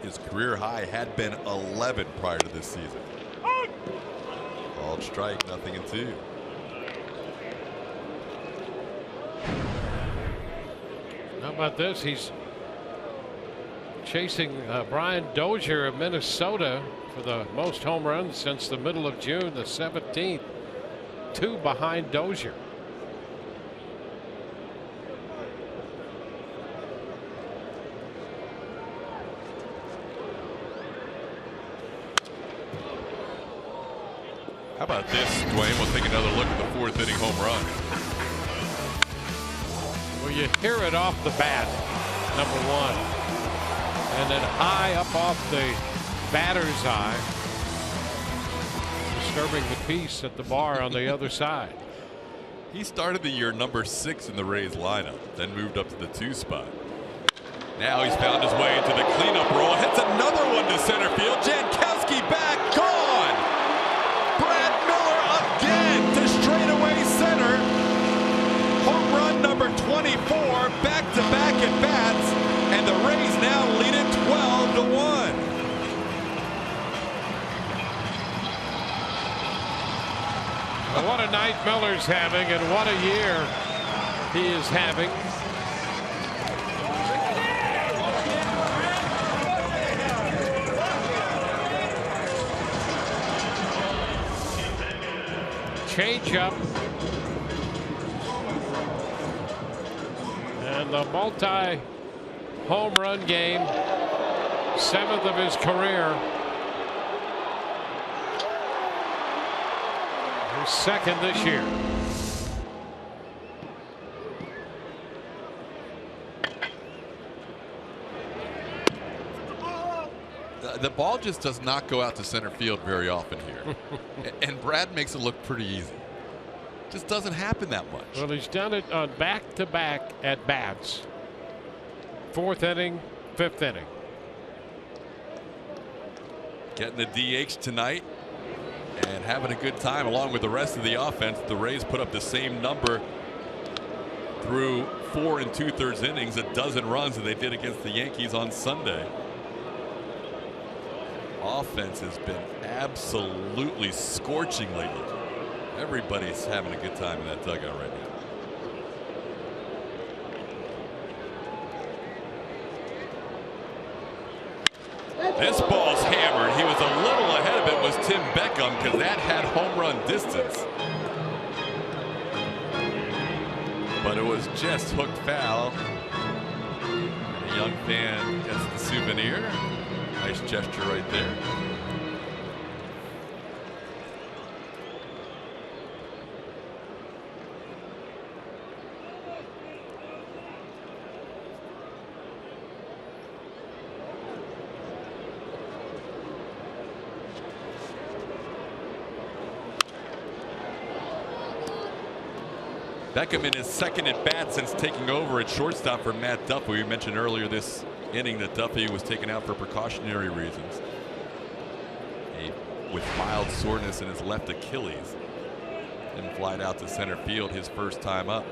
S9: His career high had been 11 prior to this season. Called strike, 0-2.
S3: How about this? He's chasing Brian Dozier of Minnesota for the most home runs since the middle of June, the 17th. 2 behind Dozier.
S9: How about this, Dwayne? We'll take another look at the 4th inning home run.
S3: Well, you hear it off the bat, number 1. And then high up off the batter's eye, disturbing the peace at the bar on the other side.
S9: He started the year number 6 in the Rays lineup, then moved up to the 2 spot. Now he's found his way into the cleanup role. Hits another one to center field. Jankowski back, gone! Brad Miller again to straightaway center. Home run number 24, back-to-back at bats, and the Rays now lead it 12-1.
S3: Well, what a night Miller's having, and what a year he is having. Change up. And the multi-home run game, 7th of his career. His 2nd this year.
S9: The ball just does not go out to center field very often here. And Brad makes it look pretty easy. Just doesn't happen that much.
S3: Well, he's done it on back-to-back at bats. 4th inning, 5th inning.
S9: Getting the DH tonight and having a good time along with the rest of the offense. The Rays put up the same number through 4 2/3 innings, a dozen runs that they did against the Yankees on Sunday. Offense has been absolutely scorching lately. Everybody's having a good time in that dugout right now. This ball's hammered. He was a little ahead of it, was Tim Beckham, because that had home run distance. But it was just hooked foul. And a young fan gets the souvenir. Nice gesture right there. Beckham in his 2nd at bat since taking over at shortstop for Matt Duffy. We mentioned earlier this inning that Duffy was taken out for precautionary reasons. With mild soreness in his left Achilles. And flied out to center field his first time up.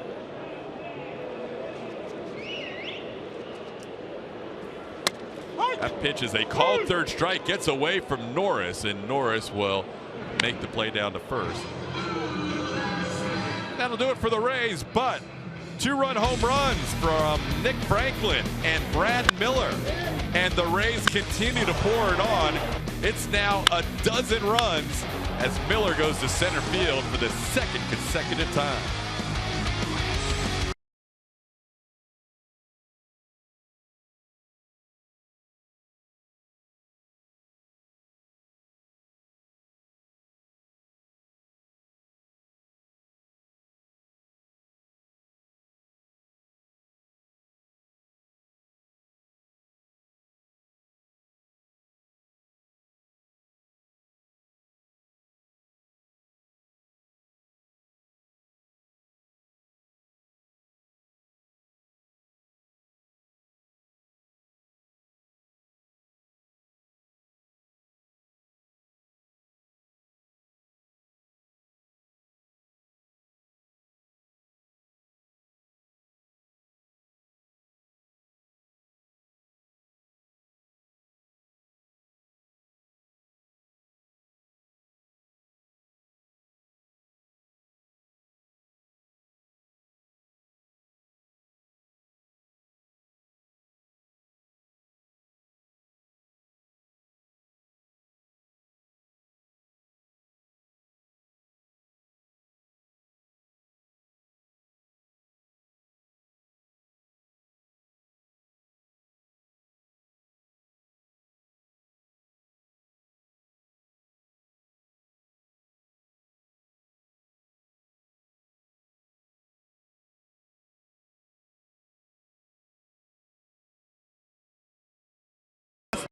S9: That pitch is a called 3rd strike, gets away from Norris, and Norris will make the play down to first. That'll do it for the Rays, but 2-run home runs from Nick Franklin and Brad Miller, and the Rays continue to pour it on. It's now a dozen runs as Miller goes to center field for the 2nd consecutive time.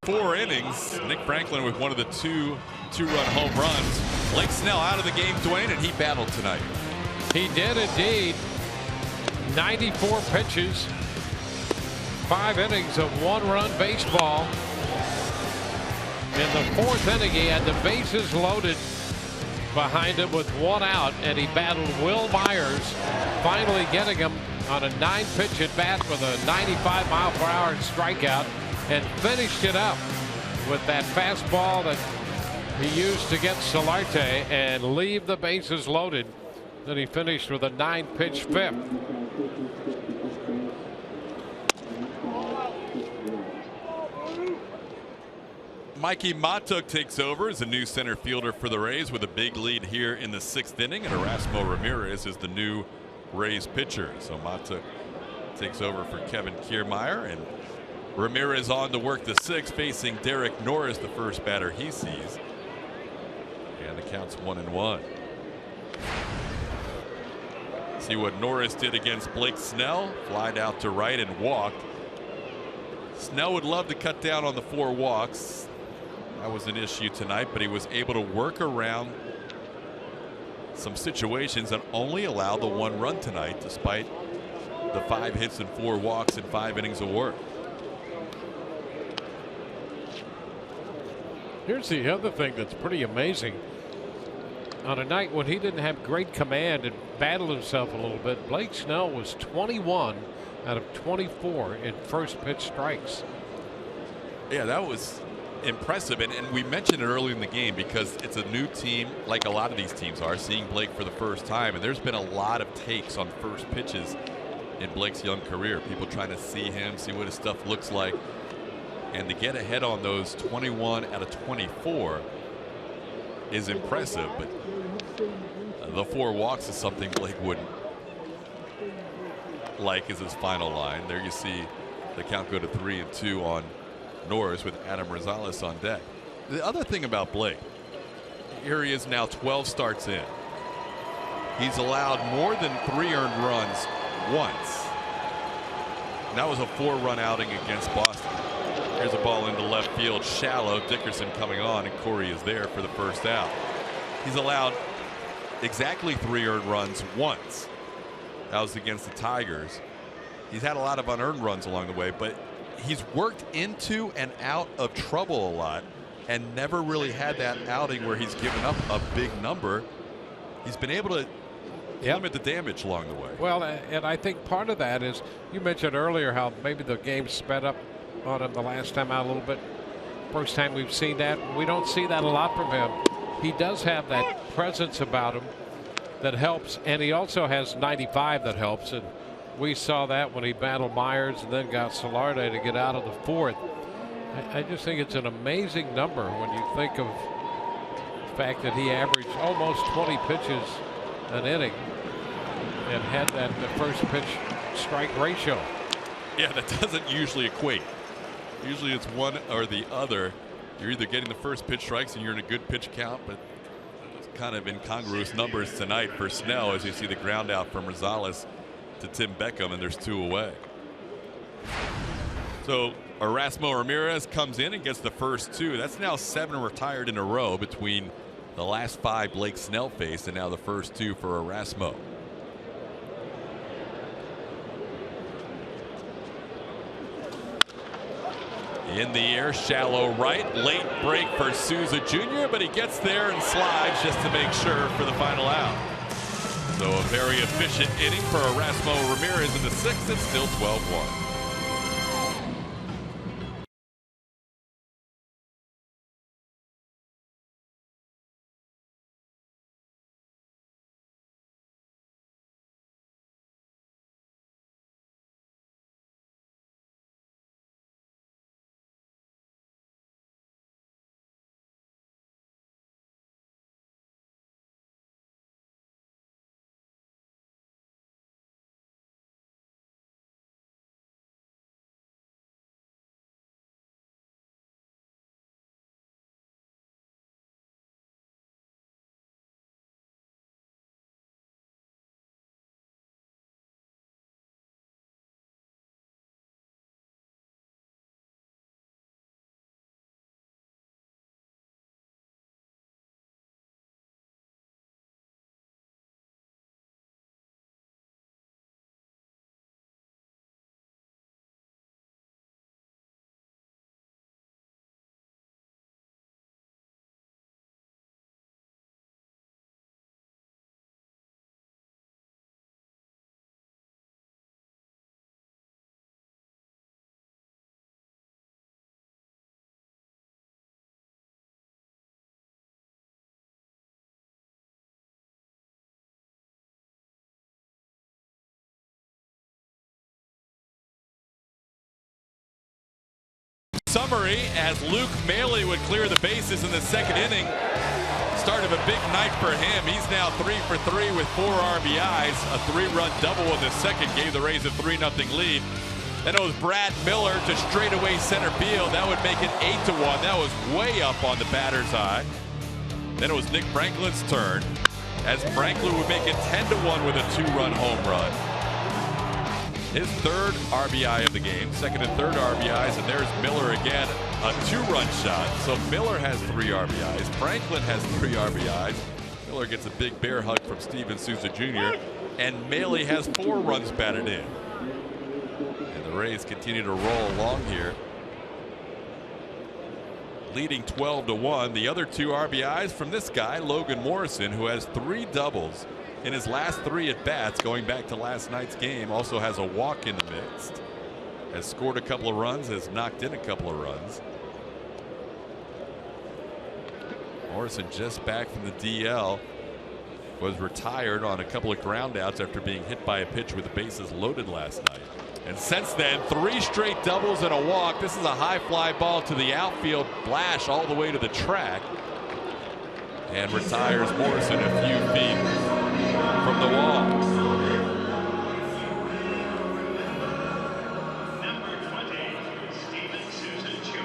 S9: 4 innings. Nick Franklin with one of the two-run home runs. Blake Snell out of the game, Dwayne, and he battled tonight.
S3: He did indeed. 94 pitches, 5 innings of 1-run baseball. In the 4th inning, he had the bases loaded behind him with 1 out, and he battled Will Myers, finally getting him on a 9-pitch at bat with a 95-mile-per-hour strikeout, and finished it up with that fastball that he used to get Solarte and leave the bases loaded. Then he finished with a 9-pitch 5th.
S9: Mikey Matuk takes over as a new center fielder for the Rays with a big lead here in the 6th inning, and Erasmo Ramirez is the new Rays pitcher. So Matuk takes over for Kevin Kiermaier, and Ramirez on to work the 6th, facing Derek Norris, the first batter he sees. And the count's 1-1. See what Norris did against Blake Snell. Flied out to right and walked. Snell would love to cut down on the 4 walks. That was an issue tonight, but he was able to work around some situations and only allow the 1 run tonight, despite the 5 hits and 4 walks and 5 innings of work.
S3: Here's the other thing that's pretty amazing. On a night when he didn't have great command and battled himself a little bit, Blake Snell was 21 out of 24 in first pitch strikes.
S9: Yeah, that was impressive, and we mentioned it early in the game because it's a new team, like a lot of these teams are, seeing Blake for the first time, and there's been a lot of takes on first pitches in Blake's young career. People trying to see him, see what his stuff looks like, and to get ahead on those 21 out of 24 is impressive. But the 4 walks is something Blake wouldn't like as his final line. There you see the count go to 3-2 on Norris with Adam Rosales on deck. The other thing about Blake, here he is now 12 starts in. He's allowed more than 3 earned runs once. And that was a 4-run outing against Boston. Here's a ball into left field, shallow. Dickerson coming on, and Corey is there for the first out. He's allowed exactly 3 earned runs once. That was against the Tigers. He's had a lot of unearned runs along the way, but he's worked into and out of trouble a lot and never really had that outing where he's given up a big number. He's been able to limit the damage along the way.
S3: Well, and I think part of that is, you mentioned earlier how maybe the game sped up on him the last time out a little bit. First time we've seen that. We don't see that a lot from him. He does have that presence about him that helps, and he also has 95 that helps, and we saw that when he battled Myers and then got Solarte to get out of the 4th. I just think it's an amazing number when you think of the fact that he averaged almost 20 pitches an inning and had that the first pitch strike ratio.
S9: Yeah, that doesn't usually equate. Usually it's one or the other. You're either getting the first pitch strikes and you're in a good pitch count, but it's kind of incongruous numbers tonight for Snell as you see the ground out from Rosales to Tim Beckham, and there's 2 away. So Erasmo Ramirez comes in and gets the first 2. That's now 7 retired in a row between the last 5 Blake Snell faced and now the first 2 for Erasmo. In the air, shallow right, late break for Souza Jr., but he gets there and slides just to make sure for the final out. So a very efficient inning for Erasmo Ramirez in the 6th. It's still 12-1. summary as Luke Maile would clear the bases in the second inning. Start of a big night for him. He's now 3 for 3 with 4 RBIs. A 3-run double in the second gave the Rays a 3-0 lead. Then it was Brad Miller to straightaway center field. That would make it 8-1. That was way up on the batter's eye. Then it was Nick Franklin's turn as Franklin would make it 10-1 with a 2-run home run. His third RBI of the game, second and third RBIs, and there's Miller again, a 2-run shot. So Miller has 3 RBIs, Franklin has 3 RBIs. Miller gets a big bear hug from Steven Souza Jr., and Maile has 4 runs batted in. And the Rays continue to roll along here, leading 12-1. The other 2 RBIs from this guy, Logan Morrison, who has 3 doubles in his last 3 at-bats going back to last night's game. Also has a walk in the mix. Has scored a couple of runs, has knocked in a couple of runs. Morrison just back from the DL. Was retired on a couple of groundouts after being hit by a pitch with the bases loaded last night. And since then, 3 straight doubles and a walk. This is a high fly ball to the outfield, Blash all the way to the track. And retires Morrison a few feet from the wall.
S7: Number 20, Steven Souza Jr.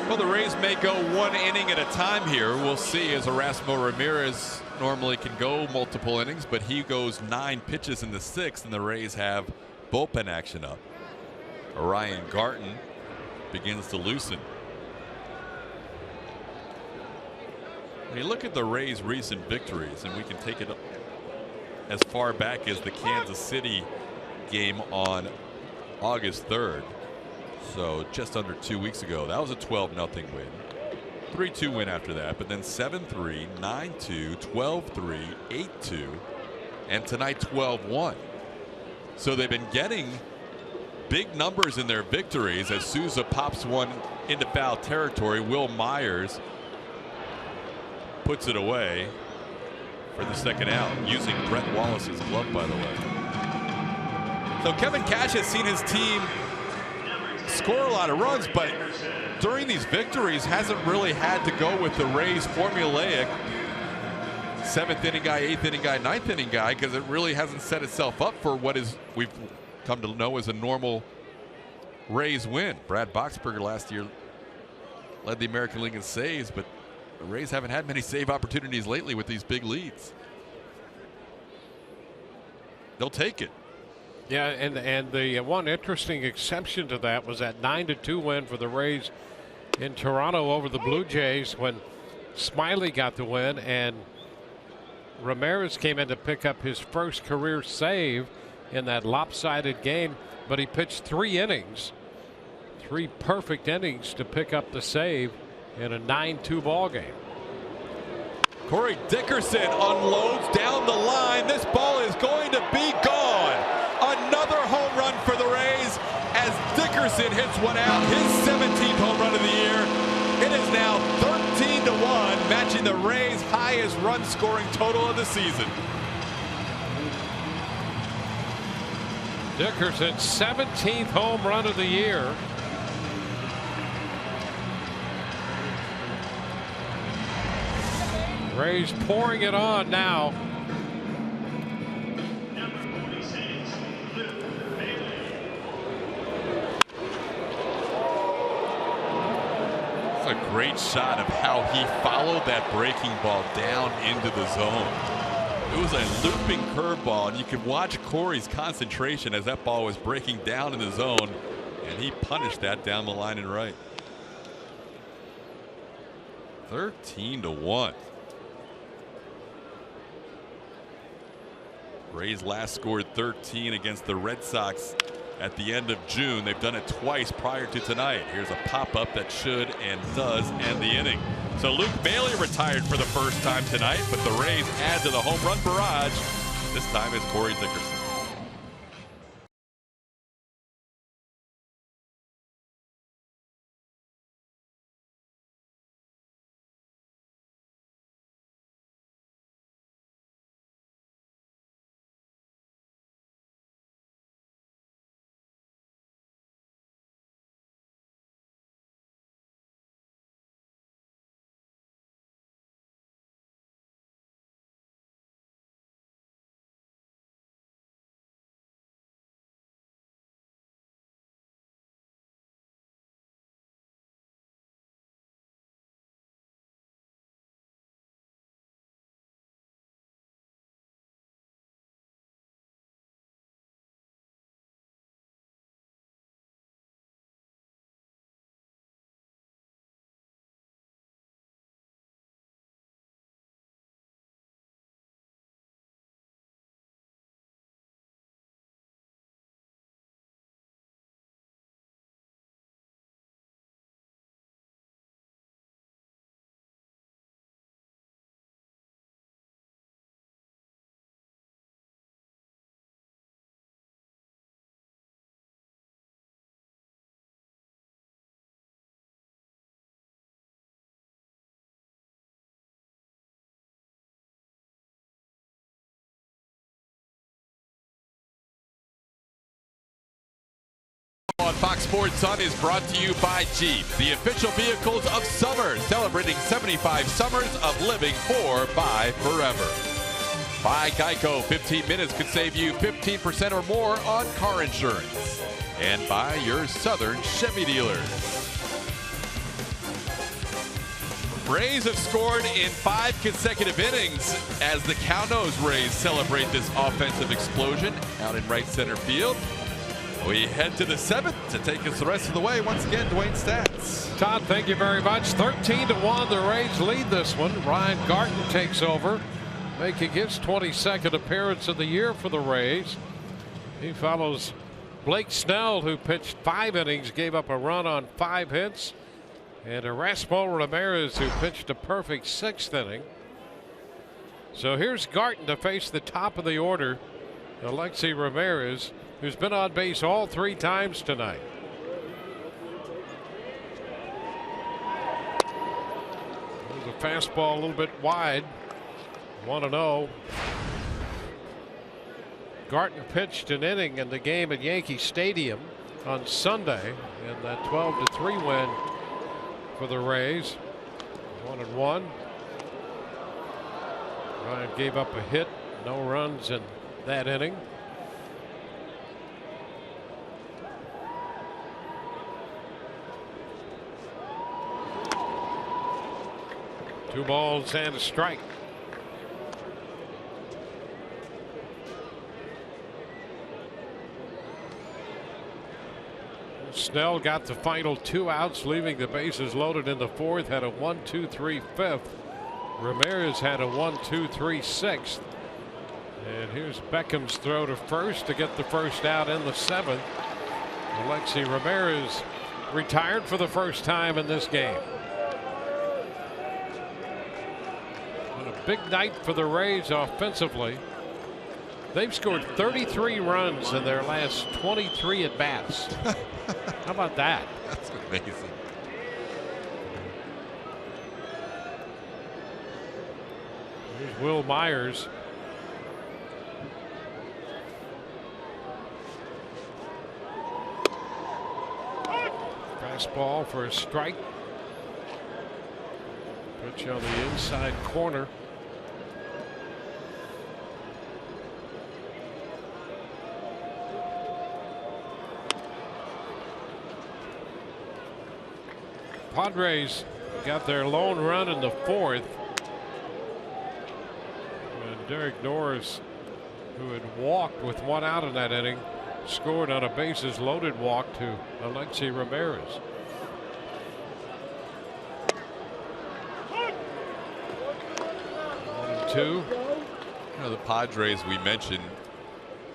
S9: Well, the Rays may go 1 inning at a time here. We'll see, as Erasmo Ramirez normally can go multiple innings, but he goes 9 pitches in the 6th, and the Rays have bullpen action up. Orion Garten begins to loosen. When you look at the Rays' recent victories, and we can take it as far back as the Kansas City game on August 3rd, so just under 2 weeks ago, that was a 12-0 win. 3-2 win after that, but then 7-3, 9-2, 12-3, 8-2, and tonight 12-1. So they've been getting big numbers in their victories as Souza pops one into foul territory. Will Myers puts it away for the second out, using Brett Wallace's glove, by the way. So Kevin Cash has seen his team score a lot of runs, but during these victories hasn't really had to go with the Rays formulaic 7th inning guy, 8th inning guy, 9th inning guy, because it really hasn't set itself up for what is we've come to know as a normal Rays win. Brad Boxberger last year led the American League in saves, but the Rays haven't had many save opportunities lately with these big leads. They'll take it.
S3: Yeah, and the one interesting exception to that was that 9-2 win for the Rays in Toronto over the Blue Jays, when Smiley got the win and Ramirez came in to pick up his first career save in that lopsided game, but he pitched 3 innings, 3 perfect innings to pick up the save in a 9-2 ball game.
S9: Corey Dickerson unloads down the line. This ball is going to be gone. Another home run for the Rays as Dickerson hits one out, his 17th home run of the year. It is now 13-1, matching the Rays' highest run scoring total of the season.
S3: Dickerson's 17th home run of the year. Rays pouring it on now.
S7: Number 46, Luke Maile.
S9: It's a great shot of how he followed that breaking ball down into the zone. It was a looping curveball, and you could watch Corey's concentration as that ball was breaking down in the zone, and he punished that down the line and right. 13-1. Rays last scored 13 against the Red Sox at the end of June. They've done it twice prior to tonight. Here's a pop-up that should and does end the inning. So Luke Maile retired for the first time tonight, but the Rays add to the home run barrage. This time is Corey Dickerson. Fox Sports Sun is brought to you by Jeep, the official vehicles of summer, celebrating 75 summers of living for, by, forever. By Geico, 15 minutes could save you 15% or more on car insurance. And by your Southern Chevy dealers. Rays have scored in 5 consecutive innings as the Cowno's Rays celebrate this offensive explosion out in right center field. We head to the 7th to take us the rest of the way. Once again, Dwayne Stats.
S3: Todd, thank you very much. 13-1, the Rays lead this one. Ryan Garten takes over, making his 22nd appearance of the year for the Rays. He follows Blake Snell, who pitched 5 innings, gave up a run on 5 hits. And Erasmo Ramirez, who pitched a perfect 6th inning. So here's Garten to face the top of the order, Alexi Ramirez, who's been on base all 3 times tonight. There's a fastball a little bit wide. 1-0. Garten pitched an inning in the game at Yankee Stadium on Sunday in that 12-3 win for the Rays. 1-1. Ryan gave up a hit, no runs in that inning. Two balls and a strike. Snell got the final 2 outs, leaving the bases loaded in the 4th. Had a 1-2-3 5th. Ramirez had a 1-2-3 6th. And here's Beckham's throw to first to get the first out in the 7th. Alexi Ramirez retired for the first time in this game. And a big night for the Rays offensively. They've scored 33 runs in their last 23 at bats. How about that?
S9: That's amazing.
S3: Here's Will Myers. Fastball for a strike. Pitch on the inside corner. Padres got their lone run in the 4th. And Derek Norris, who had walked with 1 out in that inning, scored on a bases loaded walk to Alexi Ramirez. 1-2.
S9: You know, the Padres, we mentioned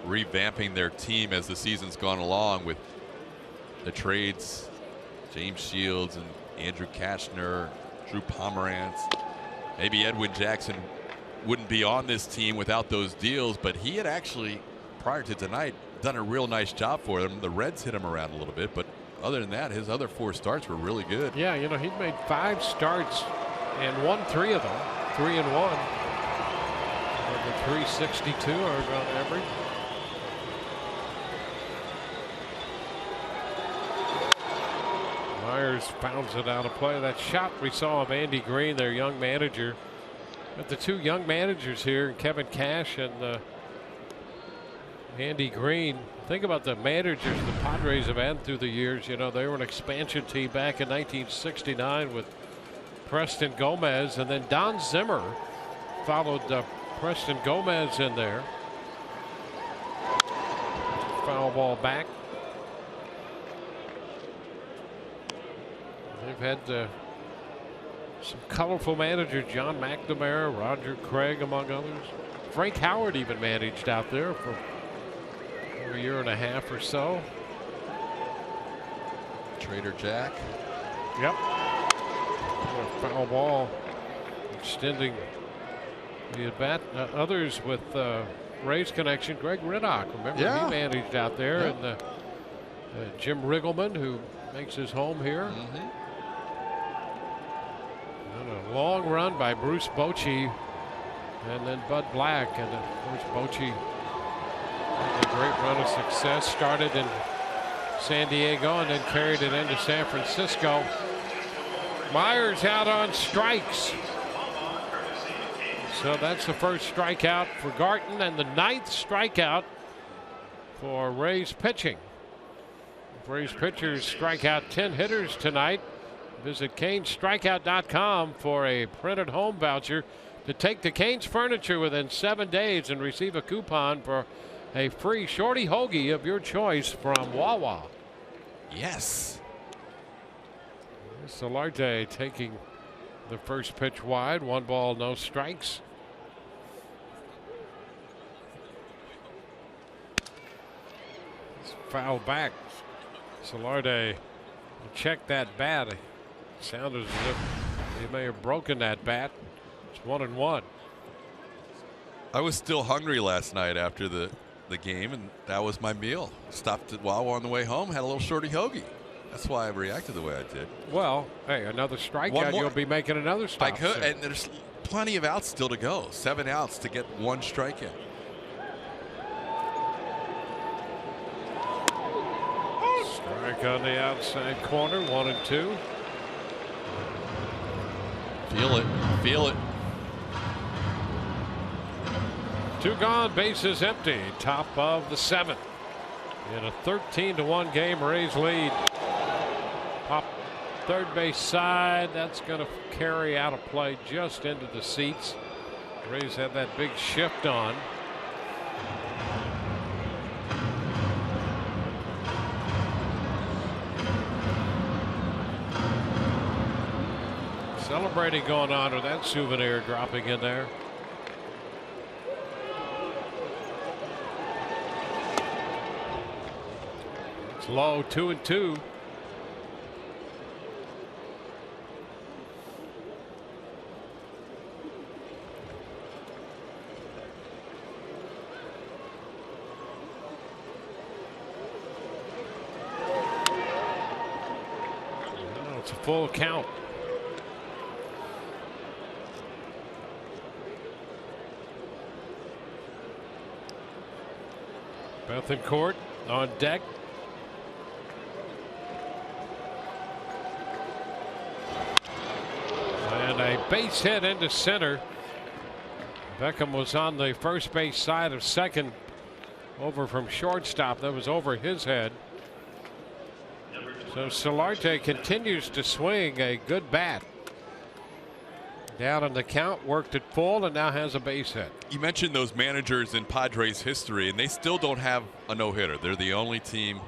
S9: revamping their team as the season's gone along with the trades, James Shields and Andrew Kashner, Drew Pomerantz. Maybe Edwin Jackson wouldn't be on this team without those deals, but he had actually, prior to tonight, done a real nice job for them. The Reds hit him around a little bit, but other than that, his other 4 starts were really good.
S3: Yeah, you know, he'd made 5 starts and won 3 of them, 3-1. Over 362 or on average. Myers pounds it out of play. That shot we saw of Andy Green, their young manager. But the 2 young managers here, Kevin Cash and Andy Green. Think about the managers the Padres have had through the years. You know, they were an expansion team back in 1969 with Preston Gomez, and then Don Zimmer followed Preston Gomez in there. Foul ball back. They've had some colorful managers, John McNamara, Roger Craig, among others. Frank Howard even managed out there for a year and a half or so.
S9: Trader Jack.
S3: Yep. Foul ball extending the at bat. Others with Rays connection, Greg Riddock. Remember, he managed out there. And Jim Riggleman, who makes his home here. And a long run by Bruce Bochy, and then Bud Black, and of course Bochy had a great run of success. Started in San Diego and then carried it into San Francisco. Myers out on strikes. So that's the first strikeout for Garton and the 9th strikeout for Rays pitching. Rays pitchers strike out 10 hitters tonight. Visit CanesStrikeout.com for a printed home voucher to take to Canes Furniture within 7 days and receive a coupon for a free shorty hoagie of your choice from Wawa.
S9: Yes.
S3: Solarte taking the first pitch wide. 1 ball, no strikes. It's foul back. Solarte check that bat. It sounded as if he may have broken that bat. It's 1-1.
S9: I was still hungry last night after the game, and that was my meal. Stopped at Wawa on the way home, had a little shorty hoagie. That's why I reacted the way I did.
S3: Well, hey, another strikeout, you'll be making another stop.
S9: I could, and there's plenty of outs still to go. 7 outs to get 1 strikeout.
S3: Strike on the outside corner, 1-2.
S9: Feel it, feel it.
S3: 2 gone, bases empty. Top of the 7th. In a 13-1 game, Rays lead. Pop third base side. That's going to carry out of play just into the seats. Rays have that big shift on. Celebrating going on with that souvenir dropping in there. It's low, 2-2. It's a full count. Bethancourt on deck. And a base hit into center. Beckham was on the first base side of second, over from shortstop. That was over his head. So Solarte continues to swing a good bat. Down on the count, worked it full, and now has a base hit.
S9: You mentioned those managers in Padres history, and they still don't have a no-hitter. They're the only team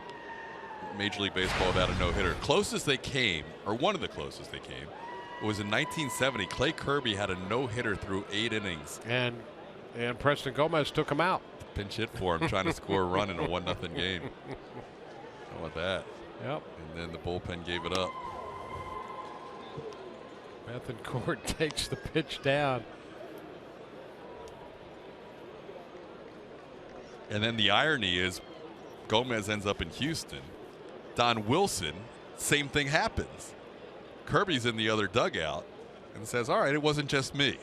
S9: in Major League Baseball without a no-hitter. Closest they came, or one of the closest they came, was in 1970. Clay Kirby had a no-hitter through 8 innings.
S3: And Preston Gomez took him out.
S9: Pinch hit for him, trying to score a run in a 1-0 game. How about that?
S3: Yep.
S9: And then the bullpen gave it up.
S3: Bethancourt takes the pitch down.
S9: And then the irony is Gomez ends up in Houston. Don Wilson, same thing happens. Kirby's in the other dugout and says, all right, it wasn't just me.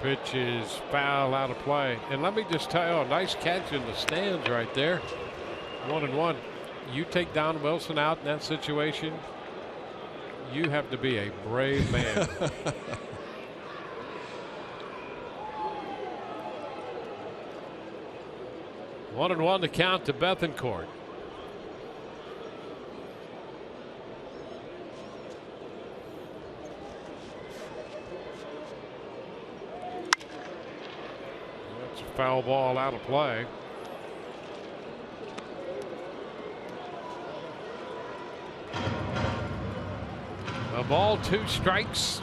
S3: Pitch is foul, out of play. And let me just tell you, a nice catch in the stands right there. 1-1. You take Don Wilson out in that situation, you have to be a brave man. One and one to count to Bethancourt. That's a foul ball, out of play. A ball, 2 strikes.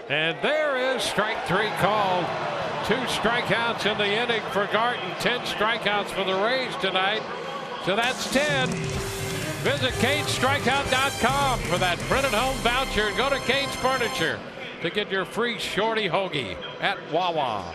S3: And there is strike 3 called. 2 strikeouts in the inning for Garton. 10 strikeouts for the Rays tonight. So that's 10. Visit CanesStrikeout.com for that printed home voucher and go to Canes Furniture. to get your free shorty hoagie at Wawa.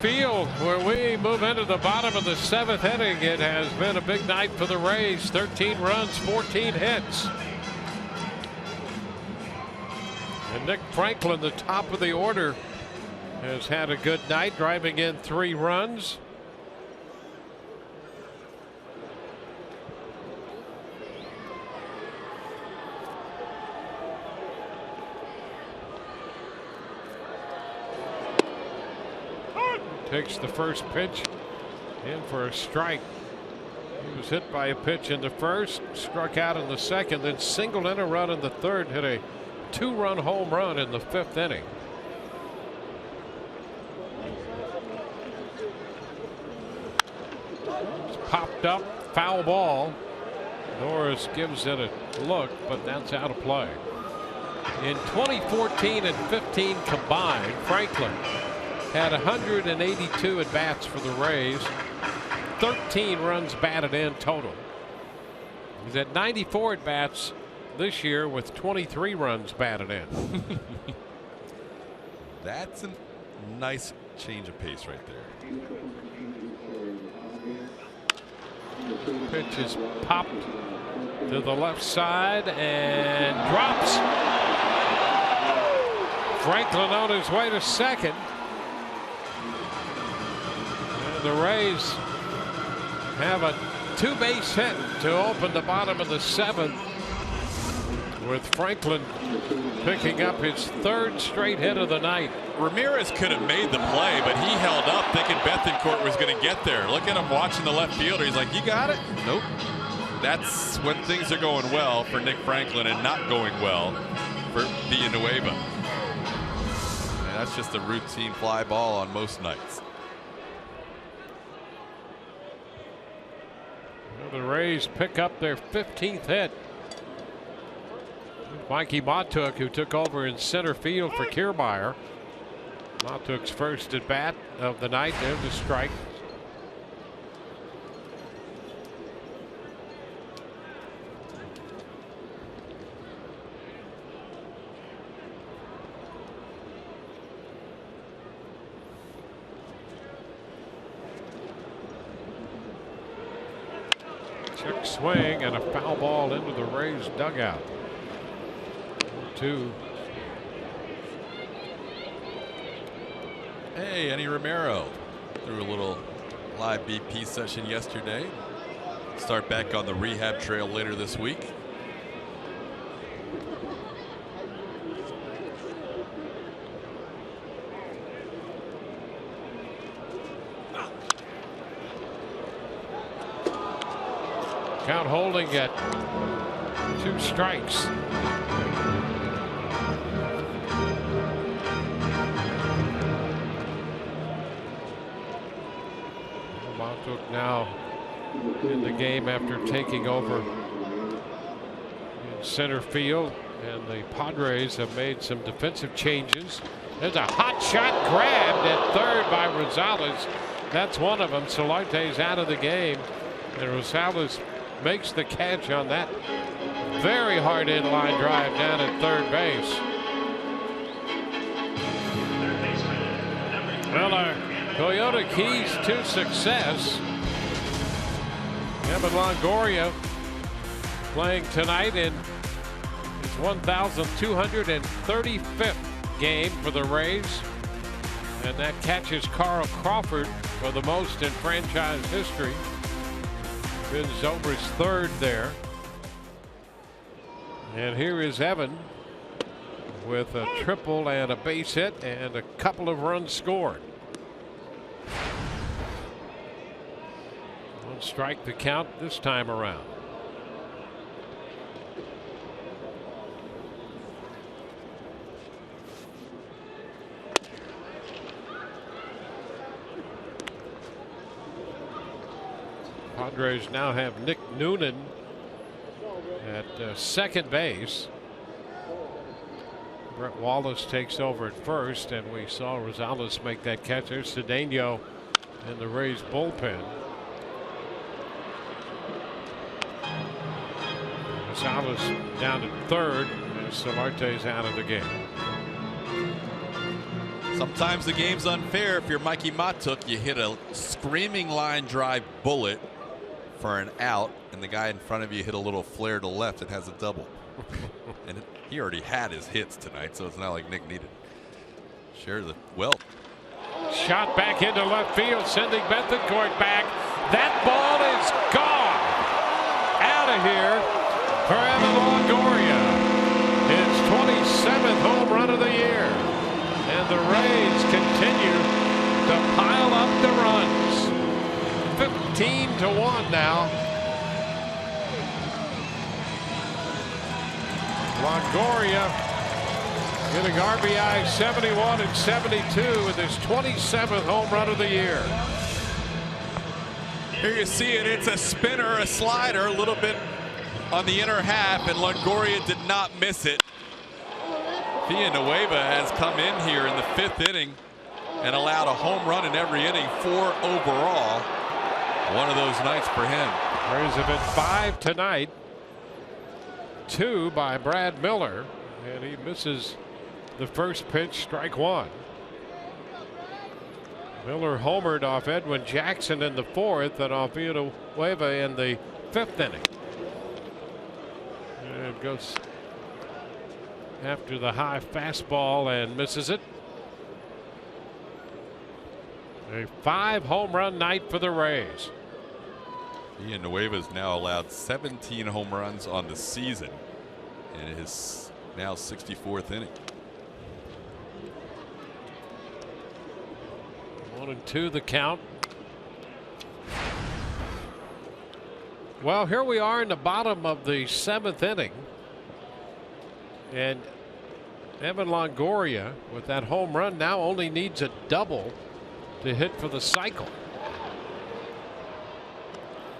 S3: Field, where we move into the bottom of the 7th inning. It has been a big night for the Rays. 13 runs, 14 hits. And Nick Franklin, the top of the order, has had a good night, driving in 3 runs. Takes the first pitch in for a strike. He was hit by a pitch in the first, struck out in the second, then singled in a run in the third, hit a 2-run home run in the 5th inning. It's popped up, foul ball. Norris gives it a look, but that's out of play. In 2014 and 15 combined, Franklin had 182 at bats for the Rays, 13 runs batted in total. He's at 94 at bats this year with 23 runs batted in.
S9: That's a nice change of pace right there.
S3: Pitch is popped to the left side and drops. Franklin on his way to second. The Rays have a 2-base hit to open the bottom of the 7th, with Franklin picking up his 3rd straight hit of the night.
S4: Ramirez could have made the play, but he held up thinking Bethancourt was going to get there. Look at him watching the left fielder. He's like, you got it? Nope. That's when things are going well for Nick Franklin and not going well for Villanueva.
S9: And that's just a routine fly ball on most nights.
S3: The Rays pick up their 15th hit. Mikey Matuk, who took over in center field for Kiermaier. Matuk's first at bat of the night. There's the strike. Check swing and a foul ball into the Rays dugout. 2.
S9: Hey, Eddie Romero threw a little live BP session yesterday. Start back on the rehab trail later this week.
S3: Count holding at 2 strikes. Matuk now in the game after taking over in center field. And the Padres have made some defensive changes. There's a hot shot grabbed at third by Rosales. That's one of them. Solarte's out of the game. And Rosales makes the catch on that very hard in-line drive down at third base. Well, our Toyota keys to success. Evan Longoria playing tonight in his 1,235th game for the Rays. And that catches Carl Crawford for the most in franchise history. Ben Zobrist's third there. And here is Evan with a triple and a base hit and a couple of runs scored. One strike to count this time around. Padres now have Nick Noonan at second base. Brett Wallace takes over at first, and we saw Rosales make that catch. There's Cedeno in the Rays bullpen. Rosales down at third, and Solarte's out of the game.
S4: Sometimes the game's unfair. If you're Mikey Matuk, you hit a screaming line drive bullet for an out, and the guy in front of you hit a little flare to left and has a double. And he already had his hits tonight, so it's not like Nick needed. Share the wealth.
S3: Shot back into left field, sending Bethancourt back. That ball is gone. Out of here for Evan Longoria. His 27th home run of the year. And the Rays continue to pile up the runs. 15-1 now. Longoria getting RBI 71 and 72 with his 27th home run of the year.
S4: Here you see it. It's a spinner, a slider, a little bit on the inner half, and Longoria did not miss it. Villanueva has come in here in the 5th inning and allowed a home run in every inning, 4 overall. One of those nights for him.
S3: Rays have been 5 tonight. 2 by Brad Miller, and he misses the first pitch, strike 1. Miller homered off Edwin Jackson in the 4th and off Villanueva in the 5th inning. And goes after the high fastball and misses it. A 5 home run night for the Rays.
S4: Villanueva's now allowed 17 home runs on the season in his now 64th inning.
S3: 1-2 the count. Well, here we are in the bottom of the 7th inning, and Evan Longoria with that home run now only needs a double to hit for the cycle.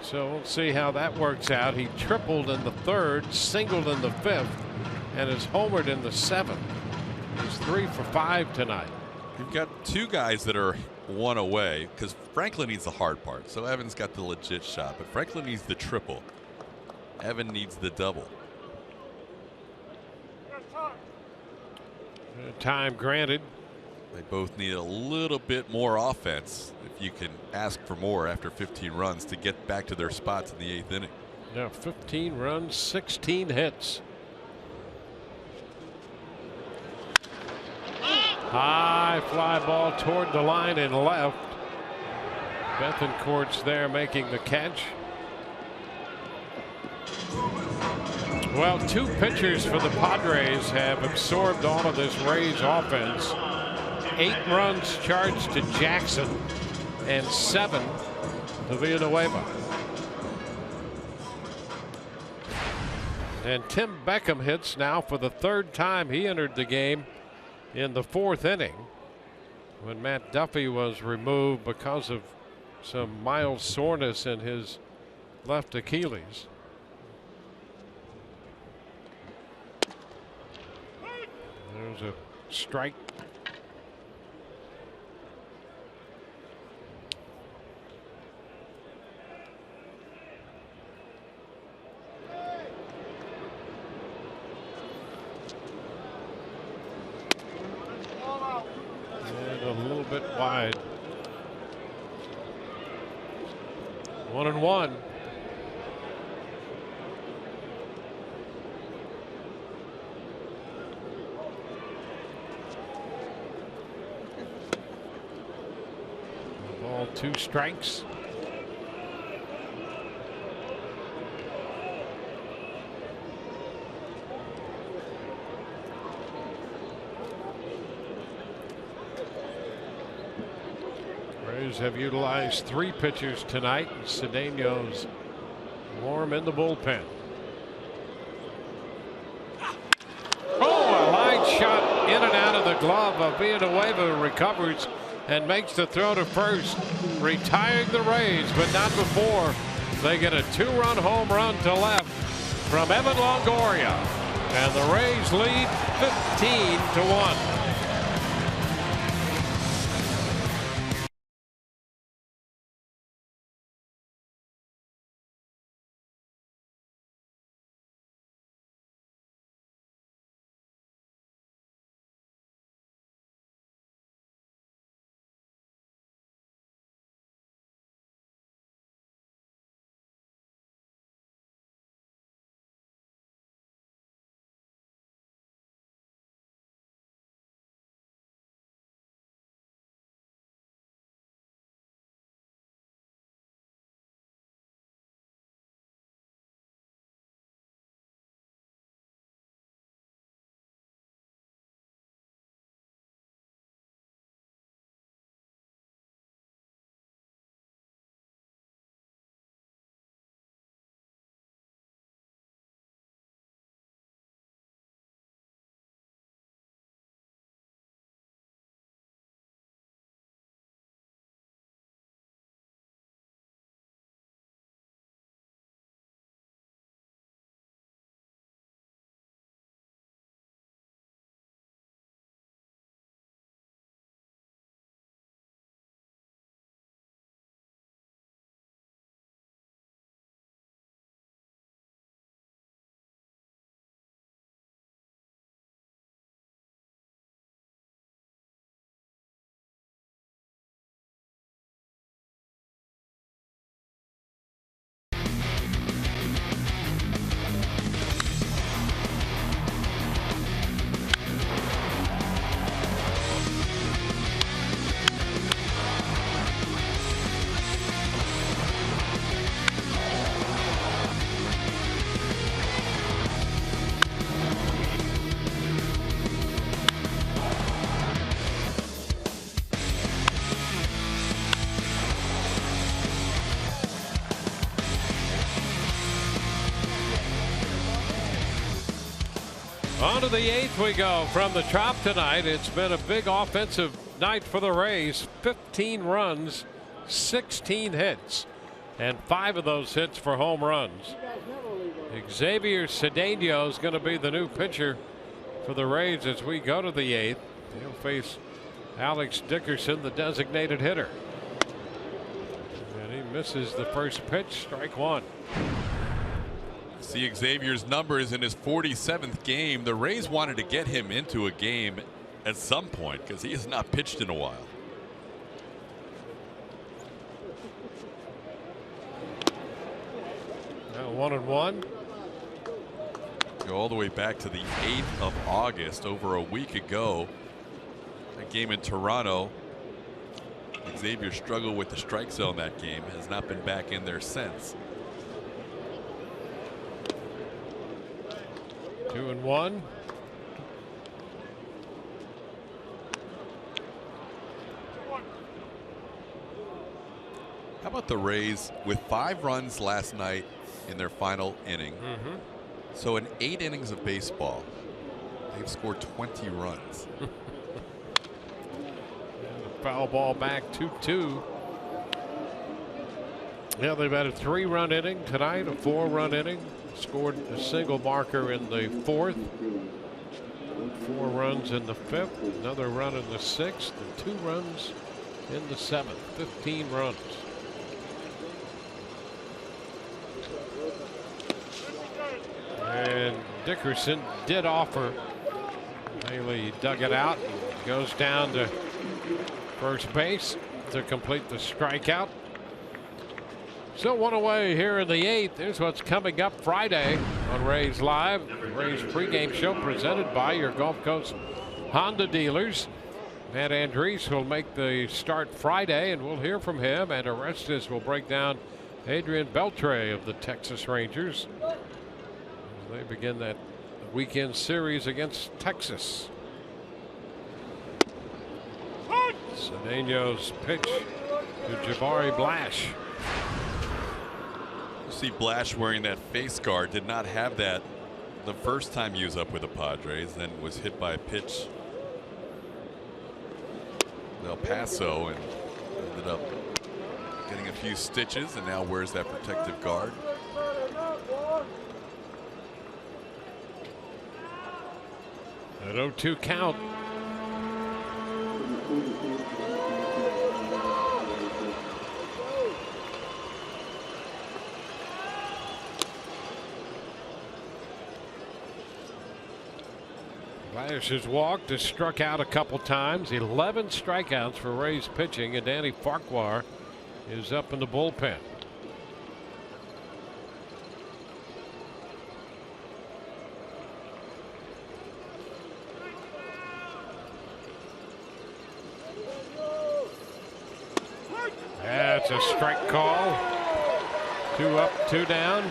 S3: So we'll see how that works out. He tripled in the 3rd, singled in the 5th, and is homered in the 7th. He's 3 for 5 tonight.
S4: You've got 2 guys that are 1 away, because Franklin needs the hard part. So Evan's got the legit shot, but Franklin needs the triple. Evan needs the double.
S3: Time granted.
S4: They both need a little bit more offense, if you can ask for more after 15 runs, to get back to their spots in the 8th inning.
S3: Now 15 runs, 16 hits. High fly ball toward the line and left. Bethancourt's there making the catch. Well, 2 pitchers for the Padres have absorbed all of this Rays offense. 8 runs charged to Jackson and 7 to Villanueva. And Tim Beckham hits now for the 3rd time. He entered the game in the 4th inning when Matt Duffy was removed because of some mild soreness in his left Achilles. There's a strike. And a little bit wide. 1-1. Ball, 2 strikes. Rays have utilized 3 pitchers tonight. Cedeno's warm in the bullpen. Oh, a line shot in and out of the glove of Villanueva, recovers and makes the throw to first, retiring the Rays, but not before they get a 2-run home run to left from Evan Longoria, and the Rays lead 15-1. On to the 8th we go from the Trop tonight. It's been a big offensive night for the Rays. 15 runs, 16 hits, and 5 of those hits for home runs. Xavier Cedeno is going to be the new pitcher for the Rays as we go to the 8th. He'll face Alex Dickerson, the designated hitter. And he misses the first pitch, strike 1.
S4: See Xavier's numbers in his 47th game. The Rays wanted to get him into a game at some point because he has not pitched in a while.
S3: Now 1-1.
S4: Go all the way back to the 8th of August, over a week ago. A game in Toronto. Xavier struggled with the strike zone that game, has not been back in there since.
S3: 2-1.
S4: How about the Rays with 5 runs last night in their final inning? So in 8 innings of baseball, they've scored 20 runs.
S3: And a foul ball back, 2-2.
S10: Yeah, they've had a 3-run inning tonight, a 4-run inning. Scored a single marker in the 4th. 4 runs in the 5th. Another run in the 6th. And 2 runs in the 7th. 15 runs. And Dickerson did offer. Bailey dug it out and goes down to first base to complete the strikeout. So 1 away here in the 8th. Here's what's coming up Friday on Rays Live. The Rays pregame show presented by your Gulf Coast Honda dealers. Matt Andriese will make the start Friday, and we'll hear from him. And Orestes will break down Adrian Beltre of the Texas Rangers as they begin that weekend series against Texas. Cedeno's pitch to Jabari Blash.
S4: See Blash wearing that face guard. Did not have that the first time he was up with the Padres, then was hit by a pitch in El Paso and ended up getting a few stitches, and now wears that protective guard.
S10: An 0-2 count. Blash has walked, has struck out a couple times. 11 strikeouts for Rays pitching, and Danny Farquhar is up in the bullpen. That's a strike call. 2 up, 2 down.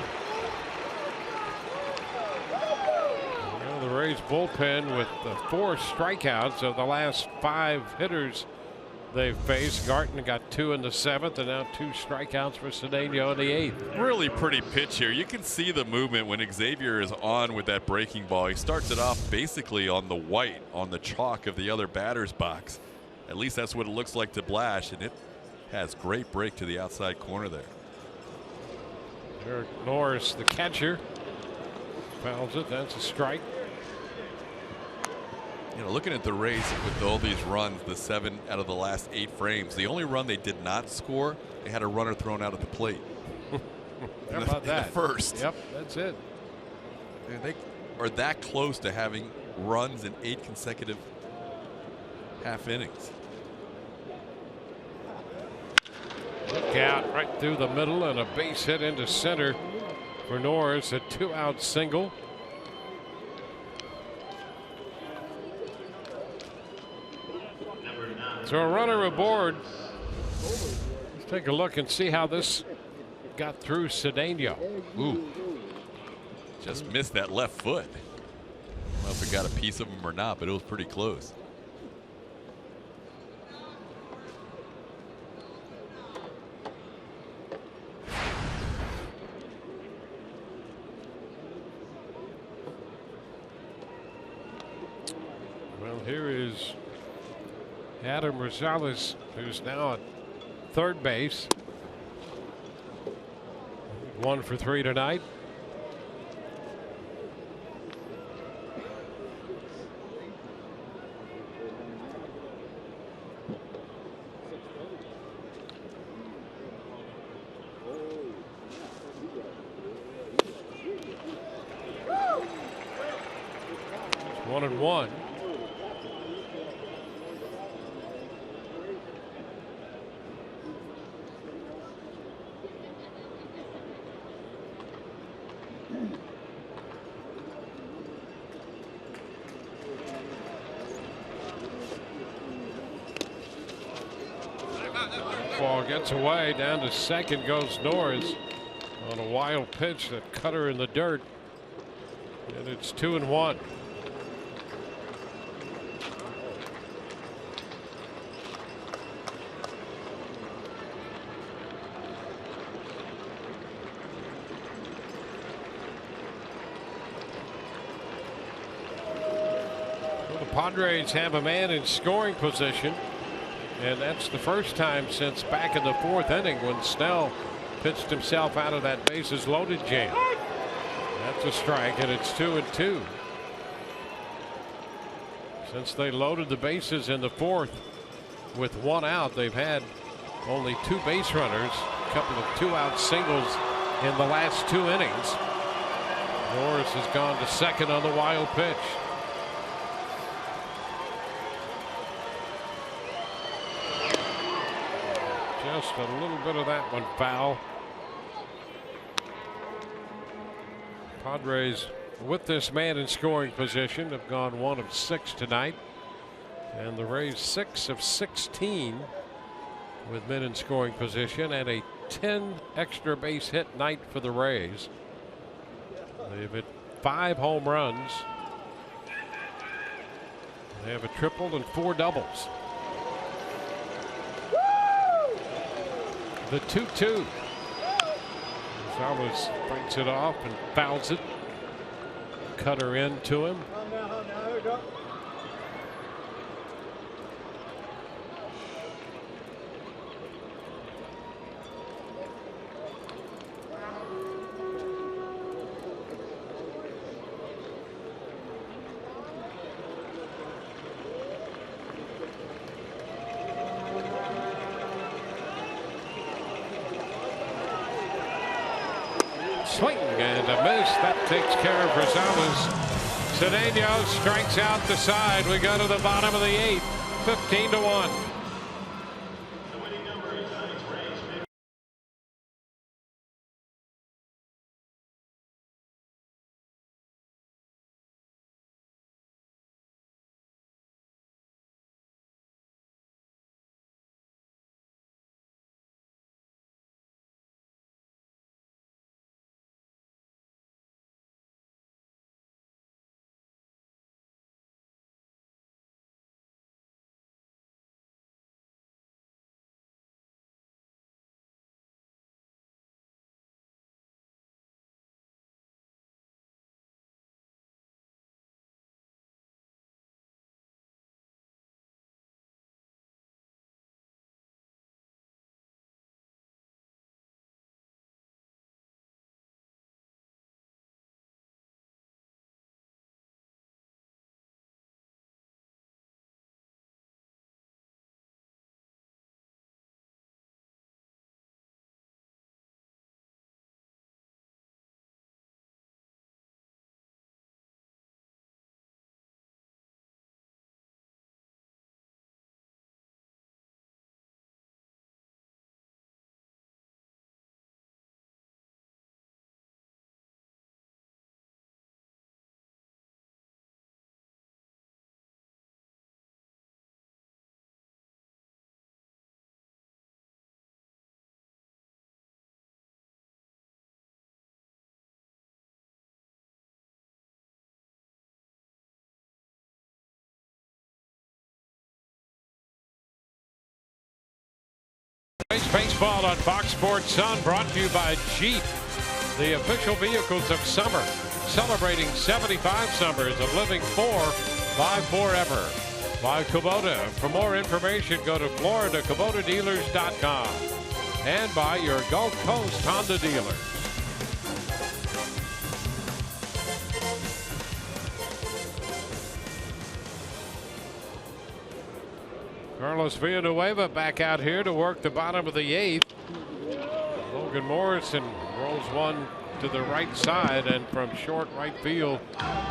S10: The Rays bullpen with the 4 strikeouts of the last 5 hitters they've faced. Garton got 2 in the 7th, and now 2 strikeouts for Cedeno in the 8th.
S4: Really pretty pitch here. You can see the movement when Xavier is on with that breaking ball. He starts it off basically on the white, on the chalk of the other batter's box. At least that's what it looks like to Blash, and it has great break to the outside corner there.
S10: Eric Norris, the catcher, fouls it. That's a strike.
S4: You know, looking at the Rays with all these runs, the 7 out of the last 8 frames, the only run they did not score, they had a runner thrown out at the plate.
S10: How about that?
S4: The first.
S10: Yep, that's it.
S4: They are that close to having runs in 8 consecutive half innings.
S10: Look out right through the middle, and a base hit into center for Norris. A 2-out single. So a runner aboard. Let's take a look and see how this got through Cedeno.
S4: Ooh. Just missed that left foot. I don't know if it got a piece of him or not, but it was pretty close.
S10: Well, here is Adam Rosales, who's now at third base. 1 for 3 tonight. It's 1-1. Ball gets away. Down to second goes Norris on a wild pitch that cut her in the dirt. And it's 2-1. Well, the Padres have a man in scoring position. And that's the first time since back in the 4th inning when Snell pitched himself out of that bases loaded jam. That's a strike, and it's 2-2. Since they loaded the bases in the fourth with 1 out, they've had only 2 base runners, a couple of 2-out singles in the last 2 innings. Morris has gone to second on the wild pitch. Just a little bit of that one foul. Padres, with this man in scoring position, have gone 1 of 6 tonight. And the Rays 6 of 16 with men in scoring position, and a 10 extra base hit night for the Rays. They've hit 5 home runs. They have a triple and 4 doubles. The 2-2. Gonzalez fights it off and fouls it. Cutter in to him. Swing and a miss. That takes care of Rosales. Cedeno strikes out the side. We go to the bottom of the 8th. 15-1. Baseball on Fox Sports Sun, brought to you by Jeep, the official vehicles of summer, celebrating 75 summers of living for by forever. By Kubota. For more information, go to FloridaKubotaDealers.com. And by your Gulf Coast Honda dealer. Carlos Villanueva back out here to work the bottom of the 8th. Logan Morrison rolls one to the right side, and from short right field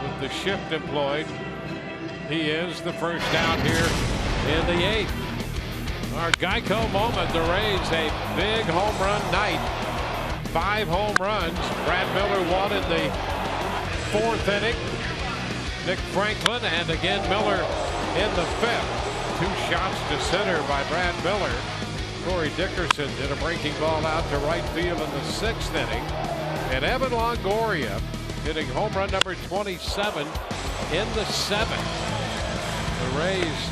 S10: with the shift employed, he is the first out here in the 8th. Our Geico moment, the Rays a big home run night. 5 home runs. Brad Miller won in the 4th inning. Nick Franklin, and again Miller in the 5th. 2 shots to center by Brad Miller. Corey Dickerson did a breaking ball out to right field in the 6th inning. And Evan Longoria hitting home run number 27 in the 7th. The Rays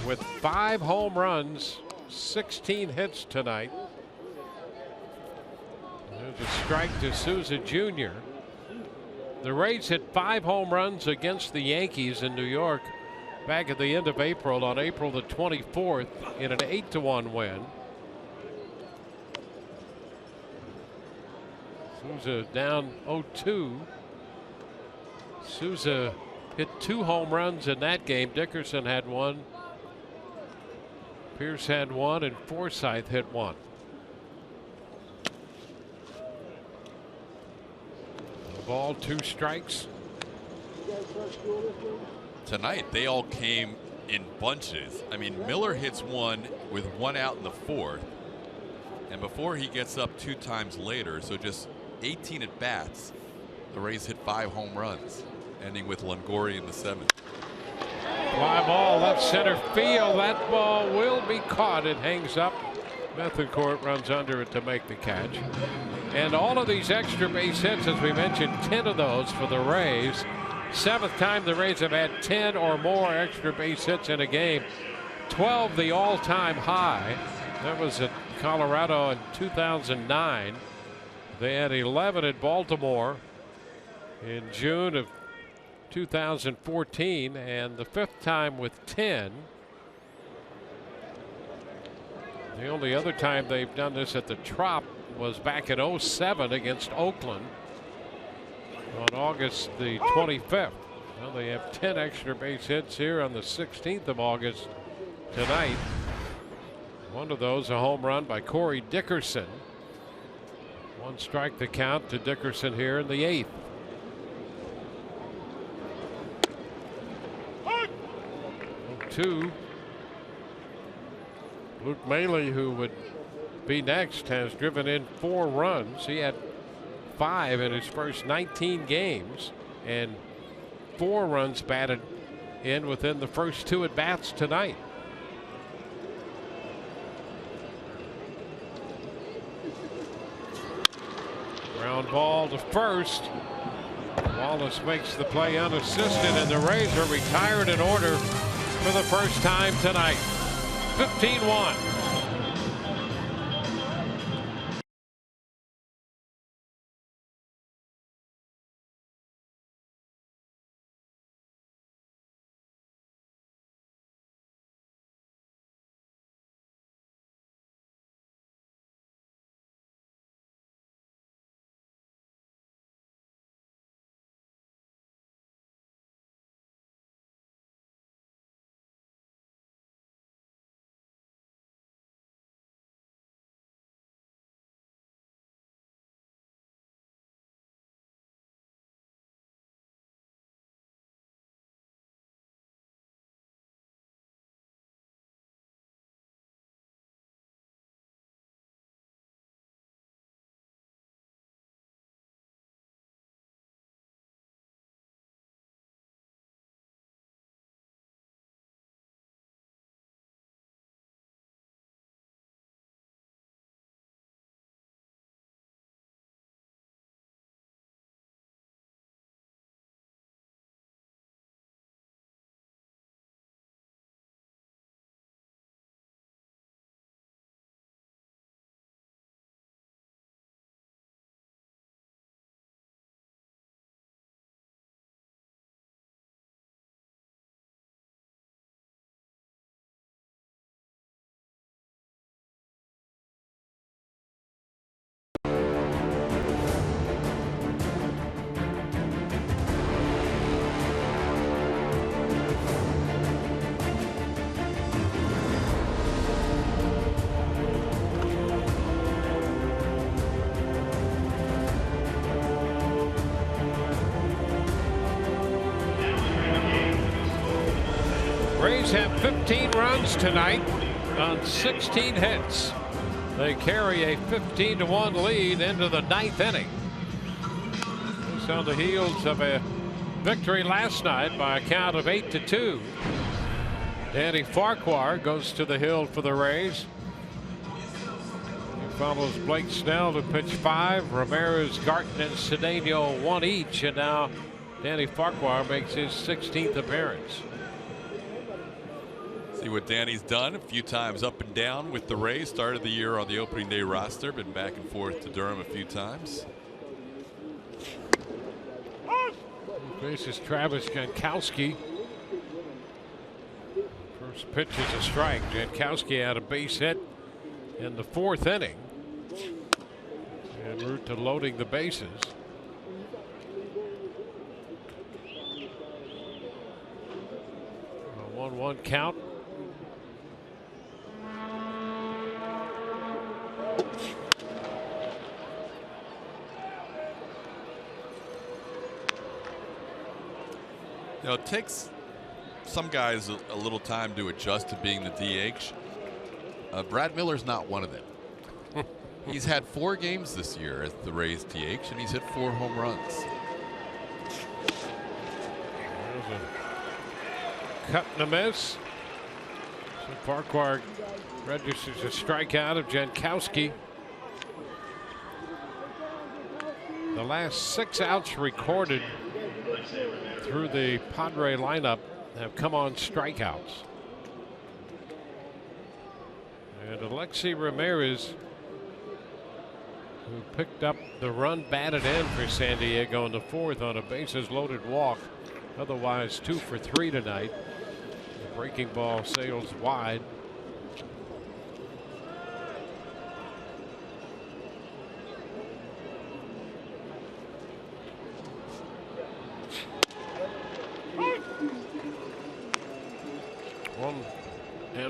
S10: with 5 home runs, 16 hits tonight. There's a strike to Souza Jr. The Rays hit 5 home runs against the Yankees in New York back at the end of April, on April the 24th, in an 8-1 win. Souza down 0-2. Souza hit 2 home runs in that game. Dickerson had 1. Pierce had 1, and Forsythe hit 1. Ball, 2 strikes.
S9: Tonight, they all came in bunches. I mean, Miller hits 1 with 1 out in the 4th. And before he gets up 2 times later, so just 18 at bats, the Rays hit 5 home runs, ending with Longoria in the 7th.
S10: Fly ball left center field. That ball will be caught. It hangs up. Bethancourt runs under it to make the catch. And all of these extra base hits, as we mentioned, 10 of those for the Rays. 7th time the Rays have had 10 or more extra base hits in a game. 12 the all-time high. That was at Colorado in 2009. They had 11 at Baltimore in June of 2014, and the 5th time with 10. The only other time they've done this at the Trop was back in 07 against Oakland on August the 25th. Well, they have 10 extra base hits here on the 16th of August tonight. One of those a home run by Corey Dickerson. 1 strike the count to Dickerson here in the 8th. Two. Luke Maile, who would be next, has driven in 4 runs. He had 5 in his first 19 games, and 4 runs batted in within the first 2 at bats tonight. Ground ball to first. Wallace makes the play unassisted, and the Rays are retired in order for the first time tonight. 15-1. Rays have 15 runs tonight on 16 hits. They carry a 15-1 lead into the 9th inning. This on the heels of a victory last night by a count of 8-2. Danny Farquhar goes to the hill for the Rays. He follows Blake Snell to pitch 5. Ramirez, Garton, and Cedeno 1 each, and now Danny Farquhar makes his 16th appearance.
S9: See what Danny's done a few times up and down with the Rays. Started the year on the opening day roster, been back and forth to Durham a few times.
S10: This is Travis Jankowski. First pitch is a strike. Jankowski had a base hit in the 4th inning. en route to loading the bases. A 1-1 count.
S9: You know, it takes some guys a little time to adjust to being the DH. Brad Miller's not one of them. He's had 4 games this year as the Rays DH, and he's hit 4 home runs.
S10: There's a cut and a miss. So Farquhar registers a strikeout of Jankowski. The last 6 outs recorded through the Padre lineup have come on strikeouts. And Alexi Ramirez, who picked up the run batted in for San Diego in the 4th on a bases loaded walk, otherwise 2 for 3 tonight. The breaking ball sails wide.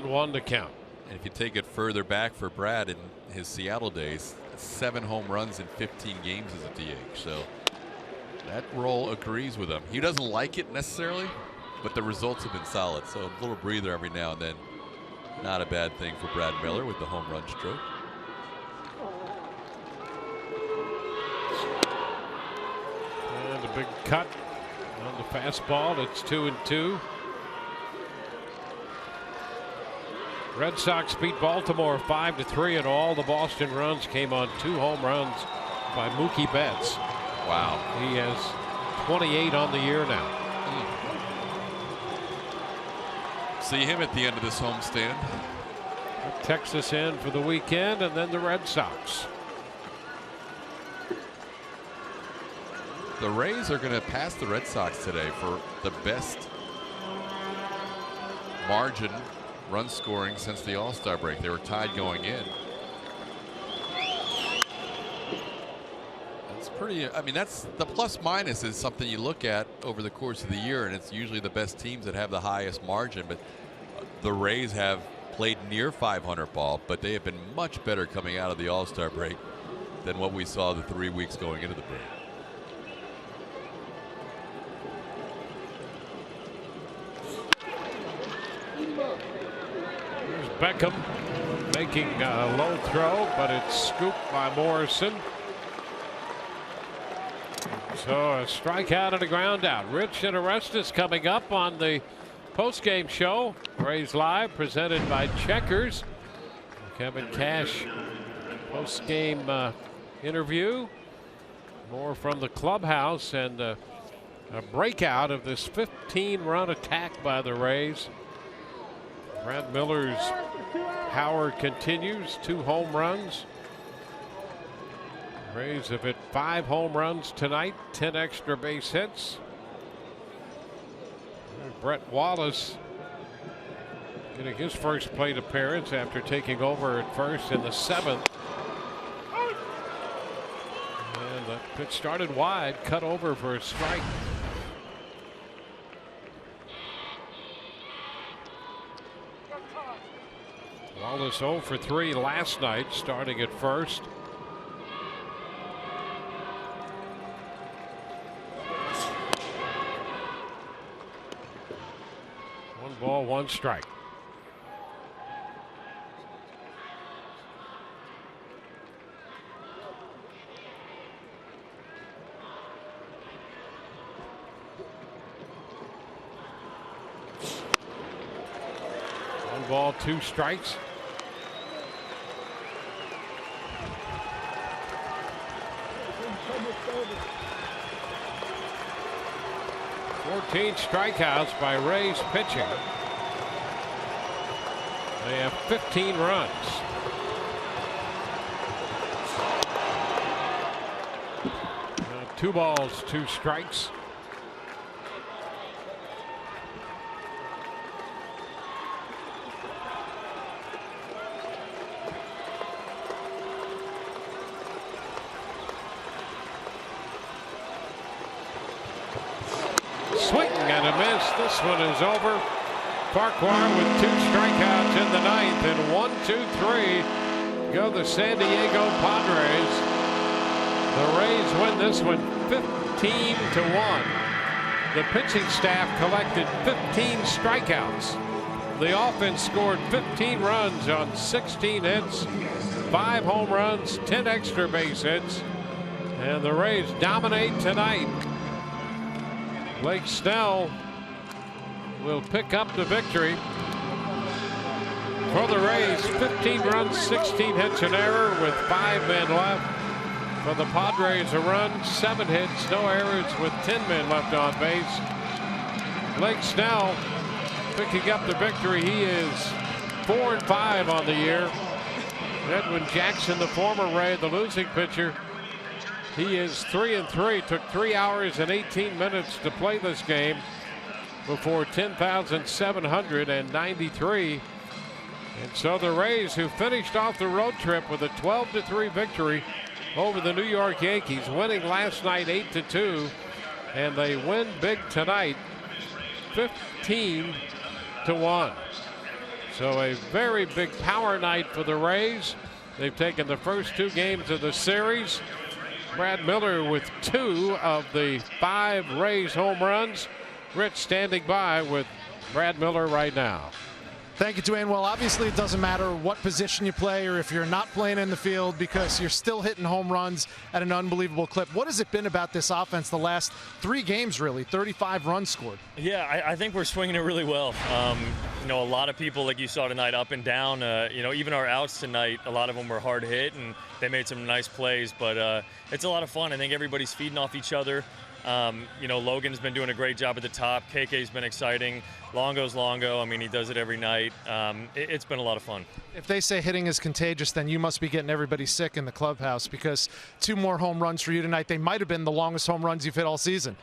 S10: One to count.
S9: And if you take it further back for Brad in his Seattle days, 7 home runs in 15 games as a DH. So that role agrees with him. He doesn't like it necessarily, but the results have been solid. So a little breather every now and then. Not a bad thing for Brad Miller with the home run stroke.
S10: And a big cut on the fastball. It's 2-2. Red Sox beat Baltimore 5-3, and all the Boston runs came on 2 home runs by Mookie Betts.
S9: Wow.
S10: He has 28 on the year now.
S9: See him at the end of this homestand.
S10: Texas in for the weekend, and then the Red Sox.
S9: The Rays are going to pass the Red Sox today for the best margin run scoring since the All-Star break. They were tied going in. That's pretty, I mean, that's the plus minus is something you look at over the course of the year, and it's usually the best teams that have the highest margin. But the Rays have played near 500 ball, but they have been much better coming out of the All-Star break than what we saw the 3 weeks going into the break.
S10: Beckham making a low throw, but it's scooped by Morrison. So a strikeout and a ground out. Rich and Orestes coming up on the post-game show. Rays Live presented by Checkers. Kevin Cash post-game interview. More from the clubhouse and a breakout of this 15-run attack by the Rays. Brad Miller's power continues, 2 home runs. Rays have hit 5 home runs tonight, 10 extra base hits. And Brett Wallace getting his first plate appearance after taking over at first in the 7th. And the pitch started wide, cut over for a strike. Wallace 0 for 3 last night, starting at first. One ball, 1 strike. One ball, 2 strikes. 14 strikeouts by Rays pitching. They have 15 runs. Now 2 balls, 2 strikes. miss. This one is over. Farquhar with 2 strikeouts in the 9th, and 1-2-3 go the San Diego Padres. The Rays win this one 15-1. The pitching staff collected 15 strikeouts. The offense scored 15 runs on 16 hits, 5 home runs, 10 extra base hits, and the Rays dominate tonight. Blake Snell will pick up the victory for the Rays. 15 runs, 16 hits, an error with 5 men left. For the Padres, a run, 7 hits, no errors with 10 men left on base. Blake Snell picking up the victory. He is 4-5 on the year. Edwin Jackson, the former Ray, the losing pitcher, he is 3-3. Took 3 hours and 18 minutes to play this game before 10,793. And so the Rays, who finished off the road trip with a 12-3 victory over the New York Yankees, winning last night 8-2, and they win big tonight 15-1. So a very big power night for the Rays. They've taken the first 2 games of the series. Brad Miller with 2 of the 5 Rays home runs. Rich standing by with Brad Miller right now.
S5: Thank you, Dwayne. Well, obviously it doesn't matter what position you play or if you're not playing in the field, because you're still hitting home runs at an unbelievable clip. What has it been about this offense the last 3 games, really? 35 runs scored.
S11: Yeah, I think we're swinging it really well. You know, a lot of people, like you saw tonight, up and down. You know, even our outs tonight, a lot of them were hard hit, and they made some nice plays. But it's a lot of fun. I think everybody's feeding off each other. You know, Logan's been doing a great job at the top. KK's been exciting. Longo's Longo. I mean, he does it every night. It's been a lot of fun.
S5: If they say hitting is contagious, then you must be getting everybody sick in the clubhouse, because 2 more home runs for you tonight. They might have been the longest home runs you've hit all season.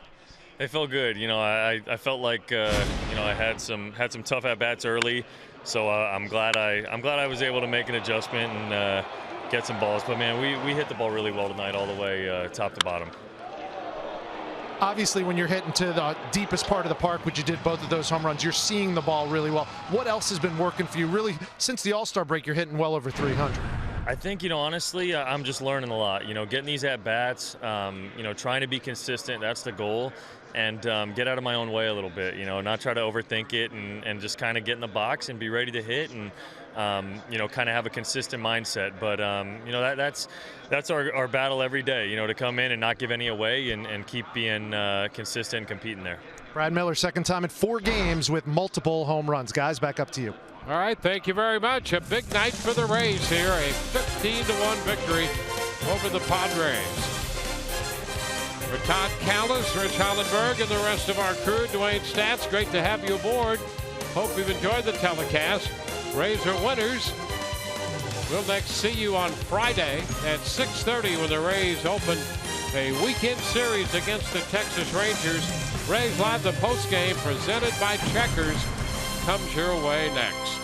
S11: They felt good. You know, I felt like you know, I had some tough at bats early, so I'm glad I was able to make an adjustment and get some balls. But man, we hit the ball really well tonight, all the way top to bottom.
S5: Obviously, when you're hitting to the deepest part of the park, which you did both of those home runs, you're seeing the ball really well. What else has been working for you? Really, since the All-Star break, you're hitting well over 300.
S11: I think, you know, honestly, I'm just learning a lot. You know, getting these at-bats, you know, trying to be consistent, that's the goal. And get out of my own way a little bit, you know, not try to overthink it, and just kind of get in the box and be ready to hit, and you know, kind of have a consistent mindset. But you know, that's our battle every day, you know, to come in and not give any away, and keep being consistent and competing there.
S5: Brad Miller, second time in 4 games with multiple home runs. Guys, back up to you.
S10: All right, thank you very much. A big night for the Rays here, a 15-1 victory over the Padres. For Todd Callis, Rich Hollenberg, and the rest of our crew, Dwayne Stats, great to have you aboard. Hope you've enjoyed the telecast. Rays are winners. We'll next see you on Friday at 6:30 when the Rays open a weekend series against the Texas Rangers. Rays Live, the postgame presented by Checkers, comes your way next.